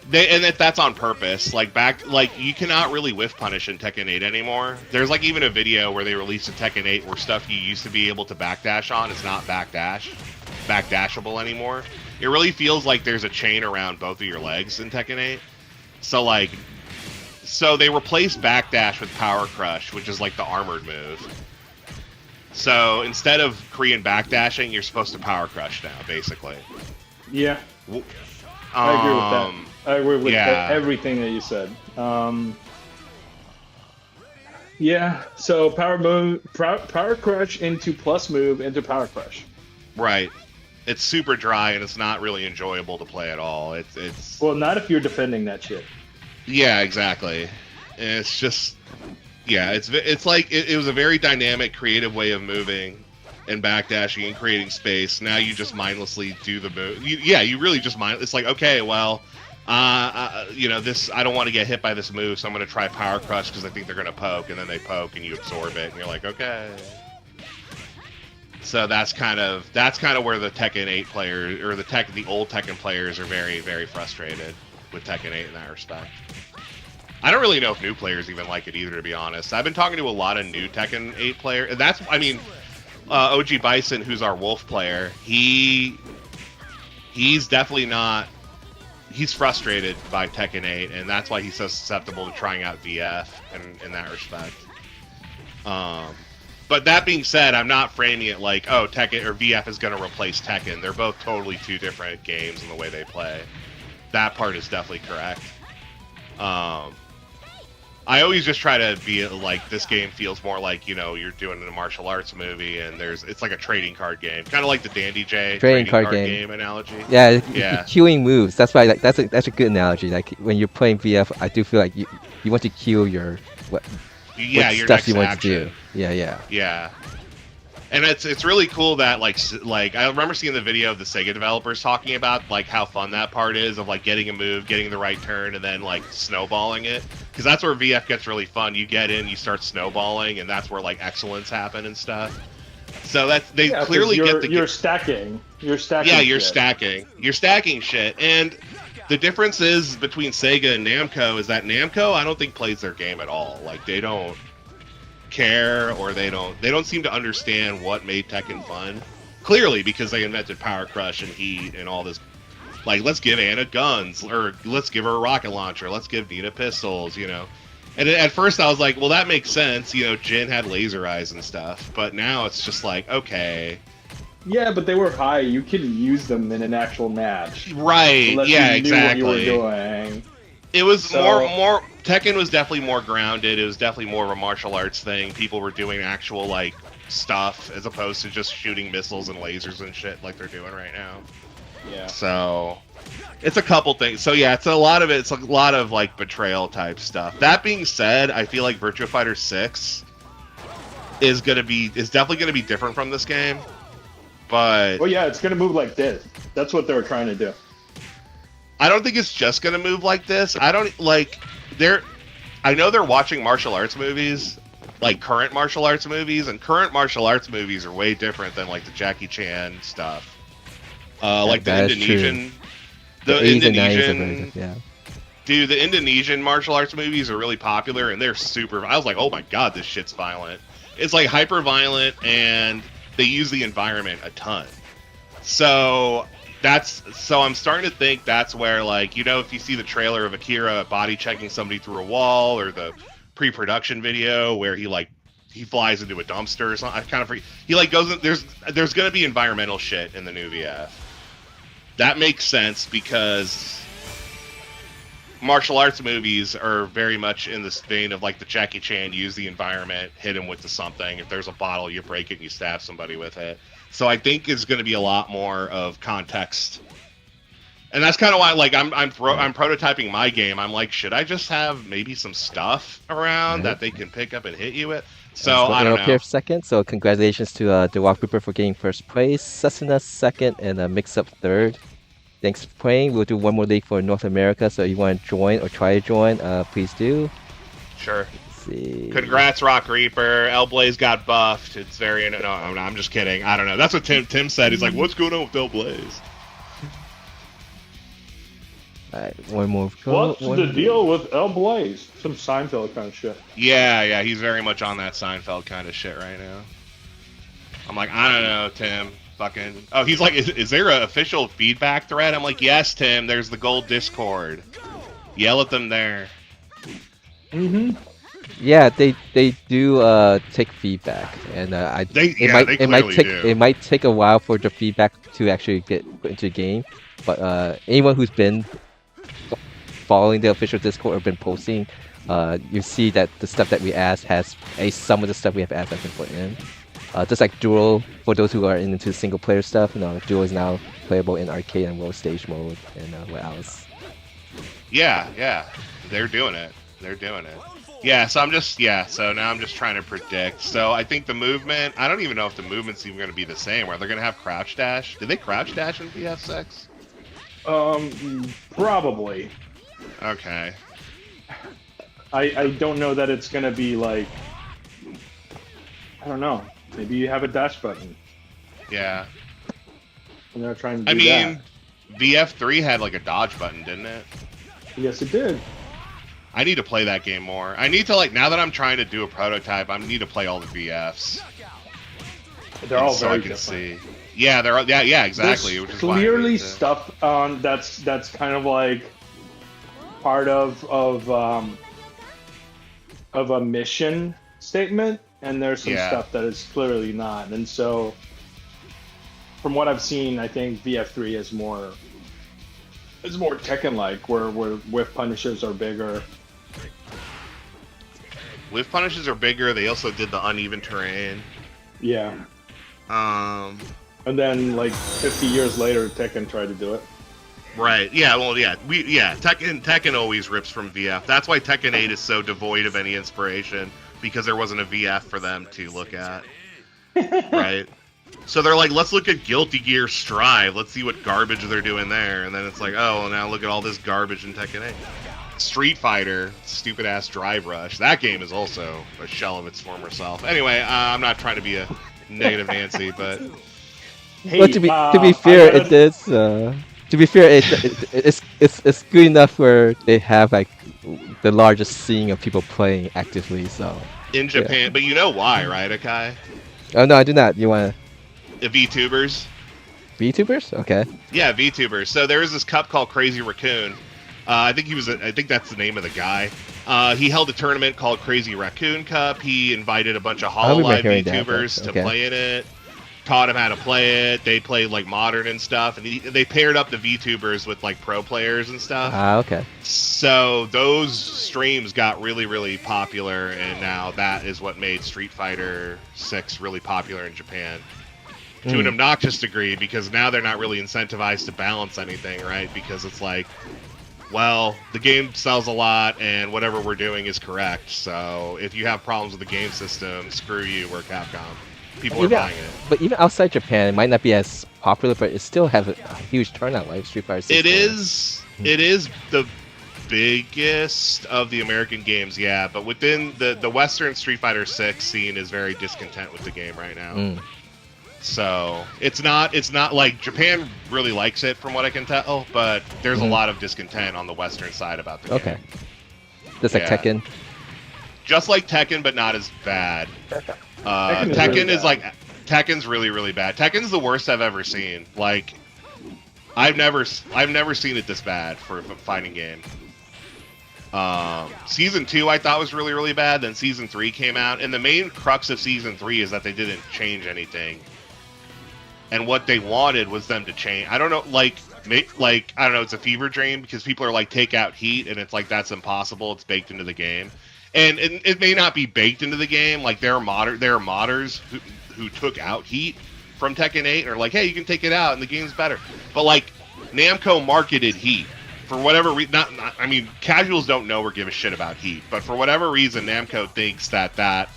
That's on purpose. You cannot really whiff punish in Tekken 8 anymore. There's even a video where they released a Tekken 8 where stuff you used to be able to backdash on is not backdashable anymore. It really feels like there's a chain around both of your legs in Tekken 8. So they replaced backdash with power crush, which is like the armored move. So instead of Korean backdashing, you're supposed to power crush now, basically. Yeah. I agree with that. I agree with everything that you said. Yeah, so power crush into plus move into power crush. Right. It's super dry and it's not really enjoyable to play at all. It's well, not if you're defending that shit. Yeah, exactly. And it's just, yeah, it's like it was a very dynamic, creative way of moving and backdashing and creating space. Now you just mindlessly do the move. You really just It's like, okay, well, this, I don't want to get hit by this move, so I'm going to try power crush because I think they're going to poke, and then they poke and you absorb it, and you're like, okay. So that's kind of where the Tekken 8 players, or the old Tekken players, are very, very frustrated with Tekken 8 in that respect. I don't really know if new players even like it either, to be honest. I've been talking to a lot of new Tekken 8 players, and that's, OG Bison, who's our Wolf player, he's definitely not. He's frustrated by Tekken 8, and that's why he's so susceptible to trying out VF in that respect. But that being said, I'm not framing it like, oh, Tekken or VF is going to replace Tekken. They're both totally two different games in the way they play. That part is definitely correct. I always just try to be like, this game feels more like, you're doing a martial arts movie, and it's like a trading card game, kind of like the Dandy J trading card game analogy. Yeah, queuing moves. That's why that's a good analogy. Like when you're playing VF, I do feel like you want to queue your what your stuff you want action. to do. Yeah. And it's really cool that like I remember seeing the video of the Sega developers talking about like how fun that part is of like getting a move, getting the right turn, and then like snowballing it, because that's where VF gets really fun. You get in, you start snowballing, and that's where like excellence happen and stuff. So they clearly get you're stacking. You're stacking. Yeah, you're stacking. You're stacking shit. And the difference is between Sega and Namco is that Namco, I don't think, plays their game at all. Like they don't care, or they don't seem to understand what made Tekken fun. Clearly, because they invented Power Crush and Heat and all this. Like, let's give Anna guns, or let's give her a rocket launcher, let's give Nina pistols, And at first I was like, well, that makes sense. Jin had laser eyes and stuff. But now it's just like, okay. Yeah, but they were high. You couldn't use them in an actual match. Right. Unless yeah, you knew exactly. What you were doing. It was more. Tekken was definitely more grounded. It was definitely more of a martial arts thing. People were doing actual like stuff as opposed to just shooting missiles and lasers and shit like they're doing right now. Yeah. So it's a couple things. So yeah, it's a lot of like betrayal type stuff. That being said, I feel like Virtua Fighter 6 is definitely gonna be different from this game. But well, yeah, it's gonna move like this. That's what they were trying to do. I don't think it's just gonna move like this. I know they're watching martial arts movies, like current martial arts movies, and current martial arts movies are way different than like the Jackie Chan stuff. Like the Indonesian, the Indonesian, yeah. Dude, the Indonesian martial arts movies are really popular, and they're super. I was like, oh my god, this shit's violent. It's like hyper violent, and they use the environment a ton. So I'm starting to think that's where, like, if you see the trailer of Akira body checking somebody through a wall, or the pre-production video where he flies into a dumpster or something. I kind of forget. He goes in, there's going to be environmental shit in the new VF. That makes sense because martial arts movies are very much in this vein of like the Jackie Chan, use the environment, hit him with something. If there's a bottle, you break it and you stab somebody with it. So I think it's going to be a lot more of context. And that's kind of why, like, I'm prototyping my game. I'm like, should I just have maybe some stuff around that they can pick up and hit you with? So I don't know. Here second. So congratulations to the Walk Grouper for getting first place, Cessna second, and Mix Up third. Thanks for playing. We'll do one more league for North America. So if you want to join or try to join, please do. Sure. Let's see. Congrats, Rock Reaper. El Blaze got buffed. It's very no. I'm just kidding. I don't know. That's what Tim said. He's like, what's going on with El Blaze? Alright, one more. What's the deal with El Blaze? Some Seinfeld kind of shit. Yeah, he's very much on that Seinfeld kind of shit right now. I'm like, I don't know, Tim. Fucking. Oh, he's like, is there an official feedback thread? I'm like, yes, Tim. There's the gold Discord. Yell at them there. Yeah, they do take feedback, and it might take a while for the feedback to actually get put into the game. But anyone who's been following the official Discord or been posting, you see that the stuff that we asked has some of the stuff we have asked has been put in. Just like Duel, for those who are into single player stuff, Duel is now playable in arcade and world stage mode, and what else? Yeah, they're doing it. Yeah, so now I'm just trying to predict. So I think the movement, I don't even know if the movement's even going to be the same. Are they going to have crouch dash? Did they crouch dash in VF6? Probably. Okay. I don't know that it's going to be like, I don't know. Maybe you have a dash button. Yeah. And they're trying to do that. VF3 had like a dodge button, didn't it? Yes, it did. I need to play that game more. I need to, like, now that I'm trying to do a prototype, I need to play all the VFs. They're all so very I can see. Yeah, they're all, yeah, exactly. There's clearly stuff that's kind of like part of a mission statement, and there's some stuff that is clearly not. And so, from what I've seen, I think VF3 is more Tekken-like, where whiff punishes are bigger. Whiff punishes are bigger. They also did the uneven terrain. Yeah. And then, like 50 years later, Tekken tried to do it. Right. Yeah. Well. Yeah. Tekken always rips from VF. That's why Tekken 8 is so devoid of any inspiration, because there wasn't a VF for them to look at. Right. So they're like, let's look at Guilty Gear Strive. Let's see what garbage they're doing there. And then it's like, oh, well, now look at all this garbage in Tekken 8. Street Fighter, stupid ass Drive Rush. That game is also a shell of its former self. Anyway, I'm not trying to be a negative Nancy, but. Hey, but to be fair, it is. To be fair, it's good enough where they have like the largest scene of people playing actively. So. In Japan, but you know why, right, Akai? Oh no, I do not. You want the VTubers? VTubers? Okay. Yeah, VTubers. So there was this cup called Crazy Raccoon. I think that's the name of the guy. He held a tournament called Crazy Raccoon Cup. He invited a bunch of HoloLive VTubers to play in it. Taught him how to play it. They played like modern and stuff, and they paired up the VTubers with like pro players and stuff. Okay. So those streams got really, really popular, and now that is what made Street Fighter 6 really popular in Japan. To an obnoxious degree, because now they're not really incentivized to balance anything, right? Because it's like, well, the game sells a lot, and whatever we're doing is correct. So if you have problems with the game system, screw you, we're Capcom. People are buying it. But even outside Japan, it might not be as popular, but it still has a huge turnout, like Street Fighter 6. It is the biggest of the American games, yeah. But within the Western Street Fighter 6 scene is very discontent with the game right now. So it's not like Japan really likes it from what I can tell, but there's a lot of discontent on the Western side about the game. Okay. Just like Tekken. Just like Tekken, but not as bad. Tekken's really, really bad. Tekken's the worst I've ever seen. Like, I've never seen it this bad for a fighting game. Season 2 I thought was really, really bad. Then Season 3 came out, and the main crux of Season 3 is that they didn't change anything. And what they wanted was them to change. I don't know, I don't know, it's a fever dream because people are like, take out heat, and it's like, that's impossible. It's baked into the game. And it may not be baked into the game. Like, there are modders who took out heat from Tekken 8 and are like, hey, you can take it out and the game's better. But, like, Namco marketed heat. For whatever reason, I mean, casuals don't know or give a shit about heat. But for whatever reason, Namco thinks that's a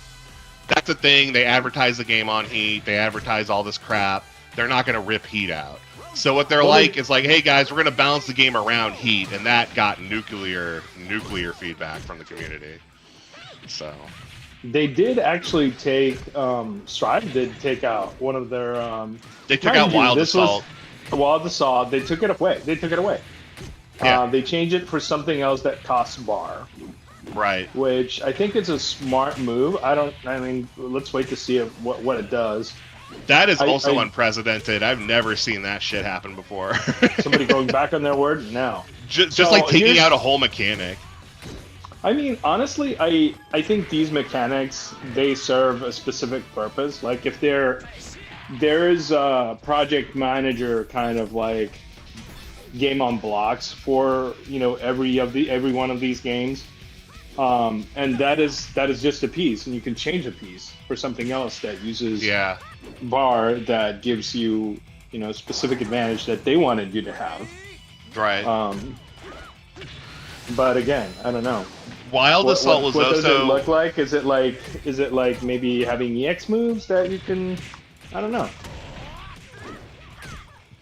thing. They advertise the game on heat. They advertise all this crap. They're not going to rip heat out. So what they're is like, hey guys, we're going to balance the game around heat, and that got nuclear feedback from the community. So they did actually take Strive did take out one of their they took out Wild Assault. Wild Assault. They took it away. Yeah. They changed it for something else that costs bar. Right. Which I think is a smart move. I mean, let's wait to see what it does. That is also unprecedented. I've never seen that shit happen before. Somebody going back on their word? No. Just like taking out a whole mechanic. I mean, honestly, I think these mechanics, they serve a specific purpose. Like, if there's a project manager kind of like game on blocks for, every one of these games. And that is just a piece, and you can change a piece for something else that uses bar that gives you, specific advantage that they wanted you to have. Right. But again, I don't know. Wild Assault was what also. What does it look like? Is it like maybe having EX moves that you can? I don't know.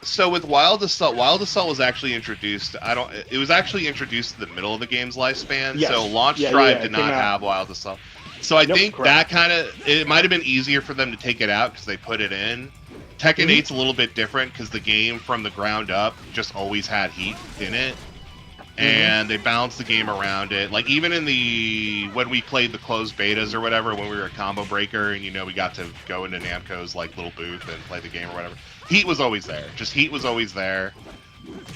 So with Wild Assault was actually introduced. It was actually introduced in the middle of the game's lifespan. Yes. So Launch Strive did not have Wild Assault. So I think correct. that it might have been easier for them to take it out because they put it in. Tekken 8's a little bit different because the game from the ground up just always had heat in it. And they balanced the game around it. Like, even in when we played the closed betas or whatever, when we were a combo breaker and, we got to go into Namco's, like, little booth and play the game or whatever, heat was always there. Heat was always there.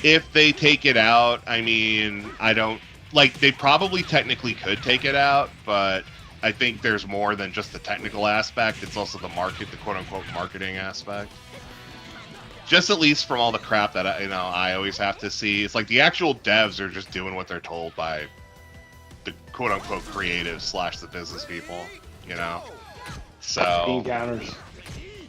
If they take it out, I mean, they probably technically could take it out, but I think there's more than just the technical aspect. It's also the quote-unquote marketing aspect. Just at least from all the crap that I always have to see. It's like the actual devs are just doing what they're told by the quote-unquote creatives / the business people, So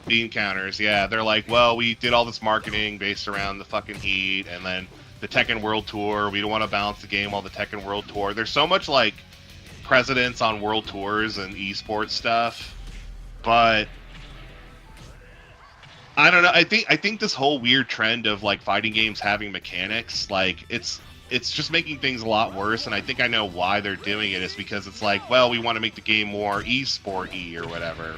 bean counters, yeah. They're like, well, we did all this marketing based around the fucking heat, and then the Tekken World Tour. We don't want to balance the game while the Tekken World Tour. There's so much like precedence on World Tours and esports stuff, but I don't know. I think this whole weird trend of like fighting games having mechanics, like it's just making things a lot worse. And I think I know why they're doing it is because it's like, well, we want to make the game more esport-y or whatever.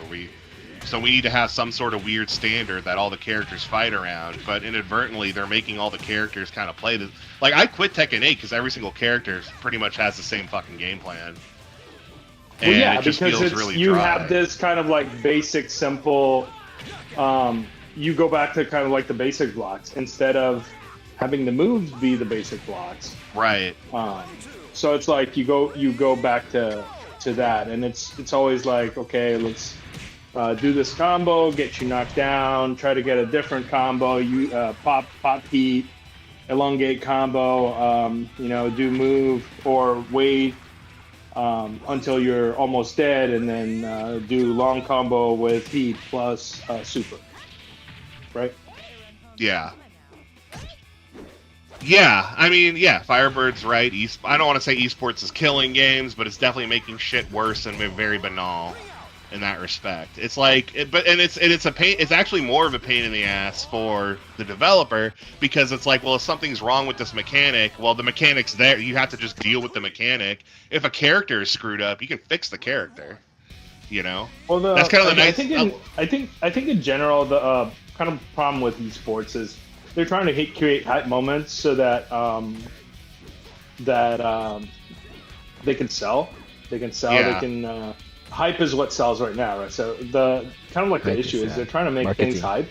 So we need to have some sort of weird standard that all the characters fight around. But inadvertently, they're making all the characters kind of play this. Like, I quit Tekken 8 because every single character pretty much has the same fucking game plan. And well, yeah, it just because feels really you dry. have this kind of like basic, simple. You go back to kind of like the basic blocks instead of having the moves be the basic blocks. Right. So it's like you go back to that, and it's always like, okay, let's do this combo, get you knocked down, try to get a different combo, you pop heat, elongate combo, do move or wait until you're almost dead, and then do long combo with heat plus super. Right? Yeah. Yeah, I mean, yeah, Firebird's right. I don't want to say esports is killing games, but it's definitely making shit worse and very banal in that respect. It's like, it's a pain. It's actually more of a pain in the ass for the developer because it's like, well, if something's wrong with this mechanic, well, the mechanic's there. You have to just deal with the mechanic. If a character is screwed up, you can fix the character. You know, Well, that's kind of the nice. I think in general, the kind of problem with esports is they're trying to create hype moments so that they can sell. They can sell. Yeah. They can. Hype is what sells right now, right? So the kind of like the issue is they're trying to make things hype.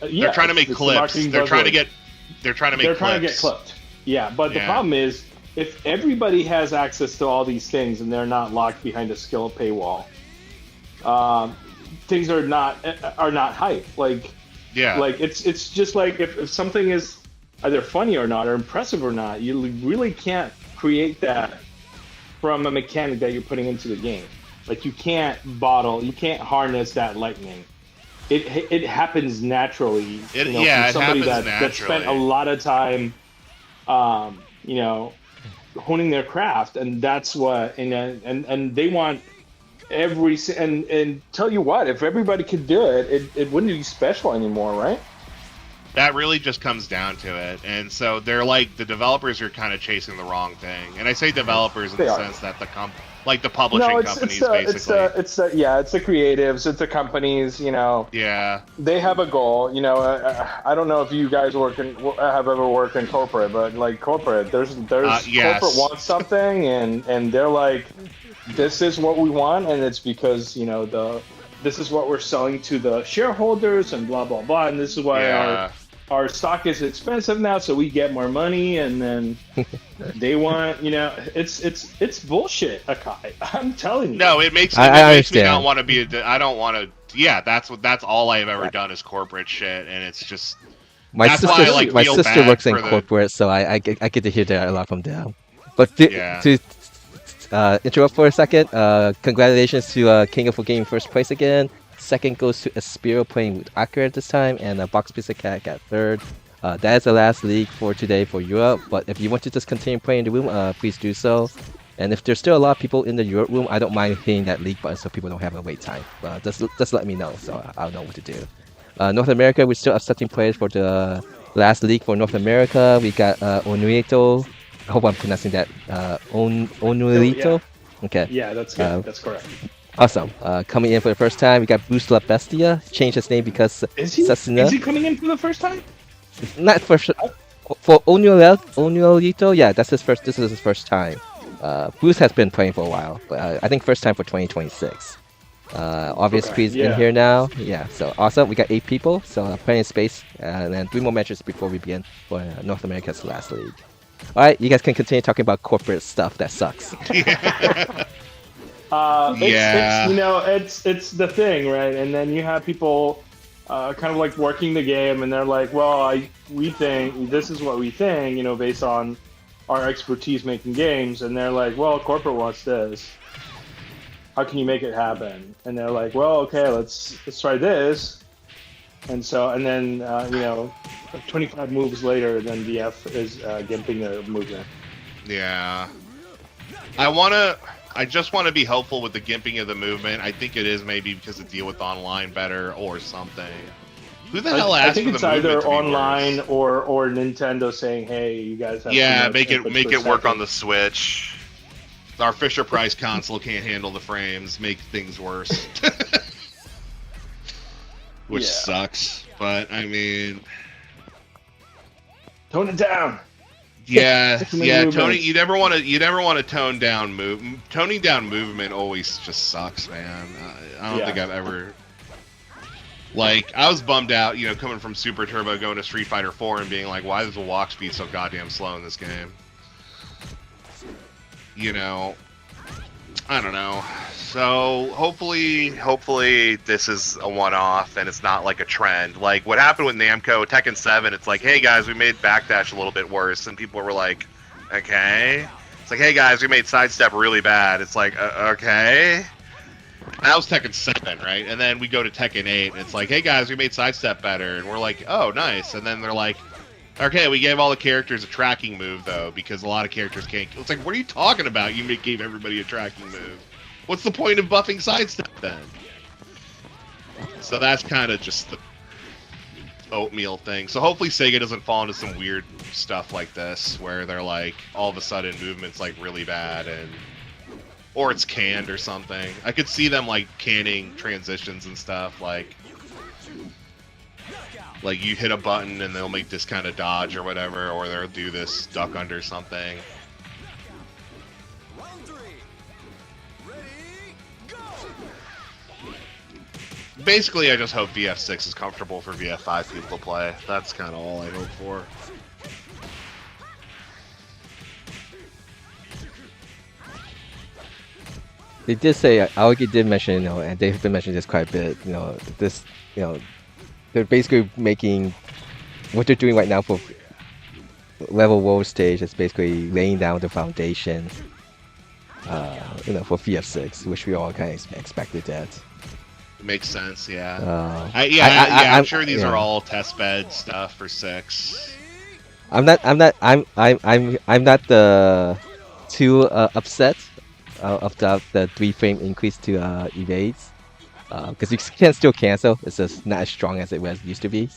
They're trying to make clips. They're trying to get clipped. Yeah, but the problem is if everybody has access to all these things and they're not locked behind a skill paywall, things are not hype. Like it's just like if something is either funny or not or impressive or not, you really can't create that from a mechanic that you're putting into the game. Like you can't harness that lightning. It happens naturally. From somebody that spent a lot of time, honing their craft, and that's what. And they want and tell you what, if everybody could do it, it wouldn't be special anymore, right? That really just comes down to it, and so they're like the developers are kind of chasing the wrong thing, and I say developers in the sense that the publishing companies basically. It's the creatives, it's the companies, Yeah. They have a goal, I don't know if you guys have ever worked in corporate, but like corporate, there's yes. Corporate wants something, and they're like, this is what we want, and it's because this is what we're selling to the shareholders and blah blah blah, and this is why our stock is expensive now, so we get more money, and then they want, it's bullshit, Akai. I'm telling you. No, it makes me not want to be. I don't want to. Yeah, that's all I've ever done is corporate shit, and it's just. My sister works in corporate, so I get to hear that a lot from them. But to interrupt for a second, congratulations to King of Game first place again. Second goes to Aspiro playing with Akai at this time, and Box Pizza Cat got third. That is the last league for today for Europe, but if you want to just continue playing the room, please do so. And if there's still a lot of people in the Europe room, I don't mind hitting that league button so people don't have a wait time. Just let me know, so I'll know what to do. North America, we're still accepting players for the last league for North America. We got Onuito. I hope I'm pronouncing that. Onuito? Okay. Yeah, that's good. That's correct. Awesome. Coming in for the first time, we got Bruce La Bestia. Changed his name because is he coming in for the first time? Not for Onuelito. Yeah, this is his first time. Bruce has been playing for a while, but I think first time for 2026. Obvious Creed's in here now. Yeah, so awesome. We got 8 people, so plenty of space, and then 3 more matches before we begin for North America's last league. All right, you guys can continue talking about corporate stuff that sucks. It's the thing, right? And then you have people kind of like working the game, and they're like, well, we think this is what we think, based on our expertise making games, and they're like, well, corporate wants this. How can you make it happen? And they're like, well, okay, let's try this. And then 25 moves later, then VF is gimping their movement. Yeah. I just want to be helpful with the gimping of the movement. I think it is maybe because it deal with online better or something. Who the hell asked for the movement? I think it's either online or Nintendo saying, "Hey, you guys have make it work on the Switch." Our Fisher Price console can't handle the frames, make things worse. Which sucks, but I mean, tone it down. Yeah, Tony. You never want to tone down Toning down movement always just sucks, man. I don't think I've ever. Like, I was bummed out, coming from Super Turbo, going to Street Fighter 4 and being like, why is the walk speed so goddamn slow in this game? I don't know. So hopefully this is a one-off and it's not like a trend. Like what happened with Namco, Tekken 7, it's like, hey guys, we made backdash a little bit worse, and people were like, okay. It's like, hey guys, we made sidestep really bad. It's like, okay. That was Tekken 7, right? And then we go to Tekken 8, and it's like, hey guys, we made sidestep better, and we're like, oh, nice. And then they're like, okay, we gave all the characters a tracking move, though, because a lot of characters can't. It's like, what are you talking about? You gave everybody a tracking move. What's the point of buffing sidestep, then? So that's kind of just the oatmeal thing. So hopefully Sega doesn't fall into some weird stuff like this, where they're like, all of a sudden, movement's like really bad, or it's canned or something. I could see them like canning transitions and stuff, like you hit a button and they'll make this kind of dodge or whatever, or they'll do this duck under something. Basically, I just hope VF6 is comfortable for VF5 people to play. That's kind of all I hope for. They did say, Aoki did mention, and they've been mentioning this quite a bit, this, they're basically making, what they're doing right now for VREVO World Stage is basically laying down the foundation, for VF6, which we all kind of expected that. Makes sense, yeah. I'm sure these are all test bed stuff for 6. I'm not too upset of the 3-frame increase to evades, because you can still cancel. It's just not as strong as it used to be.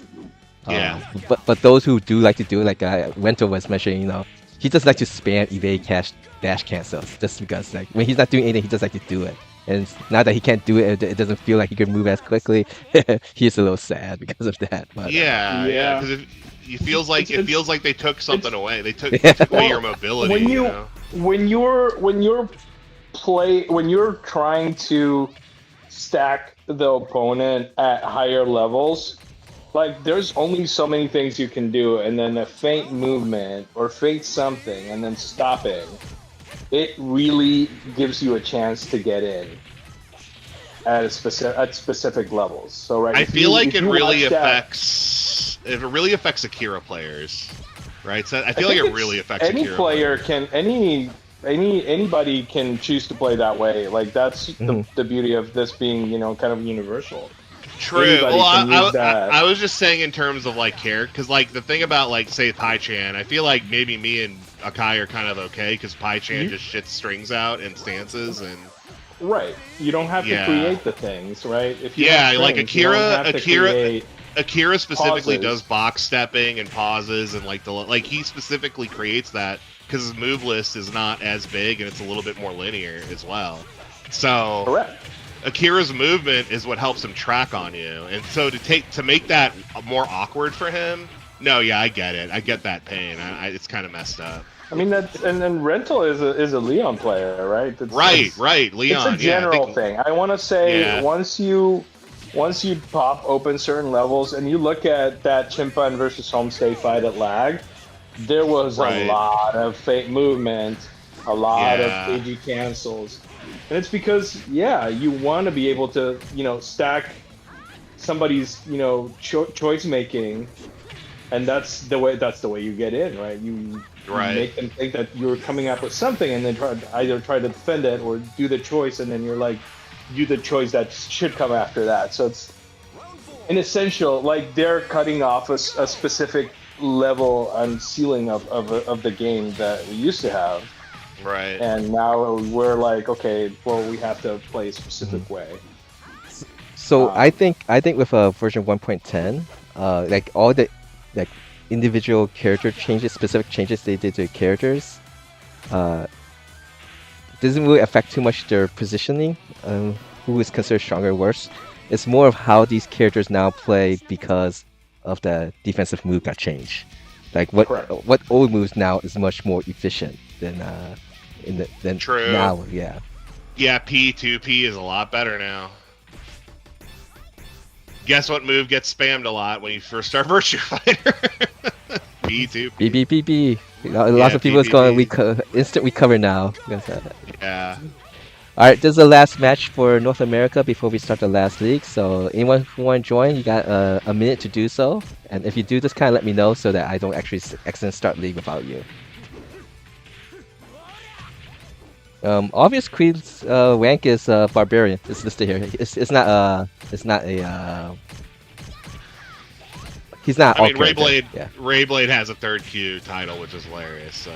Yeah. But those who do like to do it, like Wento was mentioning, he just like to spam evade dash cancels just because like when he's not doing anything, he just like to do it. And now that he can't do it, it doesn't feel like he can move as quickly. He's a little sad because of that. But, yeah. Because it feels like they took something away. They took away your mobility. When you're trying to stack the opponent at higher levels, like there's only so many things you can do, and then a feint movement or feint something, and then stopping. It really gives you a chance to get in at specific levels. So I feel like it really affects Akira players, right? So I feel like it really affects any Akira player players. anybody can choose to play that way. Like that's the beauty of this being, kind of universal. True. Well, I was just saying in terms of like because like the thing about like say Pai-Chan, I feel like maybe me and Akai are kind of okay because Pai-Chan just shits strings out and stances and. Right. You don't have to create the things, right? If you like Akira specifically does box stepping and pauses and like he specifically creates that because his move list is not as big and it's a little bit more linear as well. So. Correct. Akira's movement is what helps him track on you, and so to make that more awkward for him. No, I get it. I get that pain. It's kind of messed up. I mean, and then Rental is a Leon player, right? Right. Leon. It's a general thing. I want to say once you pop open certain levels and you look at that Chimpan versus Homestay fight at Lag, there was a lot of feint movement, a lot of KG cancels. And it's because, you want to be able to, stack somebody's, choice making, and that's the way you get in, right? You make them think that you're coming up with something, and then try to defend it or do the choice, and then you're like, do the choice that should come after that. So it's an essential, like they're cutting off a specific level and ceiling of the game that we used to have. Right. And now we're like, okay, well, we have to play a specific way. So I think with version 1.10, like all the like individual character changes, specific changes they did to characters, doesn't really affect too much their positioning, who is considered stronger or worse. It's more of how these characters now play because of the defensive move got changed. Like what old moves now is much more efficient than True. Now. Yeah. Yeah, P2P is a lot better now. Guess what move gets spammed a lot when you first start Virtua Fighter? P2P. BBBB. Lots of people is going instant recover now. Yeah. Alright, this is the last match for North America before we start the last league. So anyone who want to join, you got a minute to do so. And if you do, just kind of let me know so that I don't actually accidentally start league without you. Obvious Creed's rank is Barbarian. It's listed here. It's not a. He's not. I mean, Rayblade has a third Q title, which is hilarious. So.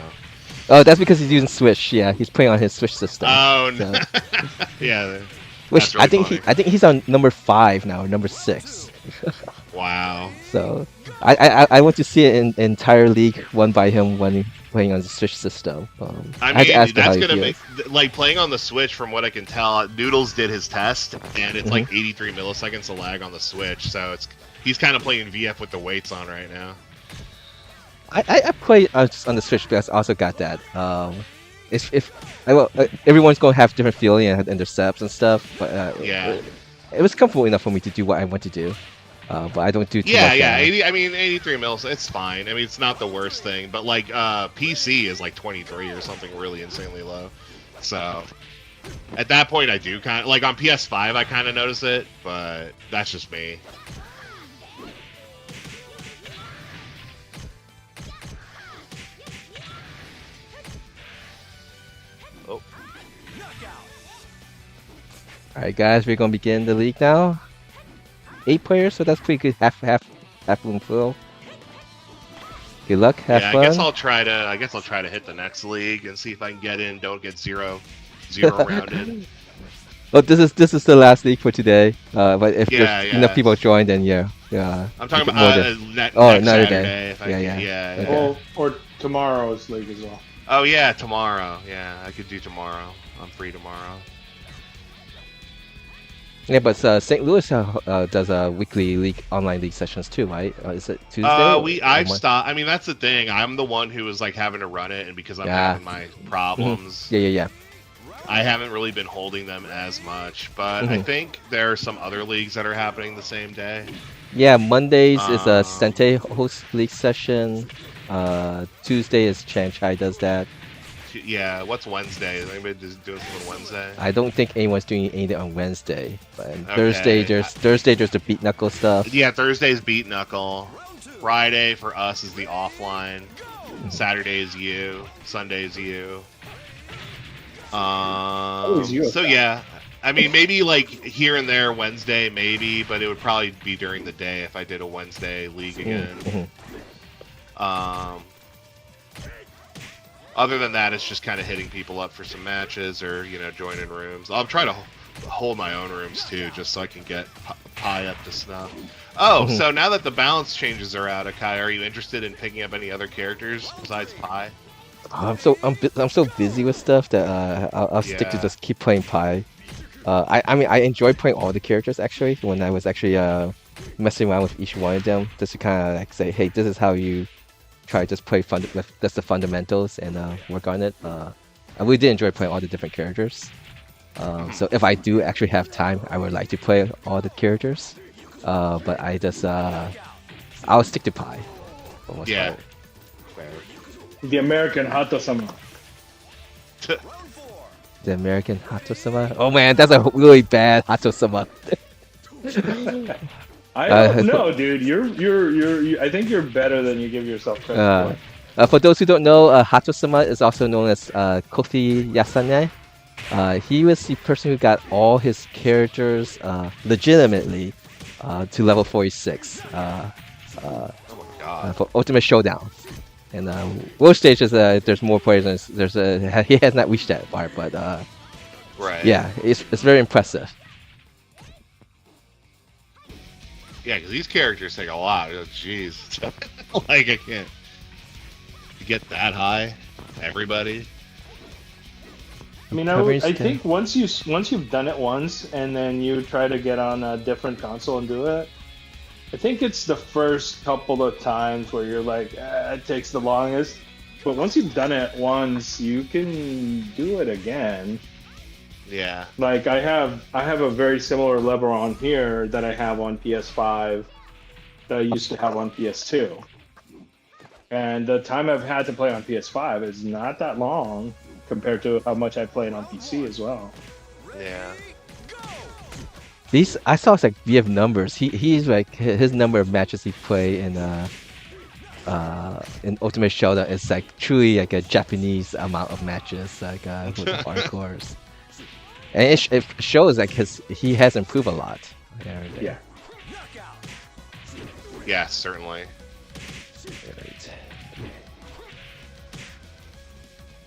Oh, that's because he's using Switch. Yeah, he's playing on his Switch system. Oh no. So. Yeah. Which really I think he's on number 5 now, or number 6. Wow. So I want to see an entire league won by him winning playing on the Switch system. I had to mean, ask that's how gonna he make feels. like playing on the Switch. From what I can tell, Noodles did his test, and it's Mhm. like 83 milliseconds of lag on the Switch. So he's kind of playing VF with the weights on right now. I play just on the Switch because I also got that. Everyone's gonna have different feeling and intercepts and stuff, but Yeah. it was comfortable enough for me to do what I want to do. But I don't do too much. 83 mils, it's fine. I mean, it's not the worst thing, but like PC is like 23 or something really insanely low. So at that point, I do kind of like on PS5, I kind of notice it, but that's just me. Oh, All right, guys, we're gonna begin the league now. 8 players, so that's pretty good. Half room full. Good luck. Have yeah, fun. I guess I'll try to hit the next league and see if I can get in. Don't get zero rounded. Well, this is the last league for today. But if Yeah, there's enough people join, then yeah. I'm talking more about than- next another Saturday. day. If I Yeah, can, yeah. yeah. Okay. Or tomorrow's league as well. Oh yeah, tomorrow. Yeah, I could do tomorrow. I'm free tomorrow. Yeah, but St. Louis does a weekly league online league sessions too, right? Is it Tuesday? I've stopped. I mean, that's the thing. I'm the one who was like having to run it, and because I'm having my problems, Yeah. I haven't really been holding them as much. But I think there are some other leagues that are happening the same day. Yeah, Mondays is a Sente host league session. Tuesday is Chanchai does that. Yeah, what's Wednesday? Is anybody just doing something Wednesday? I don't think anyone's doing anything on Wednesday. But Okay. Thursday there's the beat knuckle stuff. Yeah, Thursday's beat knuckle. Friday for us is the offline. Saturday is you. Sunday is you. So yeah, I mean maybe like here and there Wednesday maybe, but it would probably be during the day if I did a Wednesday league again. Other than that, it's just kind of hitting people up for some matches or joining rooms. I'll try to hold my own rooms too, just so I can get Pi up to snuff. Oh, so now that the balance changes are out, Akai, are you interested in picking up any other characters besides Pi? I'm so busy with stuff that I'll stick to just keep playing Pi. I mean I enjoy playing all the characters actually. When I was actually messing around with each one of them, just to kind of like say, hey, this is how you try to just play that's the fundamentals and work on it. I really did enjoy playing all the different characters. So if I do actually have time, I would like to play all the characters. But I just I'll stick to Pi. Yeah. The American Hato-sama. The American Hato-sama. Oh man, that's a really bad Hato-sama. I don't know, dude. You're. I think you're better than you give yourself credit for. For those who don't know, Hato-sama is also known as Kofi Yasane. He was the person who got all his characters legitimately to level 46 Oh my god. for Ultimate Showdown. And World Stage is there's more players. And he has not reached that part, but Right. yeah, it's very impressive. Yeah, because these characters take a lot. Oh, jeez. Like, I can't. You get that high? Everybody? I mean, I think once you've done it once and then you try to get on a different console and do it, I think it's the first couple of times where you're like, it takes the longest. But once you've done it once, you can do it again. Yeah. Like I have a very similar level on here that I have on PS5 that I used to have on PS2. And the time I've had to play on PS5 is not that long compared to how much I played on PC as well. Yeah. I saw like VF numbers. He's like his number of matches he played in Ultimate Showdown is like truly like a Japanese amount of matches like with the hardcores. And it shows like he has improved a lot. Yeah. Yeah, certainly. Right.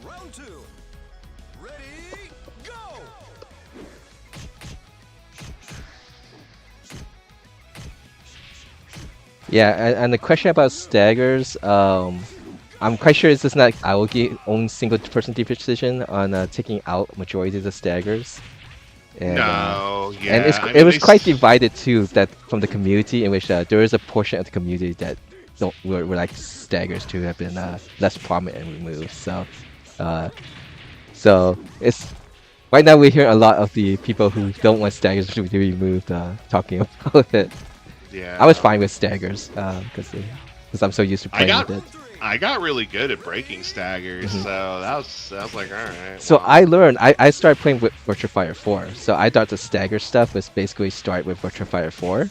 Round 2. Ready, go! Yeah, and the question about staggers, I'm quite sure it's just not Aoki own single person decision on taking out majority of the staggers. And, No, yeah. and I it mean, was quite divided too. That from the community, in which there is a portion of the community that were like staggers to have been less prominent and removed. So it's right now we hear a lot of the people who don't want staggers to be removed talking about it. Yeah. I was fine with staggers because I'm so used to playing with it. I got really good at breaking staggers, so that was like, all right. So well. I learned. I started playing with Virtua Fighter 4. So I thought the stagger stuff was basically start with Virtua Fighter 4,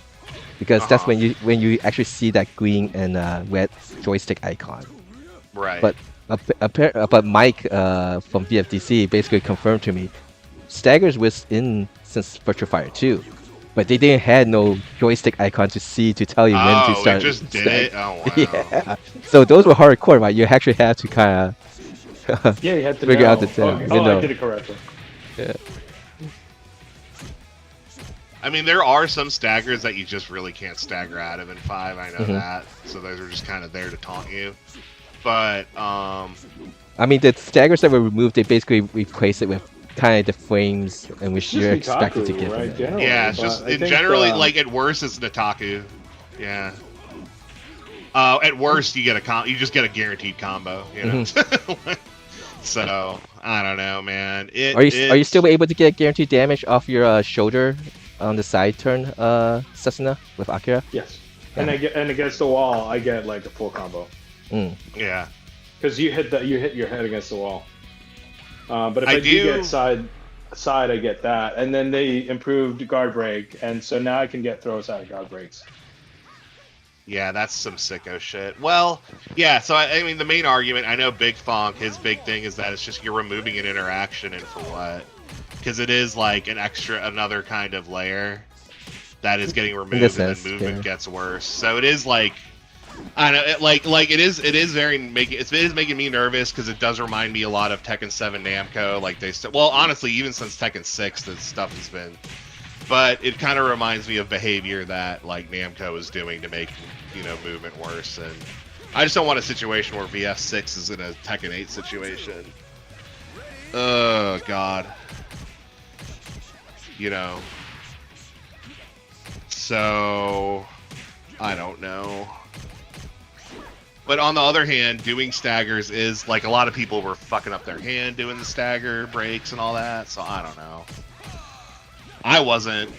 because that's when you actually see that green and red joystick icon. Right. But Mike from VFDC basically confirmed to me, staggers was in since Virtua Fighter 2, but they didn't have no joystick icon to see to tell you when to start. Oh, it just did it? Oh, wow. Yeah. So those were hardcore, right? You actually had to kind of yeah, you had to figure know. out the thing. I did it correctly. Yeah. I mean, there are some staggers that you just really can't stagger out of in 5. I know that. So those are just kind of there to taunt you. But I mean, the staggers that were removed, they basically replaced it with kind of the frames in which you're expected to get. Right? Yeah, it's just generally like at worst it's Nataku. Yeah. At worst you get you just get a guaranteed combo. You know. So I don't know, man. Are you still able to get guaranteed damage off your shoulder on the side turn, Sasuna with Akira? Yes. And against the wall, I get like a full combo. Yeah. Because you hit your head against the wall. But if I do get side, I get that, and then they improved guard break, and so now I can get throw side guard breaks. Yeah, that's some sicko shit. Well, yeah. So I mean, the main argument, I know Big Fonk, his big thing is that it's just you're removing an interaction, and for what? Because it is like another kind of layer that is getting removed, and then movement gets worse. So it is like. I know, it is making me nervous because it does remind me a lot of Tekken 7 Namco. Like well, honestly, even since Tekken 6, this stuff has been. But it kind of reminds me of behavior that like Namco is doing to make movement worse, and I just don't want a situation where VF6 is in a Tekken 8 situation. Oh God. So I don't know. But on the other hand, doing staggers is like a lot of people were fucking up their hand doing the stagger breaks and all that. So I don't know. I wasn't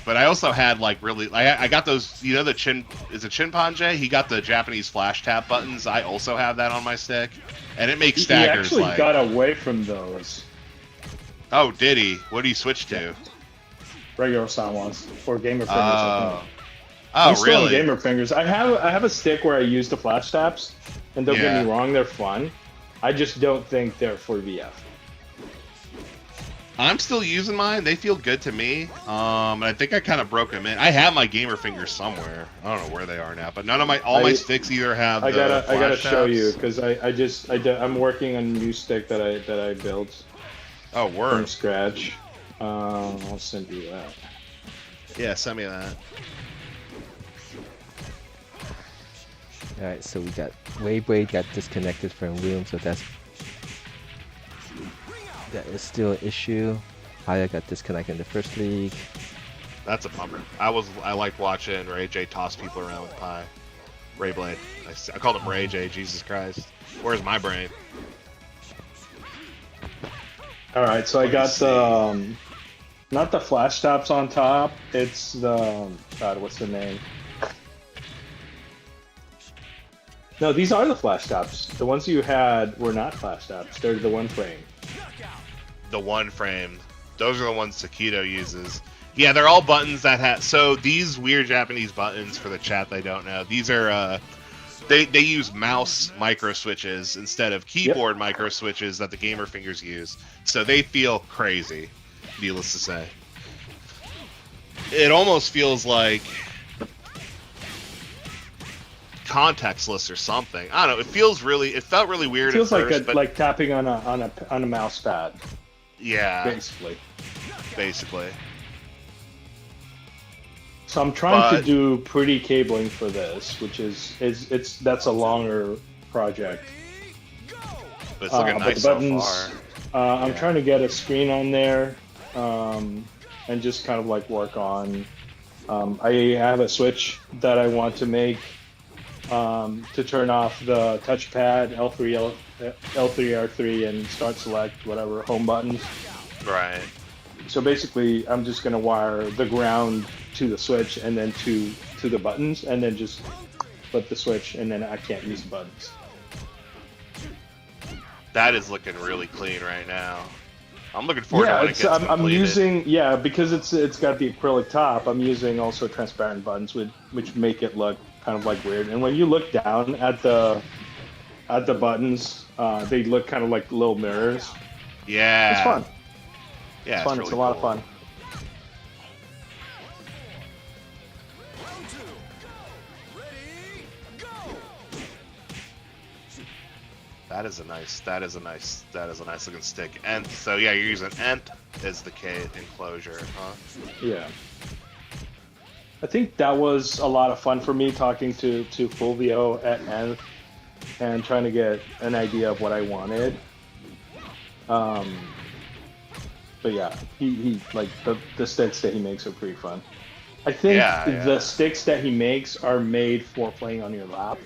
but I also had like really, I got those, the Chinpanje? He got the Japanese flash tap buttons. I also have that on my stick, and it makes staggers. He actually got away from those. Oh, did he? What did he switch to? Regular sound ones or gamer fingers. Oh, I'm still on gamer fingers. I have a stick where I use the flash taps, and don't get me wrong, they're fun. I just don't think they're for VF. I'm still using mine. They feel good to me. And I think I kind of broke them in. I have my gamer fingers somewhere. I don't know where they are now, but none of my sticks either have. I gotta show you because I'm working on a new stick that I built. Oh, word. From scratch. I'll send you that. Yeah, send me that. Alright, so we got Wayblade got disconnected from room, so that is still an issue. Haya got disconnected in the first league. That's a bummer. I liked watching Ray J toss people around with Pi. Rayblade. I called him Ray J, Jesus Christ. Where's my brain? Alright, so I got the not the flash tops on top, it's the God, what's the name? No, these are the flash tops. The ones you had were not flash tops. They're the one frame. The one frame. Those are the ones Takedo uses. Yeah, they're all buttons that have. So these weird Japanese buttons, for the chat they don't know, these are they use mouse micro switches instead of keyboard micro switches that the gamer fingers use. So they feel crazy, needless to say. It almost feels like contextless or something. I don't know. It felt really weird. It feels at first, like tapping on a mouse pad. Yeah. Basically. So I'm trying to do pretty cabling for this, which that's a longer project. But it's looking nice the buttons, so far. I'm trying to get a screen on there, and just kind of like work on. I have a switch that I want to make to turn off the touchpad L3, R3, and start select whatever home buttons. Right. So basically, I'm just gonna wire the ground to the switch and then to the buttons, and then just flip the switch, and then I can't use the buttons. That is looking really clean right now. I'm looking forward to when it gets completed. I'm using because it's got the acrylic top. I'm using also transparent buttons, which make it look kind of like weird. And when you look down at the buttons, they look kind of like little mirrors. Yeah, it's fun. Yeah, it's fun. really It's a lot cool. of fun. That is a nice looking stick. And so yeah, you're using Ent as the K enclosure, huh? Yeah. I think that was a lot of fun for me talking to Fulvio at Nth and trying to get an idea of what I wanted. But yeah, he like the sticks that he makes are pretty fun. I think the sticks that he makes are made for playing on your lap,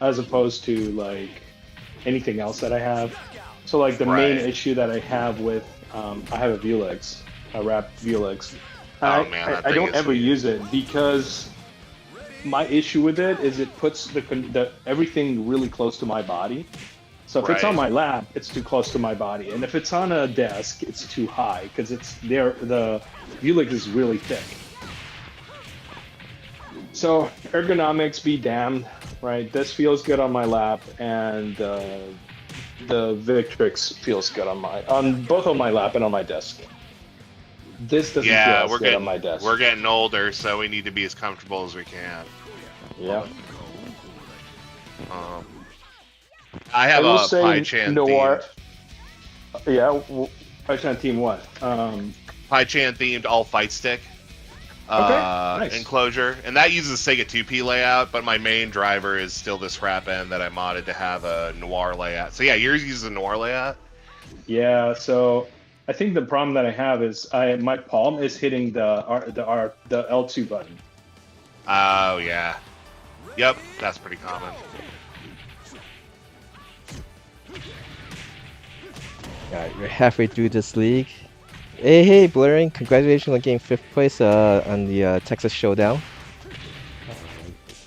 as opposed to like anything else that I have. So like the main issue that I have with I have a Vuelix, a wrapped Vuelix. Oh man, I don't ever use it because my issue with it is it puts the everything really close to my body. So if it's on my lap, it's too close to my body, and if it's on a desk, it's too high because it's there. The Vuelix is really thick. So ergonomics be damned, right? This feels good on my lap, and the Victrix feels good on both on my lap and on my desk. This doesn't feel as good on my desk. We're getting older, so we need to be as comfortable as we can. Yeah. I have a PyChan Noir. themed. Yeah, PyChan theme what? PyChan themed all fight stick. Nice. Enclosure, and that uses a Sega 2P layout, but my main driver is still this wrap end that I modded to have a Noir layout. So yeah, yours uses a Noir layout? Yeah, so I think the problem that I have is my palm is hitting the L2 button. Oh yeah. Yep, that's pretty common. Alright, we're halfway through this league. Hey, Blurring! Congratulations on getting 5th place on the Texas Showdown.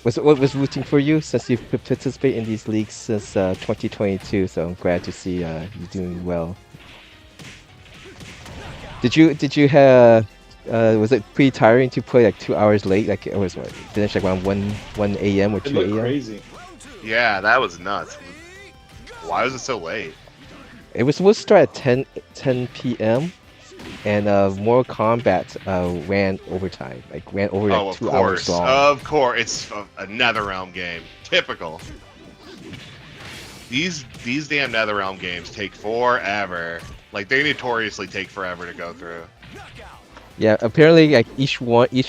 What was rooting for you since you've participated in these leagues since 2022? So I'm glad to see you doing well. Did you have? Was it pretty tiring to play like 2 hours late? Like it was finished like around 1 a.m. or 2 a.m. Crazy. Yeah, that was nuts. Why was it so late? It was supposed to start at 10 p.m. and Mortal Kombat ran overtime. Like ran over like 2 hours long. Of course, it's a NetherRealm game. Typical. These damn NetherRealm games take forever. Like they notoriously take forever to go through. Yeah, apparently like each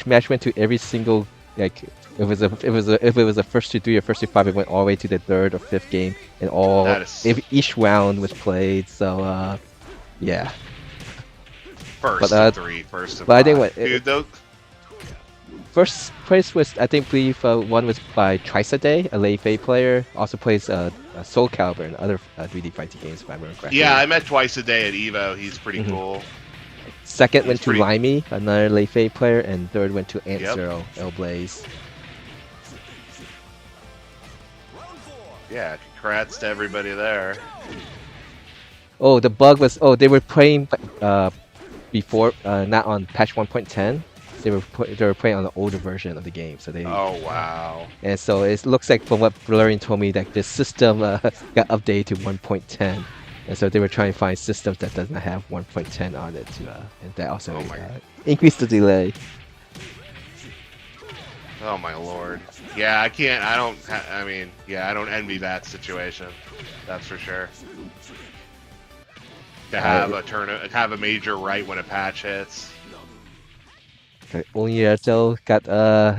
match went to every single like if it was a first to 3 or first to 5, it went all the way to the 3rd or 5th game, and each round was played. So yeah. First to 3, first to 5. I think Dude, first place was I believe one was by Trisaday, a Lei Fei player. Also plays Soul Calibur and other 3D fighting games, if I remember correctly. Yeah, I met twice a day at Evo. He's pretty cool. Second went to Limey, another Lei Fei player, and third went to Ant Zero, L Blaze. Yeah, congrats to everybody there. Oh, the bug was they were playing before not on patch 1.10. They were playing on the older version of the game, so they. Oh wow! And so it looks like, from what Blurring told me, that the system got updated to 1.10, and so they were trying to find systems that does not have 1.10 on it, and that also increased the delay. Oh my lord! Yeah, I can't. I don't. I mean, yeah, I don't envy that situation. That's for sure. To have have a major right when a patch hits. Onyeto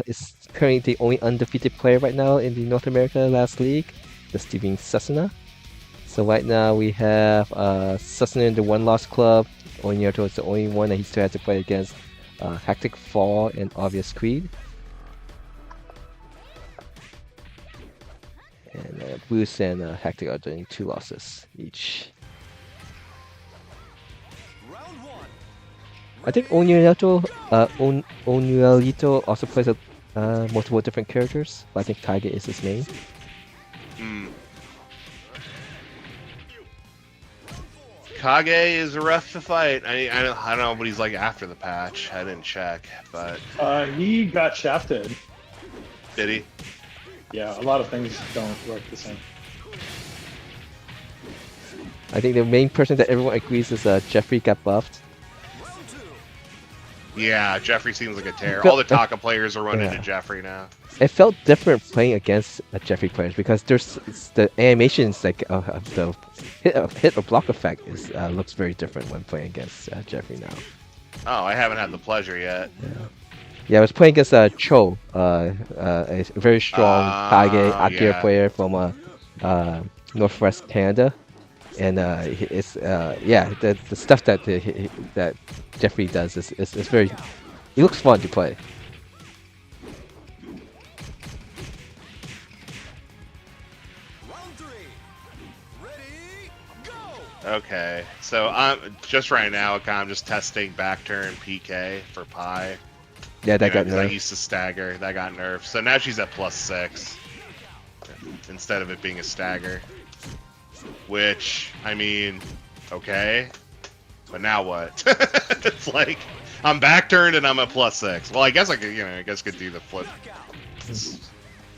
is currently the only undefeated player right now in the North America last league, just defeating Susuna. So right now we have Susuna in the one-loss club. Onyato is the only one that he still has to play against Hectic Fall and Obvious Creed. And Bruce and Hectic are doing 2 losses each. I think Onyato also plays multiple different characters, but I think Kage is his main. Kage is rough to fight. I don't know what he's like after the patch. I didn't check, but he got shafted. Did he? Yeah, a lot of things don't work the same. I think the main person that everyone agrees is Jeffrey got buffed. Yeah, Jeffrey seems like a tear. All the Taka players are running into Jeffrey now. It felt different playing against Jeffrey players because there's the animations like the hit or block effect looks very different when playing against Jeffrey now. Oh, I haven't had the pleasure yet. Yeah, I was playing against Cho, a very strong Kage Akira player from Northwest Canada, and the stuff that Jeffrey does is very. It looks fun to play. Okay, so I'm just right now. I'm just testing back turn PK for Pi. Yeah, that got nerfed. I used to stagger. That got nerfed. So now she's at +6 instead of it being a stagger. Which, I mean, okay, but now what? It's like I'm back turned and I'm at +6. Well, I guess I could do the flip.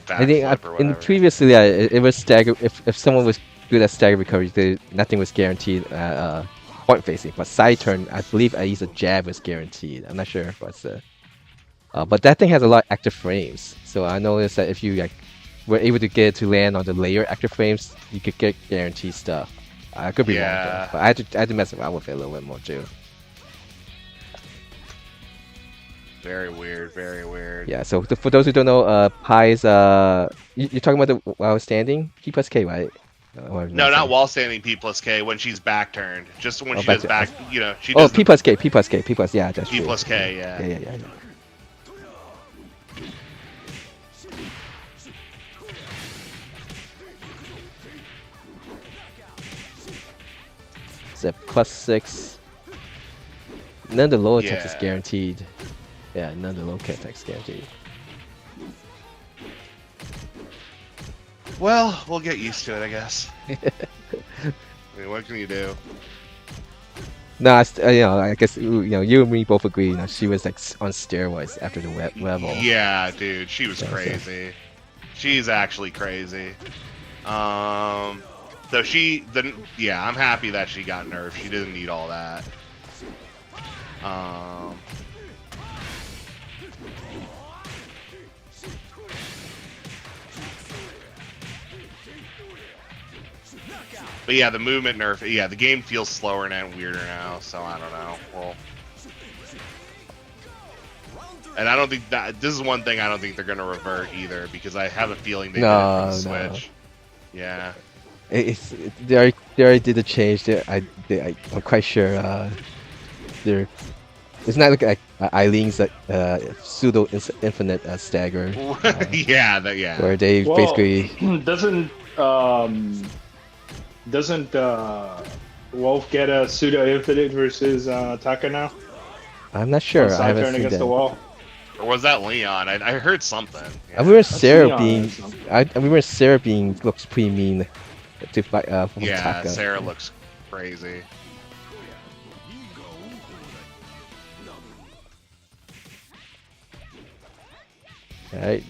I think in previously, it was stagger. If someone was good at stagger recovery, nothing was guaranteed point facing. But side turn, I believe at least a jab was guaranteed. I'm not sure, but that thing has a lot of active frames. So I noticed that if you were able to get it to land on the layer active frames, you could get guaranteed stuff. I could be wrong, though, but I had to mess around with it a little bit more too. Very weird, very weird. Yeah, so for those who don't know, Pi's you're talking about the while standing P+K, right? No, not while standing P+K, when she's back turned. Just when she does back, she does. Oh, P+K, yeah, that's true. P+K, yeah. Yeah. It's a +6. None of the low attacks is guaranteed. Yeah, none of the low attacks guaranteed. Well, we'll get used to it, I guess. I mean, what can you do? No, I guess you and me both agree. She was like on steroids after the level. Yeah, dude, she was crazy. She's actually crazy. So I'm happy that she got nerfed. She didn't need all that. But yeah, the movement nerf. Yeah, the game feels slower and weirder now. So I don't know. Well, and I don't think that this is one thing I don't think they're gonna revert either, because I have a feeling they did it for the Switch. Yeah. They already did the change. I'm quite sure. It's not like Eileen's pseudo infinite stagger. Yeah. Where they basically doesn't Wolf get a pseudo infinite versus Taka now? I'm not sure. I haven't seen against that. the wall. Or was that Leon? I heard something. Yeah. I remember Sarah being looks pretty mean to fight from Taka. Sarah looks crazy. Alright,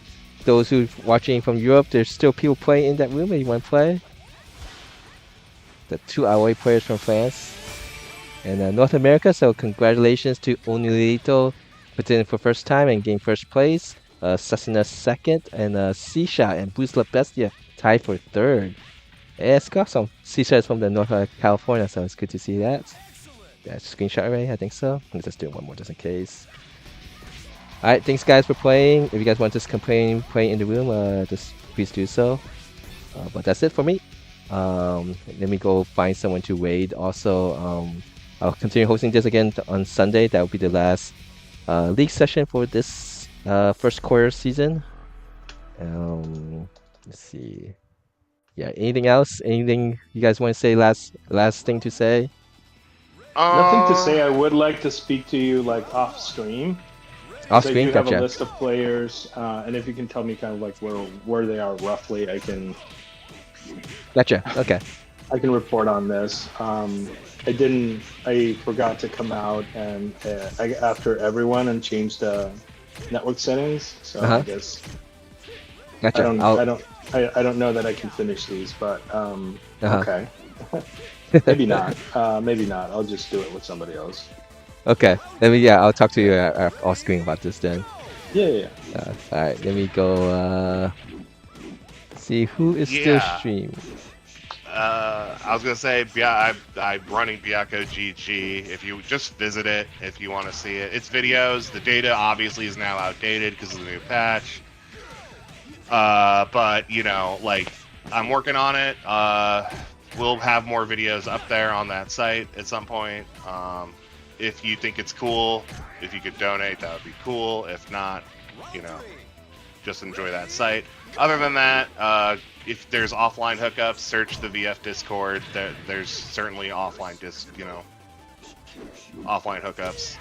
those who are watching from Europe, there's still people playing in that room if you want to play. The 2 away players from France. And North America, so congratulations to Onurito putting in for first time and getting first place. Susuna second, and C-Shot and Buzla Bestia tied for third. Yeah, it's awesome. C-Shot is from the North California, so it's good to see that. That's screenshot already, I think so. Let's just do one more just in case. Alright, thanks guys for playing. If you guys want to just play in the room, just please do so. But that's it for me. Let me go find someone to raid. Also, I'll continue hosting this again on Sunday. That will be the last league session for this first quarter season. Let's see. Yeah, anything else? Anything you guys want to say? Last thing to say? Nothing to say. I would like to speak to you like off stream. Off So screen, you have gotcha. a list of players, and if you can tell me kind of like where they are roughly, I can. Gotcha. Okay. I can report on this. I forgot to come out and after everyone and change the network settings. So I guess Gotcha. I don't know that I can finish these, but okay. Maybe not. Maybe not. I'll just do it with somebody else. Okay. I'll talk to you off screen about this then. Yeah. All right. Let me go. See who is still streaming. I was gonna say, yeah, I'm running Byako GG. If you just visit it, if you want to see it, it's videos. The data obviously is now outdated because of the new patch. But you know, like, I'm working on it. We'll have more videos up there on that site at some point. If you think it's cool, if you could donate, that would be cool. If not, you know, just enjoy that site. Other than that, if there's offline hookups, search the VF Discord. There's certainly offline offline hookups.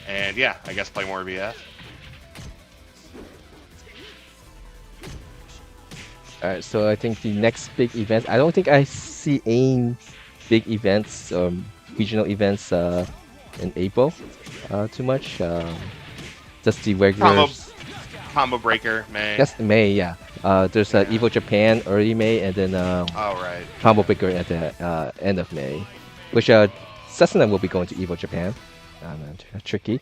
And yeah, I guess play more VF. Alright, so I think the next big event, I don't think I see any big events or regional events in April too much. Just the regular Combo Breaker, May. Yes, May, yeah. There's Evo Japan early May, and then right. Combo Breaker at the end of May. Which Sesuna will be going to Evo Japan. Tricky.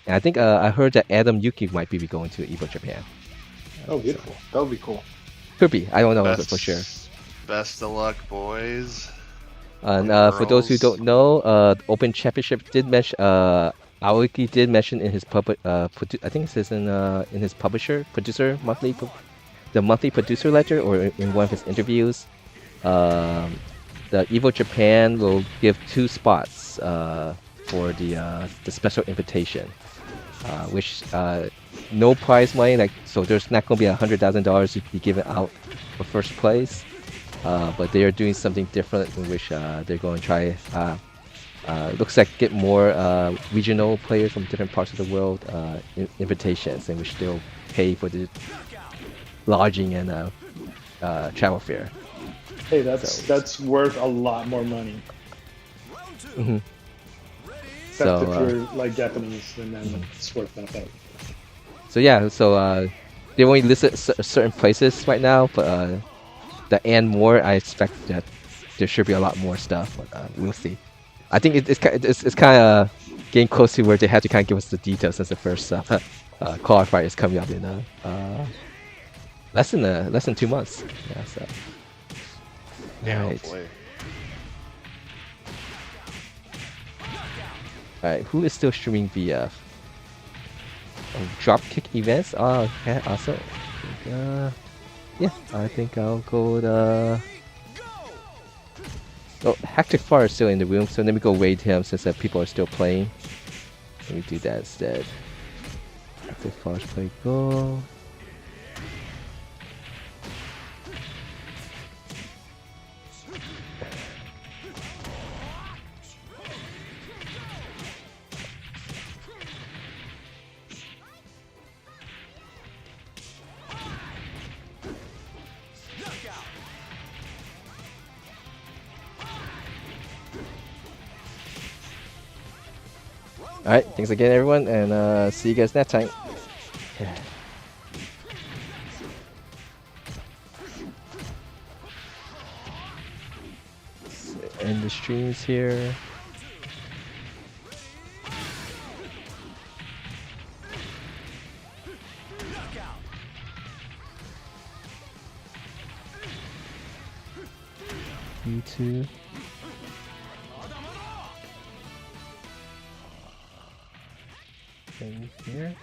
And I think I heard that Adam Yuki might be going to Evo Japan. Oh, beautiful. That would be cool. Could be. I don't know for sure. Best of luck, boys. And for those who don't know, Open Championship did mention Aoki did mention in his I think it says in his producer monthly producer letter, or in one of his interviews, the Evo Japan will give 2 spots for the special invitation, which no prize money, like, so there's not gonna be $100,000 to be given out for first place, but they are doing something different in which they're going to try. Looks like get more regional players from different parts of the world invitations, in which they'll pay for the lodging and travel fare. Hey, that's worth a lot more money. Mm-hmm. Except if you're like Japanese, then it's worth that. So yeah, they only listed certain places right now, but the and more, I expect that there should be a lot more stuff, but we'll see. I think it's kind of getting close to where they have to kind of give us the details, since the first qualifier is coming up in less than 2 months. Yeah, so. Yeah, Right. hopefully. Alright, who is still streaming VF? Dropkick events? Oh, okay, awesome. I think I'll go with oh, Hectic Far is still in the room, so let me go raid him since people are still playing. Let me do that instead. Hectic Far's play go. Alright, thanks again everyone, and see you guys next time. Yeah. End the streams here. YouTube. And here.